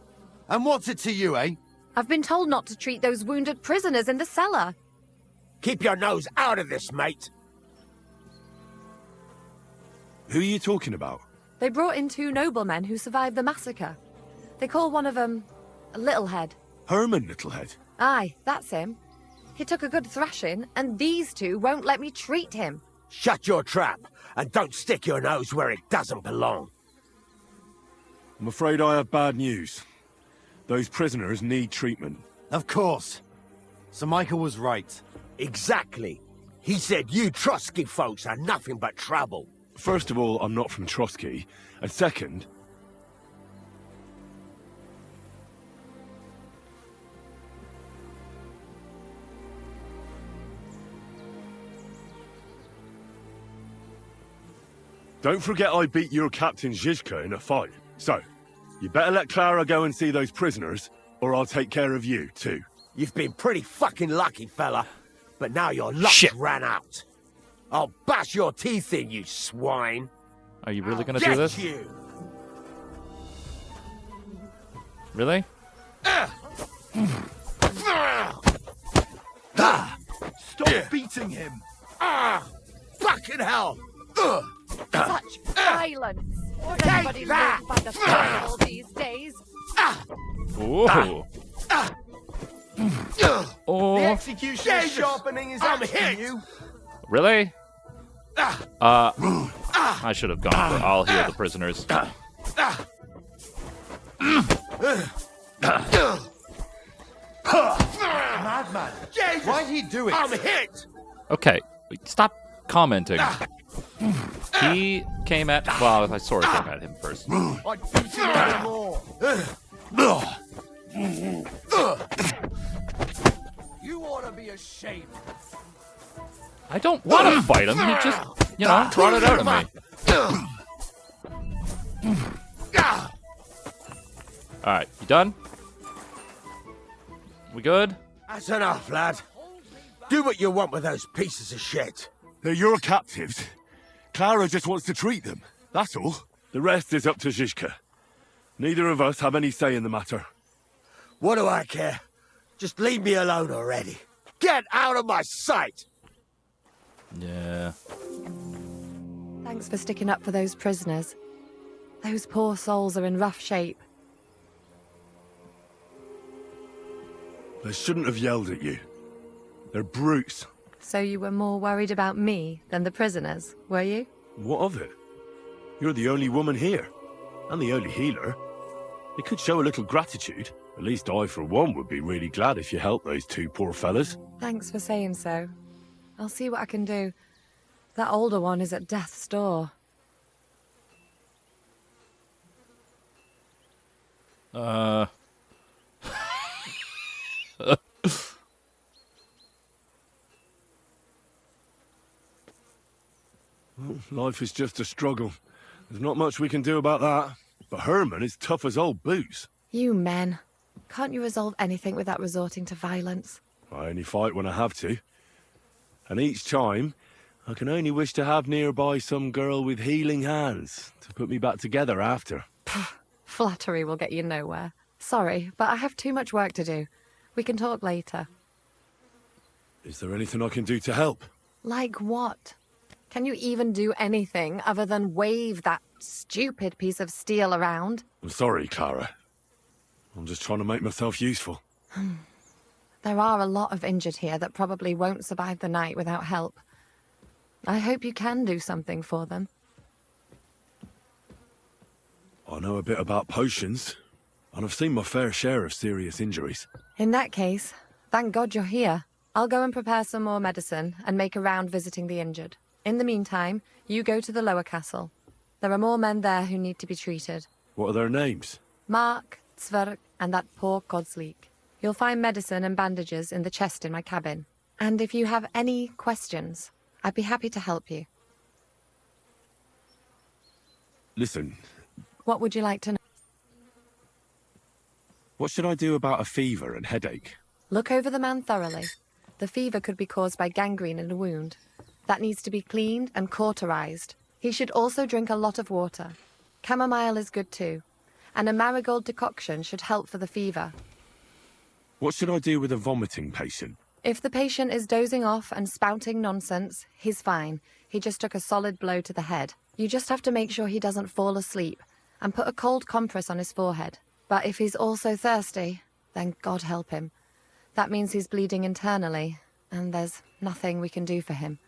And what's it to you, eh? I've been told not to treat those wounded prisoners in the cellar. Keep your nose out of this, mate. Who are you talking about? They brought in 2 noblemen who survived the massacre. They call one of them Littlehead. Herman Littlehead. Aye, that's him. He took a good thrashing, and these 2 won't let me treat him. Shut your trap, and don't stick your nose where it doesn't belong. I'm afraid I have bad news. Those prisoners need treatment. Of course. Sir Michael was right. Exactly. He said you Trotsky folks are nothing but trouble. First of all, I'm not from Trotsky. And second... Don't forget I beat your Captain Zizka in a fight. So, you better let Clara go and see those prisoners, or I'll take care of you, too. You've been pretty fucking lucky, fella. But now your luck's ran out. I'll bash your teeth in, you swine. Are you really gonna do this? You. Really? Stop beating him! Fucking hell! Such violence! Does anybody live by the Bible these days? Ooh. The executioner's sharpening his axe to you. Really? I should have gone for I'll heal the prisoners. Madman! Why'd he do it? I'm hit! Okay, stop commenting. He came at... Well, I sort of came at him first. I'd beat him anymore. You ought to be ashamed. I don't want to fight him. He just, you know, brought it out of me. Alright, you done? We good? That's enough, lad. Do what you want with those pieces of shit. They're your captives. Clara just wants to treat them. That's all. The rest is up to Zizka. Neither of us have any say in the matter. What do I care? Just leave me alone already. Get out of my sight! Yeah. Thanks for sticking up for those prisoners. Those poor souls are in rough shape. They shouldn't have yelled at you. They're brutes. So you were more worried about me than the prisoners, were you? What of it? You're the only woman here. And the only healer. It could show a little gratitude. At least I, for one, would be really glad if you helped those two poor fellas. Thanks for saying so. I'll see what I can do. That older one is at death's door. Life is just a struggle. There's not much we can do about that. But Herman is tough as old boots. You men. Can't you resolve anything without resorting to violence? I only fight when I have to. And each time, I can only wish to have nearby some girl with healing hands to put me back together after. Flattery will get you nowhere. Sorry, but I have too much work to do. We can talk later. Is there anything I can do to help? Like what? Can you even do anything other than wave that stupid piece of steel around? I'm sorry, Clara. I'm just trying to make myself useful. There are a lot of injured here that probably won't survive the night without help. I hope you can do something for them. I know a bit about potions, and I've seen my fair share of serious injuries. In that case, thank God you're here. I'll go and prepare some more medicine and make a round visiting the injured. In the meantime, you go to the lower castle. There are more men there who need to be treated. What are their names? Mark, Zverk, and that poor Kodsleek. You'll find medicine and bandages in the chest in my cabin. And if you have any questions, I'd be happy to help you. Listen, What would you like to know? what should I do about a fever and headache? Look over the man thoroughly. The fever could be caused by gangrene in a wound. That needs to be cleaned and cauterized. He should also drink a lot of water. Chamomile is good too. And a marigold decoction should help for the fever. What should I do with a vomiting patient? If the patient is dozing off and spouting nonsense, he's fine. He just took a solid blow to the head. You just have to make sure he doesn't fall asleep and put a cold compress on his forehead. But if he's also thirsty, then God help him. That means he's bleeding internally, and there's nothing we can do for him.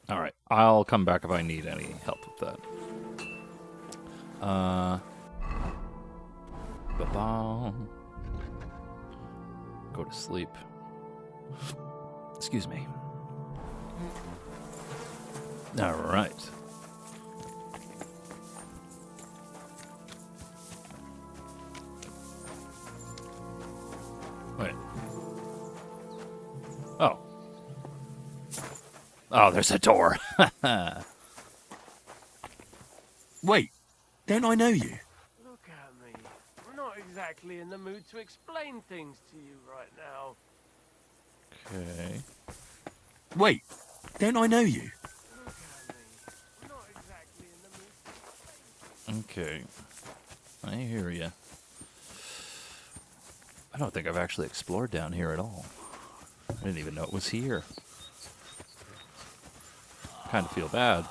All right, I'll come back if I need any help with that. Ba-bum. Go to sleep. Excuse me. All right. Wait. Oh. Oh, there's a door. Wait, don't I know you? Look at me. I'm not exactly in the mood to explain things to you right now. Okay. Wait, don't I know you? Okay. I hear you. I don't think I've actually explored down here at all. I didn't even know it was here. Kind of feel bad.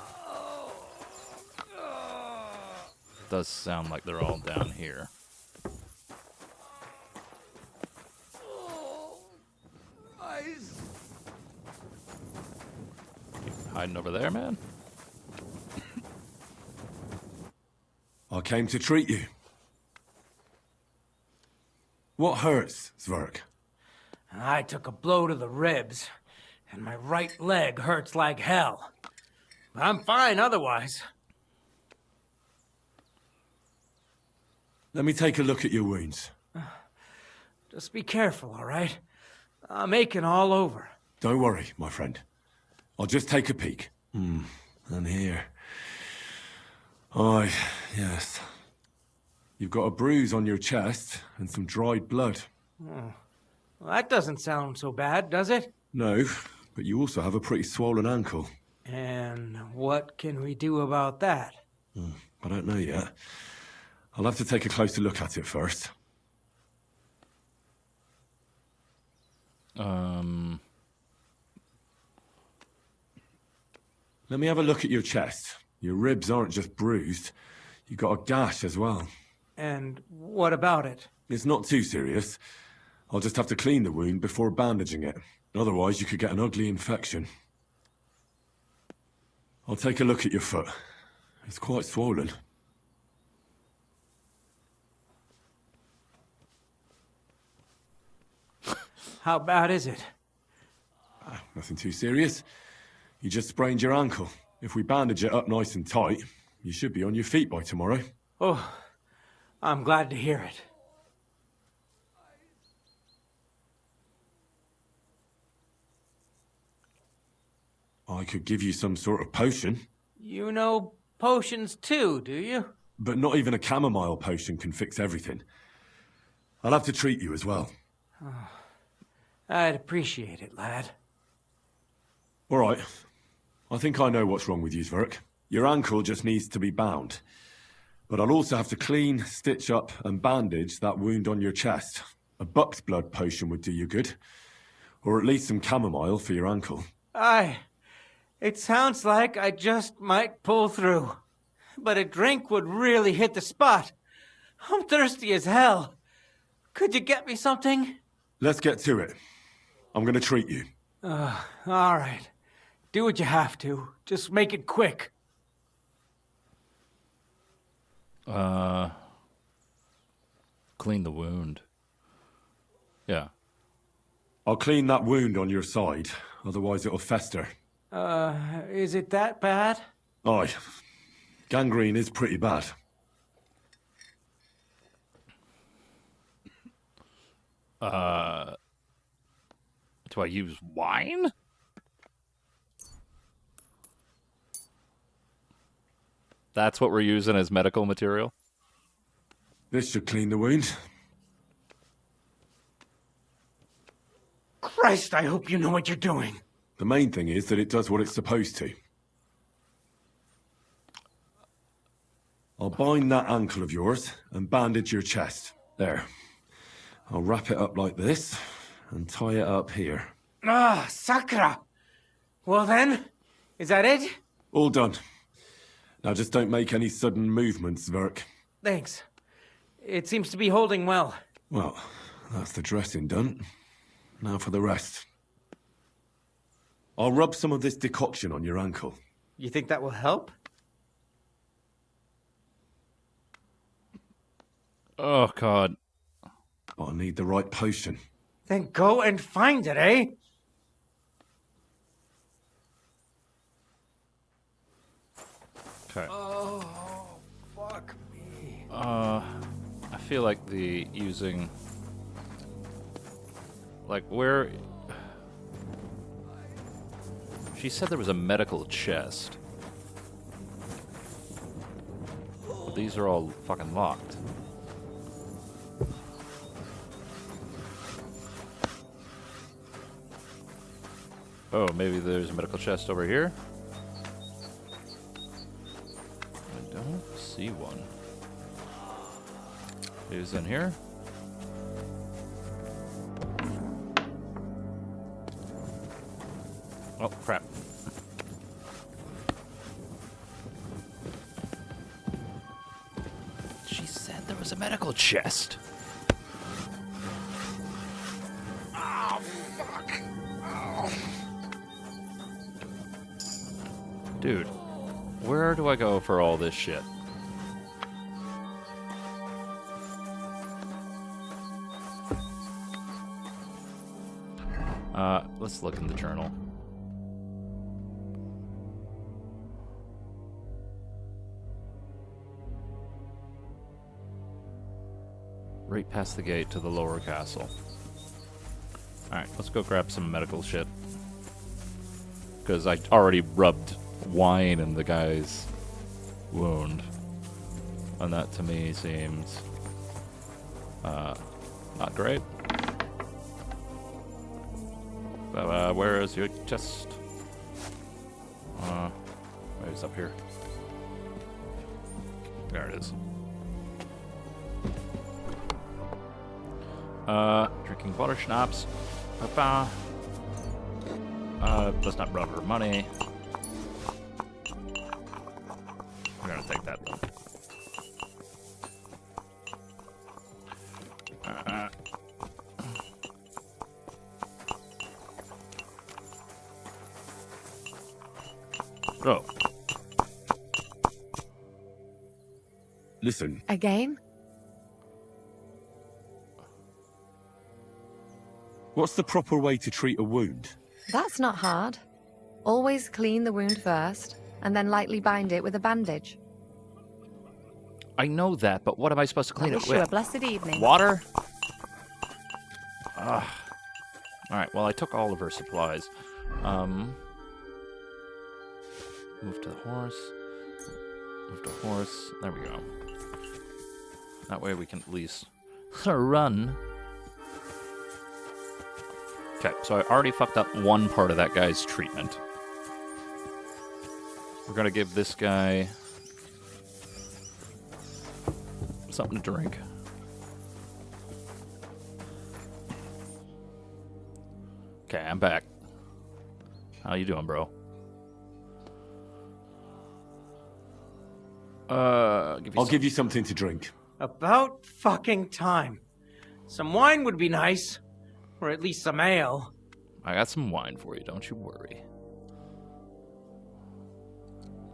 Does sound like they're all down here. Hiding over there, man? I came to treat you. What hurts, Zwerg? I took a blow to the ribs, and my right leg hurts like hell. I'm fine otherwise. Let me take a look at your wounds. Just be careful, all right? I'm aching all over. Don't worry, my friend. I'll just take a peek. And here. Aye, yes. You've got a bruise on your chest and some dried blood. Oh. Well, that doesn't sound so bad, does it? No, but you also have a pretty swollen ankle. And what can we do about that? I don't know yet. I'll have to take a closer look at it first. Let me have a look at your chest. Your ribs aren't just bruised. You got a gash as well. And what about it? It's not too serious. I'll just have to clean the wound before bandaging it. Otherwise, you could get an ugly infection. I'll take a look at your foot. It's quite swollen. How bad is it? Nothing too serious. You just sprained your ankle. If we bandage it up nice and tight, you should be on your feet by tomorrow. Oh, I'm glad to hear it. I could give you some sort of potion. You know potions too, do you? But not even a chamomile potion can fix everything. I'll have to treat you as well. Oh, I'd appreciate it, lad. All right. I think I know what's wrong with you, Zwerg. Your ankle just needs to be bound. But I'll also have to clean, stitch up, and bandage that wound on your chest. A buck's blood potion would do you good. Or at least some chamomile for your ankle. Aye. It sounds like I just might pull through. But a drink would really hit the spot. I'm thirsty as hell. Could you get me something? Let's get to it. I'm gonna treat you. All right. Do what you have to. Just make it quick. Clean the wound. Yeah. I'll clean that wound on your side, otherwise it'll fester. Is it that bad? Aye. Gangrene is pretty bad. Do I use wine? That's what we're using as medical material? This should clean the wound. Christ, I hope you know what you're doing. The main thing is that it does what it's supposed to. I'll bind that ankle of yours and bandage your chest. There. I'll wrap it up like this and tie it up here. Ah, Sakra. Well then, is that it? All done. Now just don't make any sudden movements, Zwerg. Thanks. It seems to be holding well. Well, that's the dressing done. Now for the rest. I'll rub some of this decoction on your ankle. You think that will help? Oh, God. But I need the right potion. Then go and find it, eh? feel like the using... Like, where... She said there was a medical chest. These are all fucking locked. Oh, maybe there's a medical chest over here? I don't see one. Is in here? Oh, crap. She said there was a medical chest. Oh, fuck! Oh. Dude, where do I go for all this shit? Let's look in the journal. Right past the gate to the lower castle. Alright, let's go grab some medical shit. Because I already rubbed wine in the guy's wound. And that to me seems not great. Where is your chest? Maybe it's up here. There it is. Drinking water schnapps. Let's not rub her money. We're gonna take that one. Oh. Listen. Again? What's the proper way to treat a wound? That's not hard. Always clean the wound first, and then lightly bind it with a bandage. I know that, but what am I supposed to clean it Wish you with? a blessed evening. Water? Ugh. Alright, well, I took all of her supplies. Move to the horse. Move to horse. There we go. That way we can at least run. Okay, so I already fucked up one part of that guy's treatment. We're gonna give this guy something to drink. Okay, I'm back. How you doing, bro? I'll give you something to drink. About fucking time. Some wine would be nice. Or at least some ale. I got some wine for you, don't you worry.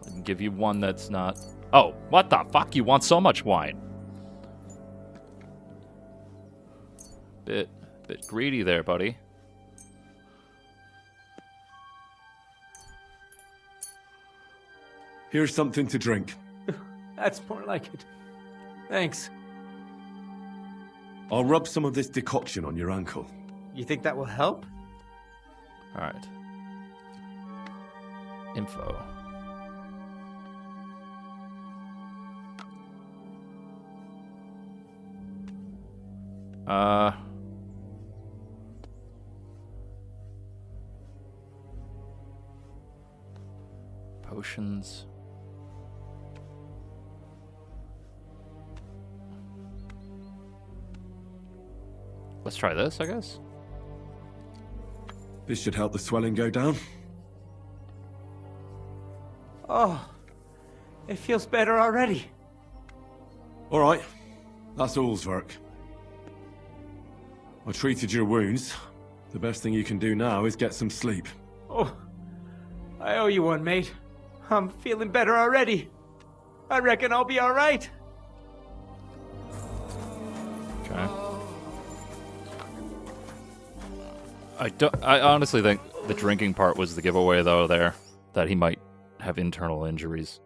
I can give you one that's not... Oh, what the fuck? You want so much wine? Bit greedy there, buddy. Here's something to drink. That's more like it. Thanks. I'll rub some of this decoction on your ankle. You think that will help? Alright. Info. Potions. Let's try this, I guess. This should help the swelling go down. Oh, it feels better already. All right, that's all's work. I treated your wounds. The best thing you can do now is get some sleep. Oh, I owe you one, mate. I'm feeling better already. I reckon I'll be all right. Okay. I honestly think the drinking part was the giveaway, though, there. That he might have internal injuries.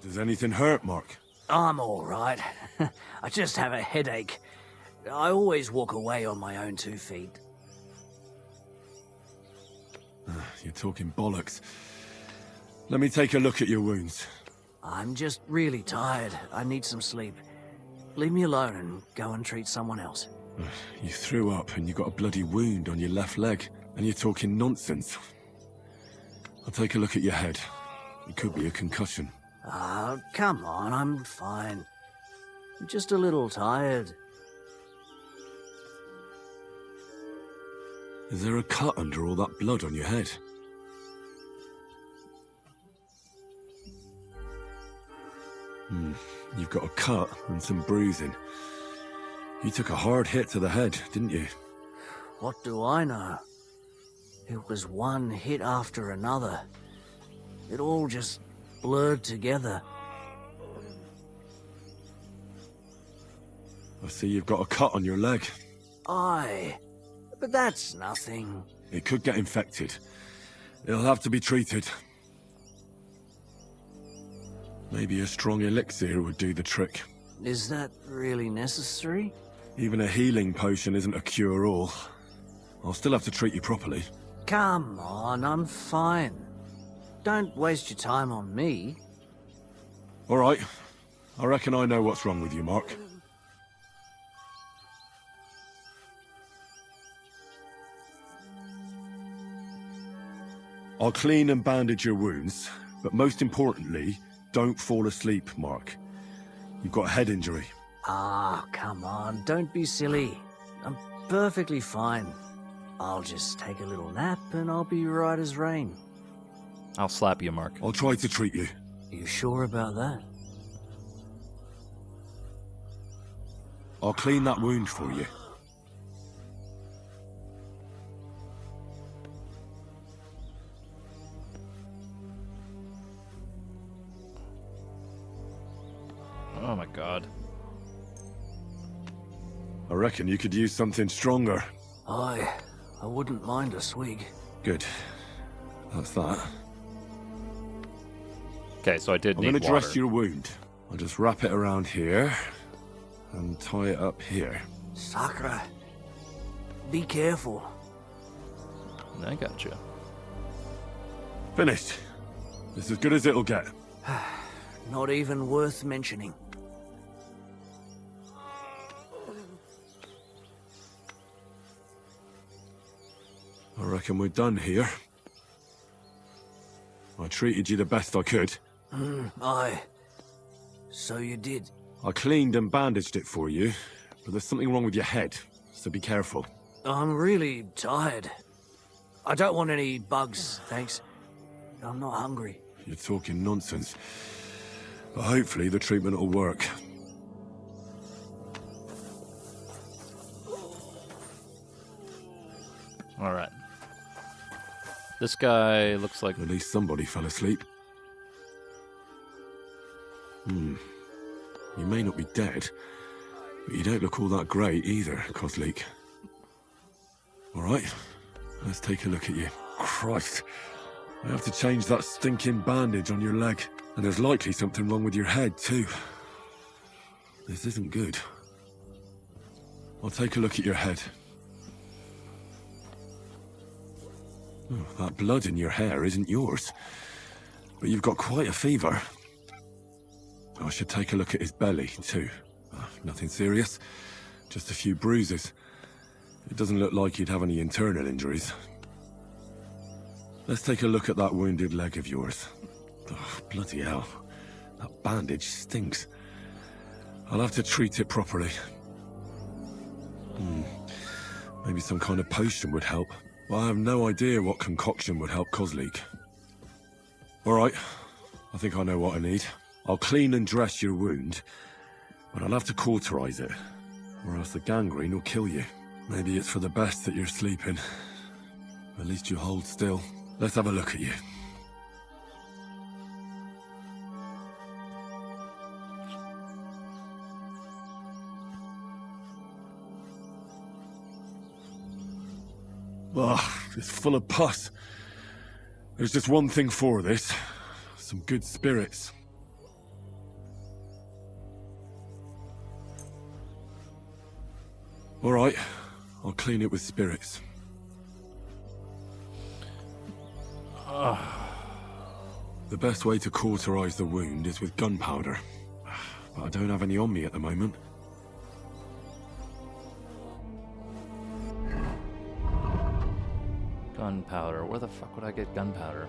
Does anything hurt, Mark? I'm all right. I just have a headache. I always walk away on my own 2 feet. You're talking bollocks. Let me take a look at your wounds. I'm just really tired. I need some sleep. Leave me alone and go and treat someone else. You threw up and you got a bloody wound on your left leg, and you're talking nonsense. I'll take a look at your head. It could be a concussion. Oh, come on, I'm fine. I'm just a little tired. Is there a cut under all that blood on your head? You've got a cut and some bruising. You took a hard hit to the head, didn't you? What do I know? It was one hit after another. It all just blurred together. I see you've got a cut on your leg. Aye, but that's nothing. It could get infected. It'll have to be treated. Maybe a strong elixir would do the trick. Is that really necessary? Even a healing potion isn't a cure-all. I'll still have to treat you properly. Come on, I'm fine. Don't waste your time on me. All right. I reckon I know what's wrong with you, Mark. I'll clean and bandage your wounds, but most importantly, don't fall asleep, Mark. You've got a head injury. Ah, come on, don't be silly. I'm perfectly fine. I'll just take a little nap and I'll be right as rain. I'll slap you, Mark. I'll try to treat you. You sure about that? I'll clean that wound for you. Oh my god. I reckon you could use something stronger. Aye, I wouldn't mind a swig. Good. That's that. Okay, so I did I'm need gonna water. dress your wound. I'll just wrap it around here and tie it up here. Sakra, be careful. I gotcha. Finished. It's as good as it'll get. Not even worth mentioning. I reckon we're done here. I treated you the best I could. Aye. So you did. I cleaned and bandaged it for you, but there's something wrong with your head, so be careful. I'm really tired. I don't want any bugs, thanks. I'm not hungry. You're talking nonsense. But hopefully the treatment will work. Alright. This guy looks like... At least somebody fell asleep. You may not be dead, but you don't look all that great either, Kozlik. Alright, let's take a look at you. Christ, I have to change that stinking bandage on your leg. And there's likely something wrong with your head, too. This isn't good. I'll take a look at your head. Oh, that blood in your hair isn't yours. But you've got quite a fever. I should take a look at his belly, too. Nothing serious. Just a few bruises. It doesn't look like he'd have any internal injuries. Let's take a look at that wounded leg of yours. Oh, bloody hell. That bandage stinks. I'll have to treat it properly. Maybe some kind of potion would help. But I have no idea what concoction would help Kozlik. Alright, I think I know what I need. I'll clean and dress your wound, but I'll have to cauterize it, or else the gangrene will kill you. Maybe it's for the best that you're sleeping. At least you hold still. Let's have a look at you. Ugh, it's full of pus. There's just one thing for this. Some good spirits. All right, I'll clean it with spirits. The best way to cauterize the wound is with gunpowder. But I don't have any on me at the moment. Gunpowder. Where the fuck would I get gunpowder?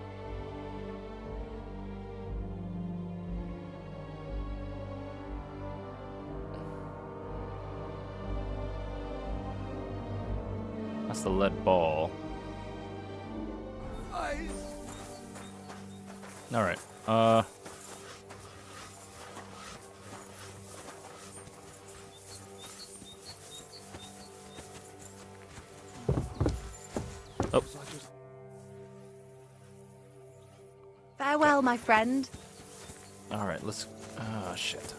That's the lead ball. Alright, Oh. Farewell, my friend. Alright, let's... Ah, shit.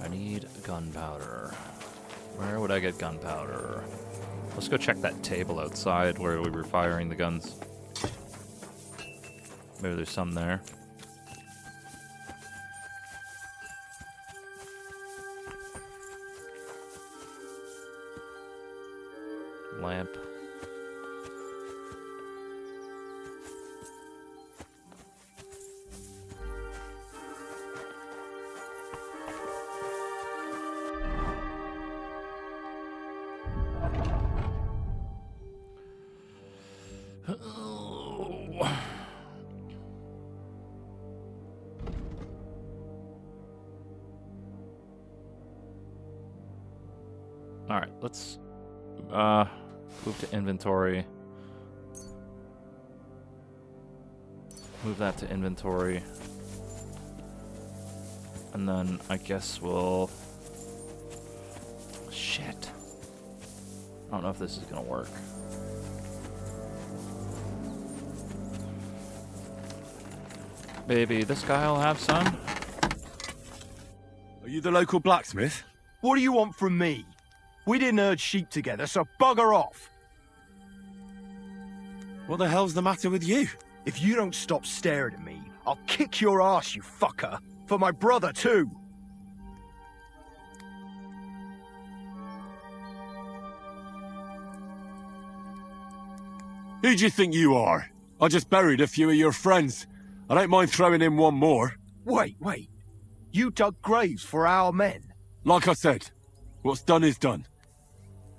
I need gunpowder. Where would I get gunpowder? Let's go check that table outside where we were firing the guns. Maybe there's some there. Lamp. Alright, let's move to inventory. Move that to inventory. And then I guess we'll... Shit. I don't know if this is gonna work. Maybe this guy will have some. Are you the local blacksmith? What do you want from me? We didn't herd sheep together, so bugger off. What the hell's the matter with you? If you don't stop staring at me, I'll kick your ass, you fucker. For my brother, too. Who do you think you are? I just buried a few of your friends. I don't mind throwing in one more. Wait. You dug graves for our men? Like I said, what's done is done.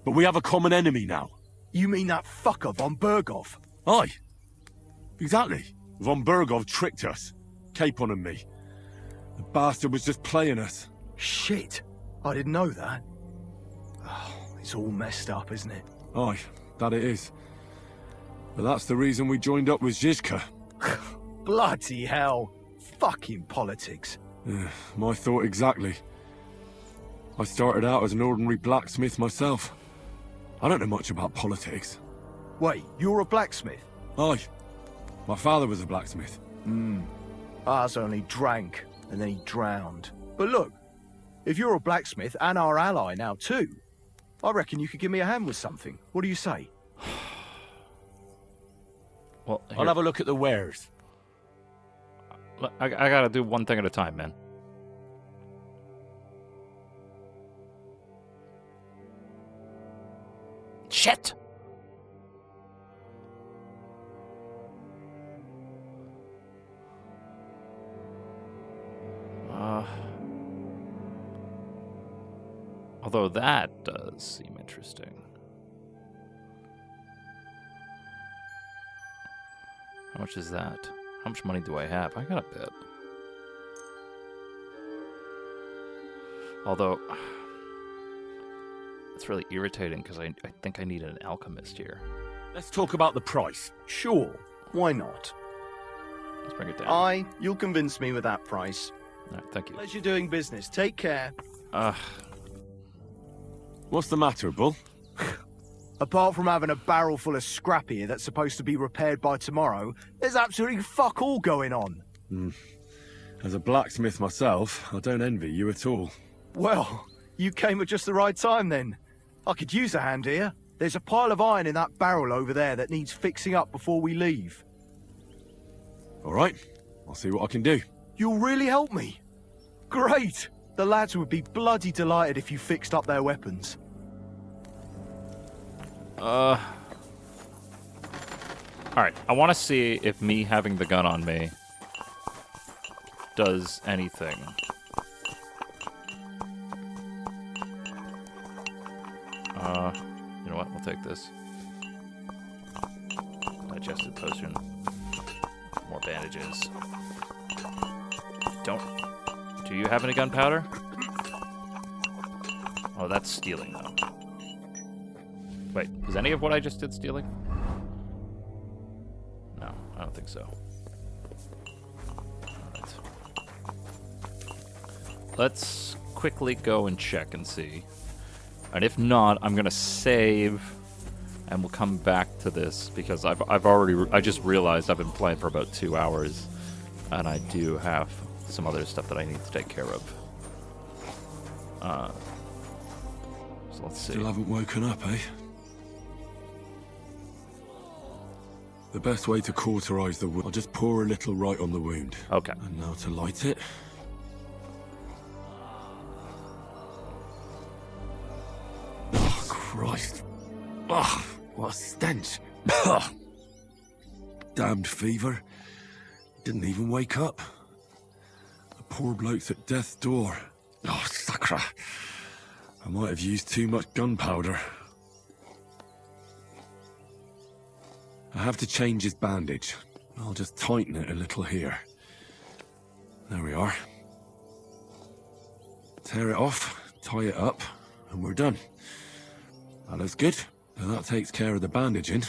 But we have a common enemy now. You mean that fucker von Bergov? Aye. Exactly. Von Bergov tricked us. Capon and me. The bastard was just playing us. Shit. I didn't know that. Oh, it's all messed up, isn't it? Aye, that it is. But that's the reason we joined up with Zizka. Bloody hell. Fucking politics. Yeah, my thought exactly. I started out as an ordinary blacksmith myself. I don't know much about politics. Wait, you're a blacksmith? Aye. My father was a blacksmith. Ours only drank, and then he drowned. But look, if you're a blacksmith and our ally now too, I reckon you could give me a hand with something. What do you say? Well, I'll have a look at the wares. I gotta do one thing at a time, man. Shit! Although that does seem interesting. How much is that? How much money do I have? I got a bit. Although, it's really irritating because I think I need an alchemist here. Let's talk about the price. Sure, why not? Let's bring it down. You'll convince me with that price. All right, thank you. Pleasure doing business. Take care. What's the matter, Bull? Apart from having a barrel full of scrap here that's supposed to be repaired by tomorrow, there's absolutely fuck all going on. As a blacksmith myself, I don't envy you at all. Well, you came at just the right time then. I could use a hand here. There's a pile of iron in that barrel over there that needs fixing up before we leave. All right, I'll see what I can do. You'll really help me? Great! The lads would be bloody delighted if you fixed up their weapons. Alright, I want to see if me having the gun on me does anything. You know what? We'll take this. Digested potion. More bandages. Do you have any gunpowder? Oh, that's stealing, though. Wait, is any of what I just did stealing? No, I don't think so. Alright. Let's quickly go and check and see. And if not, I'm gonna save, and we'll come back to this because I just realized I've been playing for about 2 hours, and I do have some other stuff that I need to take care of. So let's see. Still haven't woken up, eh? The best way to cauterize the wound, I'll just pour a little right on the wound. Okay. And now to light it. Oh, Christ. Oh, what a stench. Damned fever. Didn't even wake up. The poor bloke's at death's door. Oh, sacra. I might have used too much gunpowder. I have to change his bandage. I'll just tighten it a little here. There we are. Tear it off, tie it up, and we're done. That looks good. Now that takes care of the bandaging.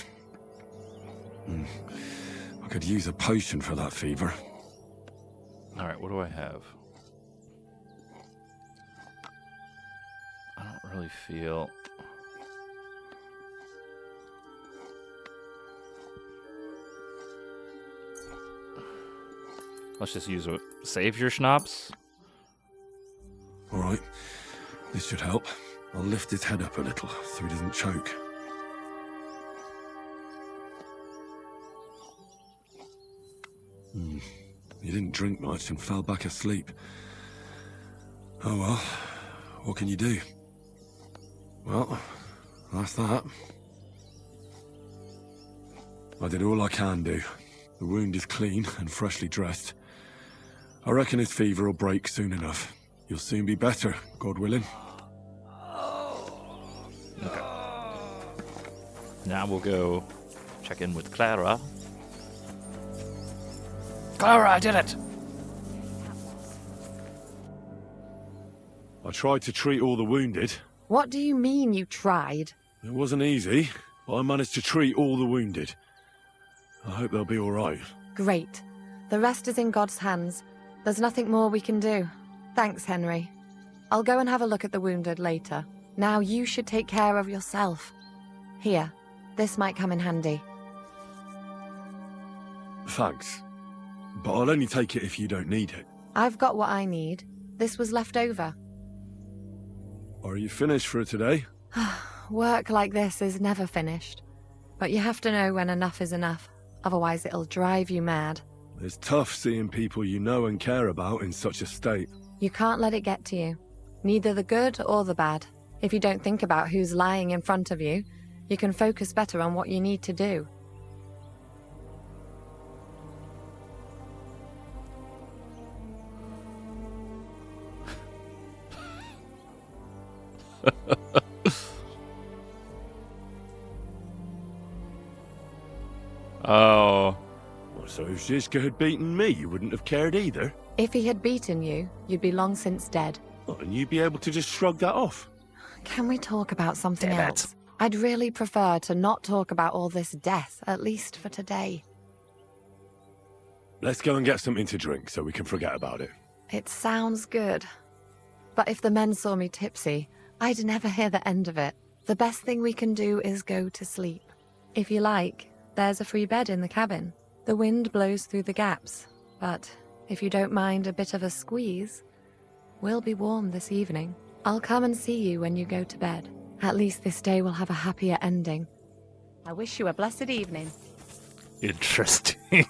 I could use a potion for that fever. Alright, what do I have? I don't really feel... Let's just use a savior schnapps. Alright, this should help. I'll lift his head up a little so he doesn't choke. He didn't drink much and fell back asleep. Oh well, what can you do? Well, that's that. I did all I can do. The wound is clean and freshly dressed. I reckon his fever will break soon enough. You'll soon be better, God willing. Okay. Now we'll go check in with Clara. Clara, I did it! I tried to treat all the wounded. What do you mean you tried? It wasn't easy, but I managed to treat all the wounded. I hope they'll be all right. Great. The rest is in God's hands. There's nothing more we can do. Thanks, Henry. I'll go and have a look at the wounded later. Now you should take care of yourself. Here, this might come in handy. Thanks. But I'll only take it if you don't need it. I've got what I need. This was left over. Are you finished for today? Work like this is never finished. But you have to know when enough is enough. Otherwise it'll drive you mad. It's tough seeing people you know and care about in such a state. You can't let it get to you. Neither the good or the bad. If you don't think about who's lying in front of you, you can focus better on what you need to do. Oh. Well, so if Zizka had beaten me, you wouldn't have cared either? If he had beaten you, you'd be long since dead. Oh, and you'd be able to just shrug that off? Can we talk about something Damn it. else? I'd really prefer to not talk about all this death, at least for today. Let's go and get something to drink so we can forget about it. It sounds good. But if the men saw me tipsy, I'd never hear the end of it. The best thing we can do is go to sleep. If you like, there's a free bed in the cabin. The wind blows through the gaps, but if you don't mind a bit of a squeeze, we'll be warm this evening. I'll come and see you when you go to bed. At least this day will have a happier ending. I wish you a blessed evening. Interesting.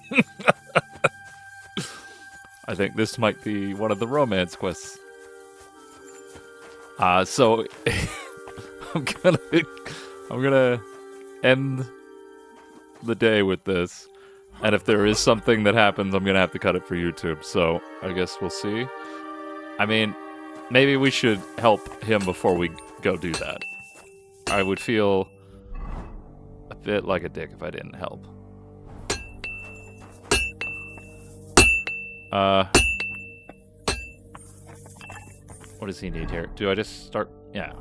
I think this might be one of the romance quests. So I'm gonna end the day with this, and if there is something that happens, I'm gonna have to cut it for YouTube. So I guess we'll see. I mean, maybe we should help him before we go do that. I would feel a bit like a dick if I didn't help. What does he need here? Do I just start? Yeah.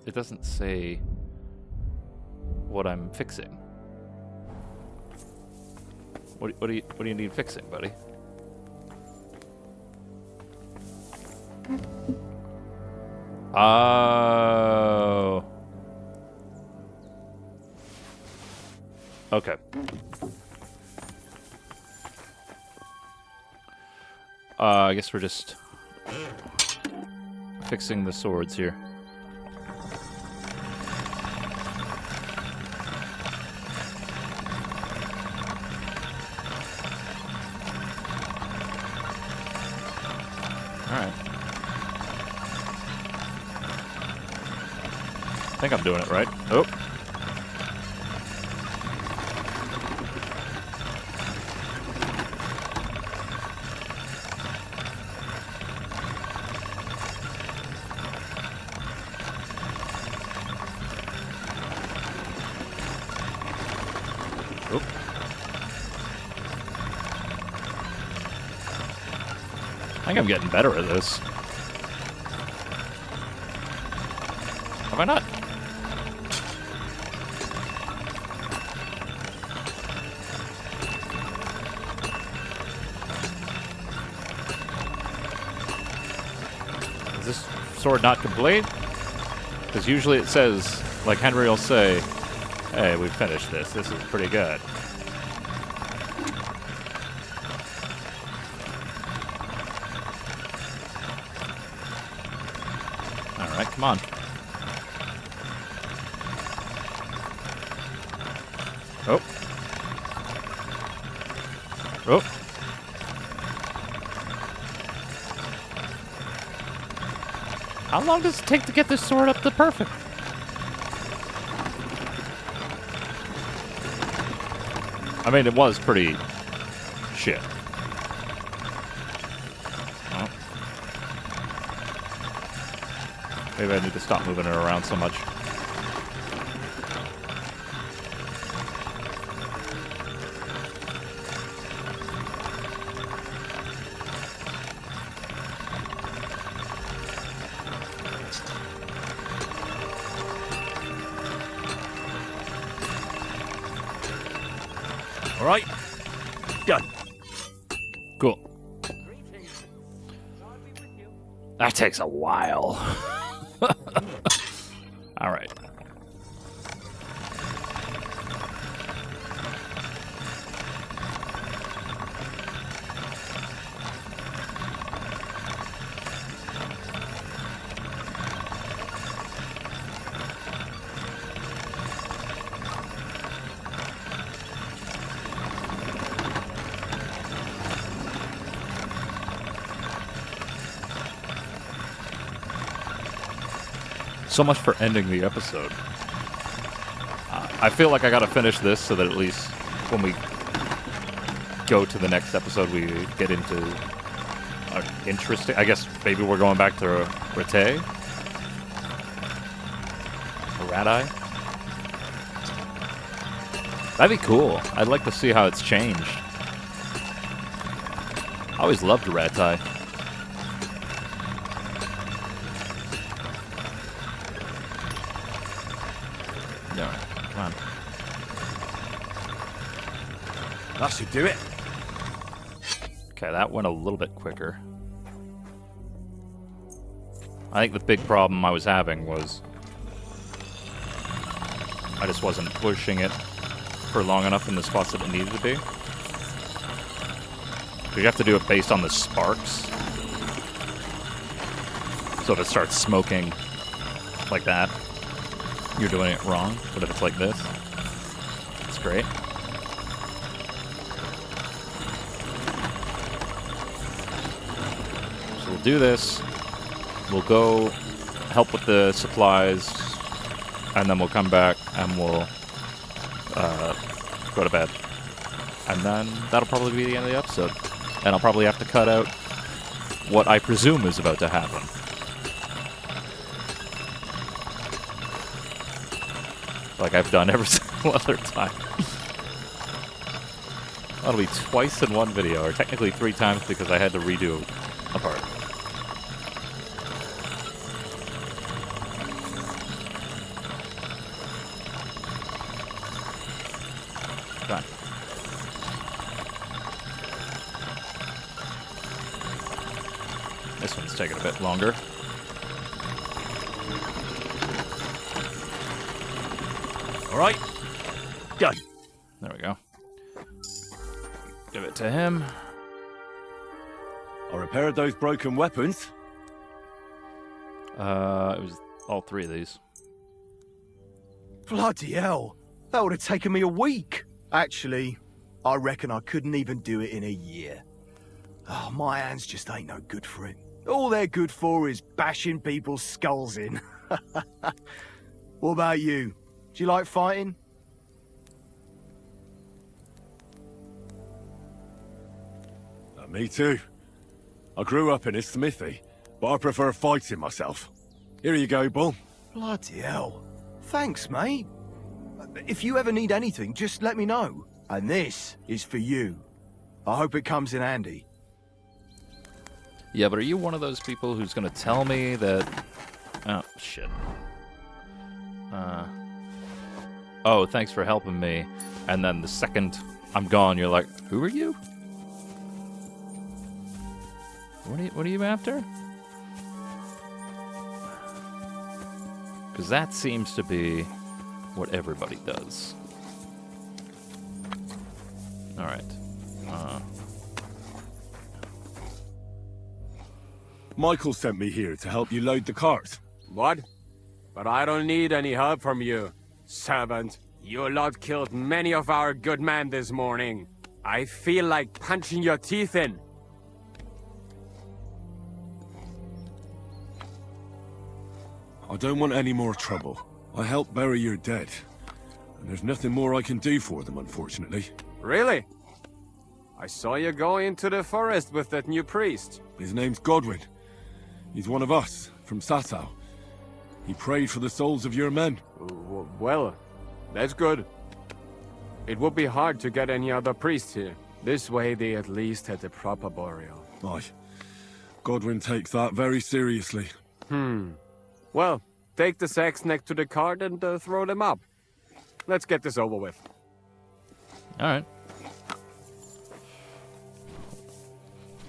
It doesn't say what I'm fixing. What do you need fixing, buddy? Oh. Okay. I guess we're just fixing the swords here. Alright. I think I'm doing it right. Oh. I think I'm getting better at this. Have I not? Is this sword not complete? Because usually it says, like Henry will say, hey, we finished this. This is pretty good. Alright, come on. Oh. Oh. How long does it take to get this sword up to perfect? I mean, it was pretty shit. Oh. Maybe I need to stop moving it around so much. All right, done. Cool. That takes a while. All right. So much for ending the episode. I feel like I gotta finish this so that at least when we go to the next episode, we get into interesting. I guess maybe we're going back to Rete? Or Rat-Eye? That'd be cool. I'd like to see how it's changed. I always loved Rat-Eye. Come on. That should do it. Okay, that went a little bit quicker. I think the big problem I was having was I just wasn't pushing it for long enough in the spots that it needed to be. You have to do it based on the sparks. So if it starts smoking like that, you're doing it wrong. But if it's like this, it's great. So we'll do this. We'll go help with the supplies, and then we'll come back and we'll go to bed. And then that'll probably be the end of the episode. And I'll probably have to cut out what I presume is about to happen. Like I've done every single other time. That'll be twice in one video, or technically 3 times because I had to redo a part. Done. This one's taking a bit longer. All right, done. There we go. Give it to him. I repaired those broken weapons. It was all 3 of these. Bloody hell. That would have taken me a week. Actually, I reckon I couldn't even do it in a year. Oh, my hands just ain't no good for it. All they're good for is bashing people's skulls in. What about you? Do you like fighting? Me too. I grew up in a smithy, but I prefer fighting myself. Here you go, Bull. Bloody hell. Thanks, mate. If you ever need anything, just let me know. And this is for you. I hope it comes in handy. Yeah, but are you one of those people who's gonna tell me that... Oh, shit. Oh, thanks for helping me. And then the second I'm gone, you're like, who are you? What are you after? Because that seems to be what everybody does. Alright. Michael sent me here to help you load the cart. What? But I don't need any help from you, servant. Your lot killed many of our good men this morning. I feel like punching your teeth in. I don't want any more trouble. I helped bury your dead. And there's nothing more I can do for them, unfortunately. Really? I saw you go into the forest with that new priest. His name's Godwin. He's one of us, from Sasau. He prayed for the souls of your men. Well, that's good. It would be hard to get any other priest here. This way they at least had a proper burial. Aye. Godwin takes that very seriously. Well, take the sacks next to the cart and throw them up. Let's get this over with. Alright.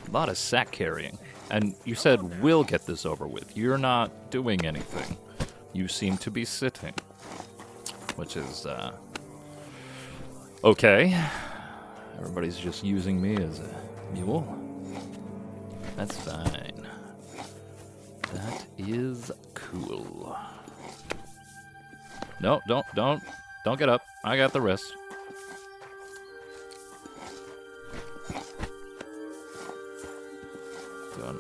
A lot of sack carrying. And you said we'll get this over with. You're not doing anything. You seem to be sitting. Which is, okay. Everybody's just using me as a mule. That's fine. That is cool. No, don't get up. I got the rest. Doing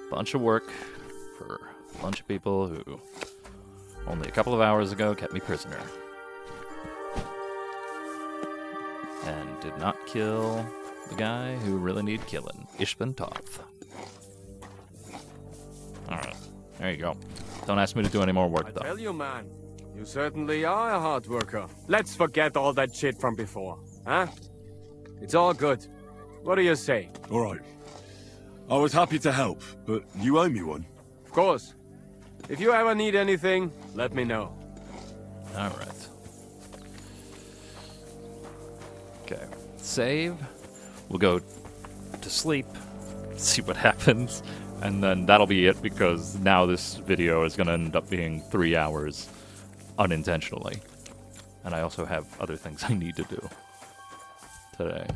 a bunch of work for a bunch of people who only a couple of hours ago kept me prisoner. And did not kill the guy who really needed killing, Ishban Toth. Alright, there you go. Don't ask me to do any more work, though. Tell you, man, you certainly are a hard worker. Let's forget all that shit from before, huh? It's all good. What do you say? All right. I was happy to help, but you owe me one. Of course. If you ever need anything, let me know. Alright. Okay. Save. We'll go to sleep, see what happens, and then that'll be it, because now this video is going to end up being 3 hours unintentionally. And I also have other things I need to do today.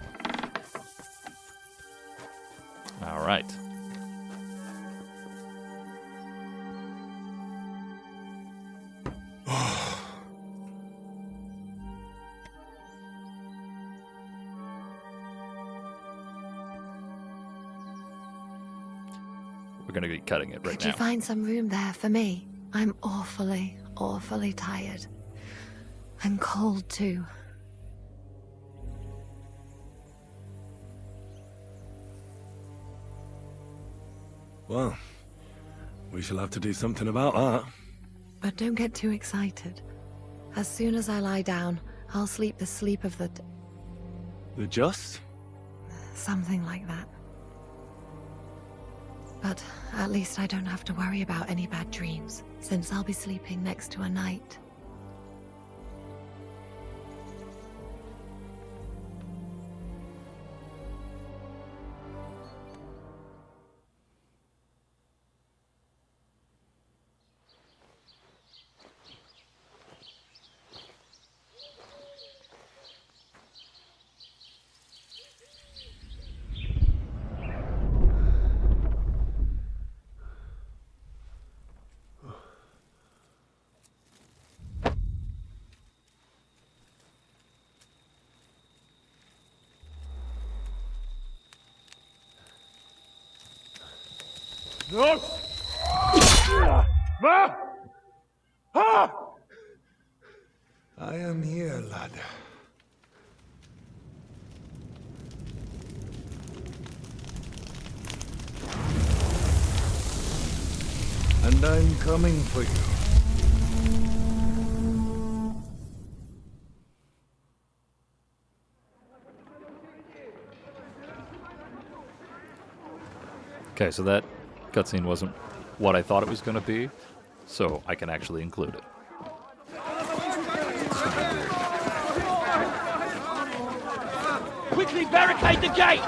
Alright. we're going to be cutting it right Could you now. find some room there for me? I'm awfully, awfully tired. And cold, too. Well, we shall have to do something about that. But don't get too excited. As soon as I lie down, I'll sleep the sleep of the... The just? something like that. But at least I don't have to worry about any bad dreams, since I'll be sleeping next to a knight. No! Ma! Ah! I am here, lad. And I'm coming for you. Okay, so that cutscene wasn't what I thought it was going to be, so I can actually include it. Quickly barricade the gate!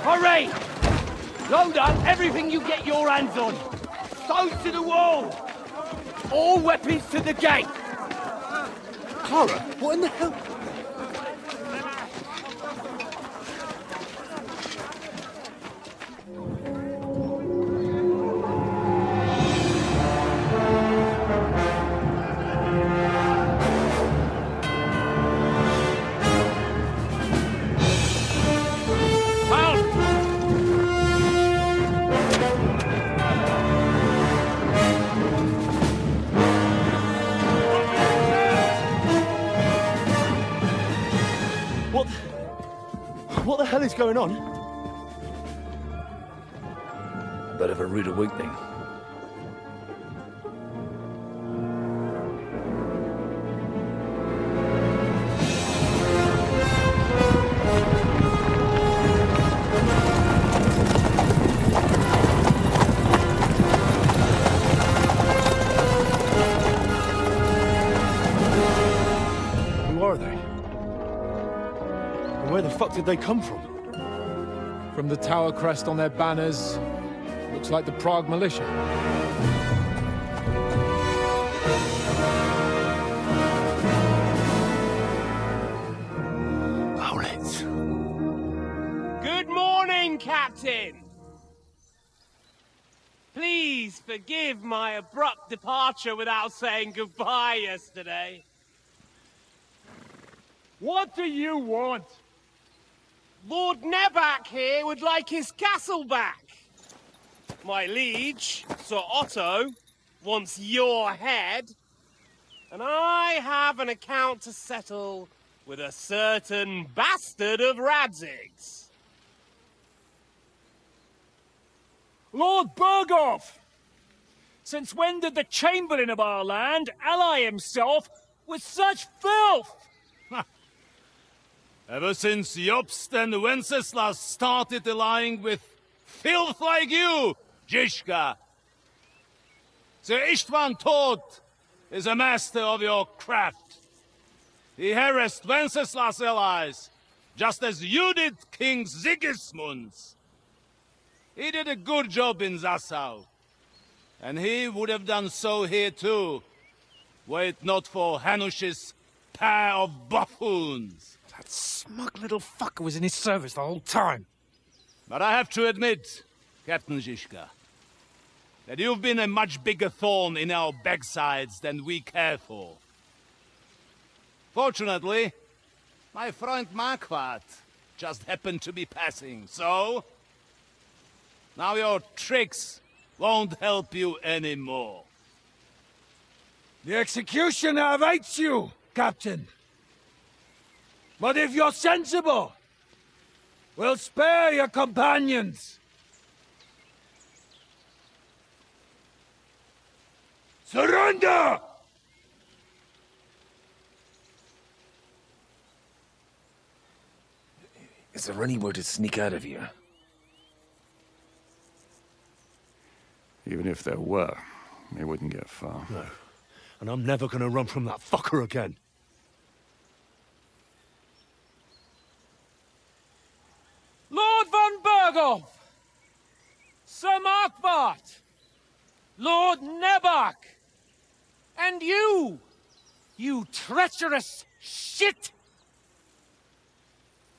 Hurry! Load up everything you get your hands on. Stones to the wall! All weapons to the gate! Clara, what in the hell? What the hell is going on? A bit of a rude awakening. Who are they? And where the fuck did they come from? From the tower crest on their banners, looks like the Prague militia. Owlets. Good morning, Captain! Please forgive my abrupt departure without saying goodbye yesterday. What do you want? Lord Nebak here would like his castle back. My liege, Sir Otto, wants your head. And I have an account to settle with a certain bastard of Radzig's. Lord Berghoff! Since when did the Chamberlain of our land ally himself with such filth? Ever since Jobst and Wenceslas started allying with filth like you, Zizka. Sir Istvan Tod is a master of your craft. He harassed Wenceslas' allies, just as you did King Sigismund's. He did a good job in Zassau, and he would have done so here too, were it not for Hanush's pair of buffoons. That smug little fucker was in his service the whole time. But I have to admit, Captain Zizka, that you've been a much bigger thorn in our backsides than we care for. Fortunately, my friend Marquardt just happened to be passing, so Now your tricks won't help you anymore. The executioner awaits you, Captain. But if you're sensible, we'll spare your companions. Surrender! Is there anywhere to sneak out of here? Even if there were, we wouldn't get far. No. And I'm never gonna run from that fucker again. Lord von Berghoff! Sir Markbart! Lord Nebach! And you! You treacherous shit!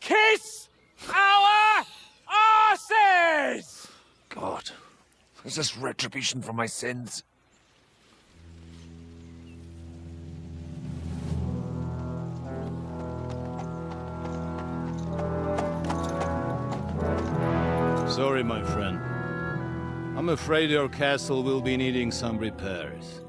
Kiss our asses! God, is this retribution for my sins? Sorry, my friend. I'm afraid your castle will be needing some repairs.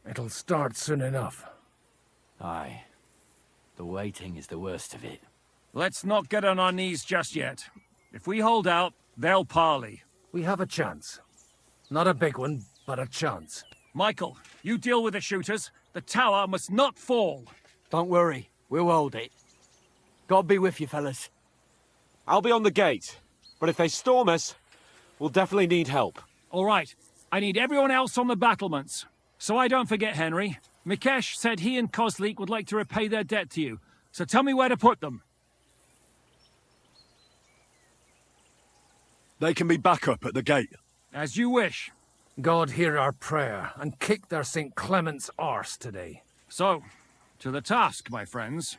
It'll start soon enough. Aye. The waiting is the worst of it. Let's not get on our knees just yet. If we hold out, they'll parley. We have a chance. Not a big one, but a chance. Michael, you deal with the shooters. The tower must not fall. Don't worry. We'll hold it. God be with you, fellas. I'll be on the gate. But if they storm us, we'll definitely need help. All right. I need everyone else on the battlements. So I don't forget, Henry. Mikesh said he and Kozlik would like to repay their debt to you. So tell me where to put them. They can be back up at the gate. As you wish. God hear our prayer, and kick their St. Clement's arse today. So, to the task, my friends.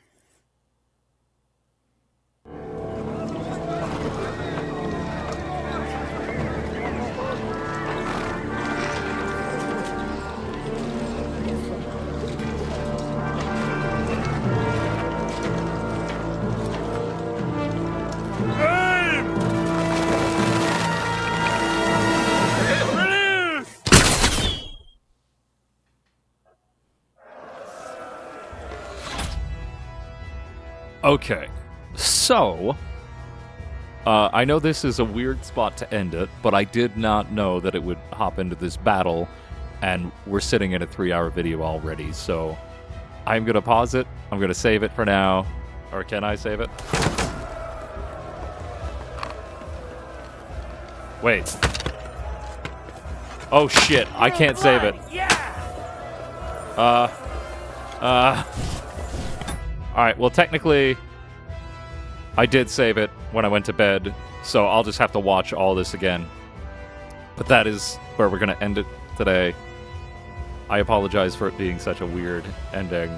Okay, so I know this is a weird spot to end it, but I did not know that it would hop into this battle, and we're sitting in a 3-hour video already, so I'm going to pause it. I'm going to save it for now. Or can I save it? Wait. Oh shit, I can't save it. Alright, well technically, I did save it when I went to bed, so I'll just have to watch all this again. But that is where we're going to end it today. I apologize for it being such a weird ending,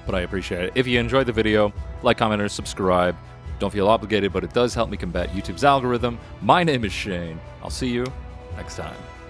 but I appreciate it. If you enjoyed the video, like, comment, or subscribe. Don't feel obligated, but it does help me combat YouTube's algorithm. My name is Shane. I'll see you next time.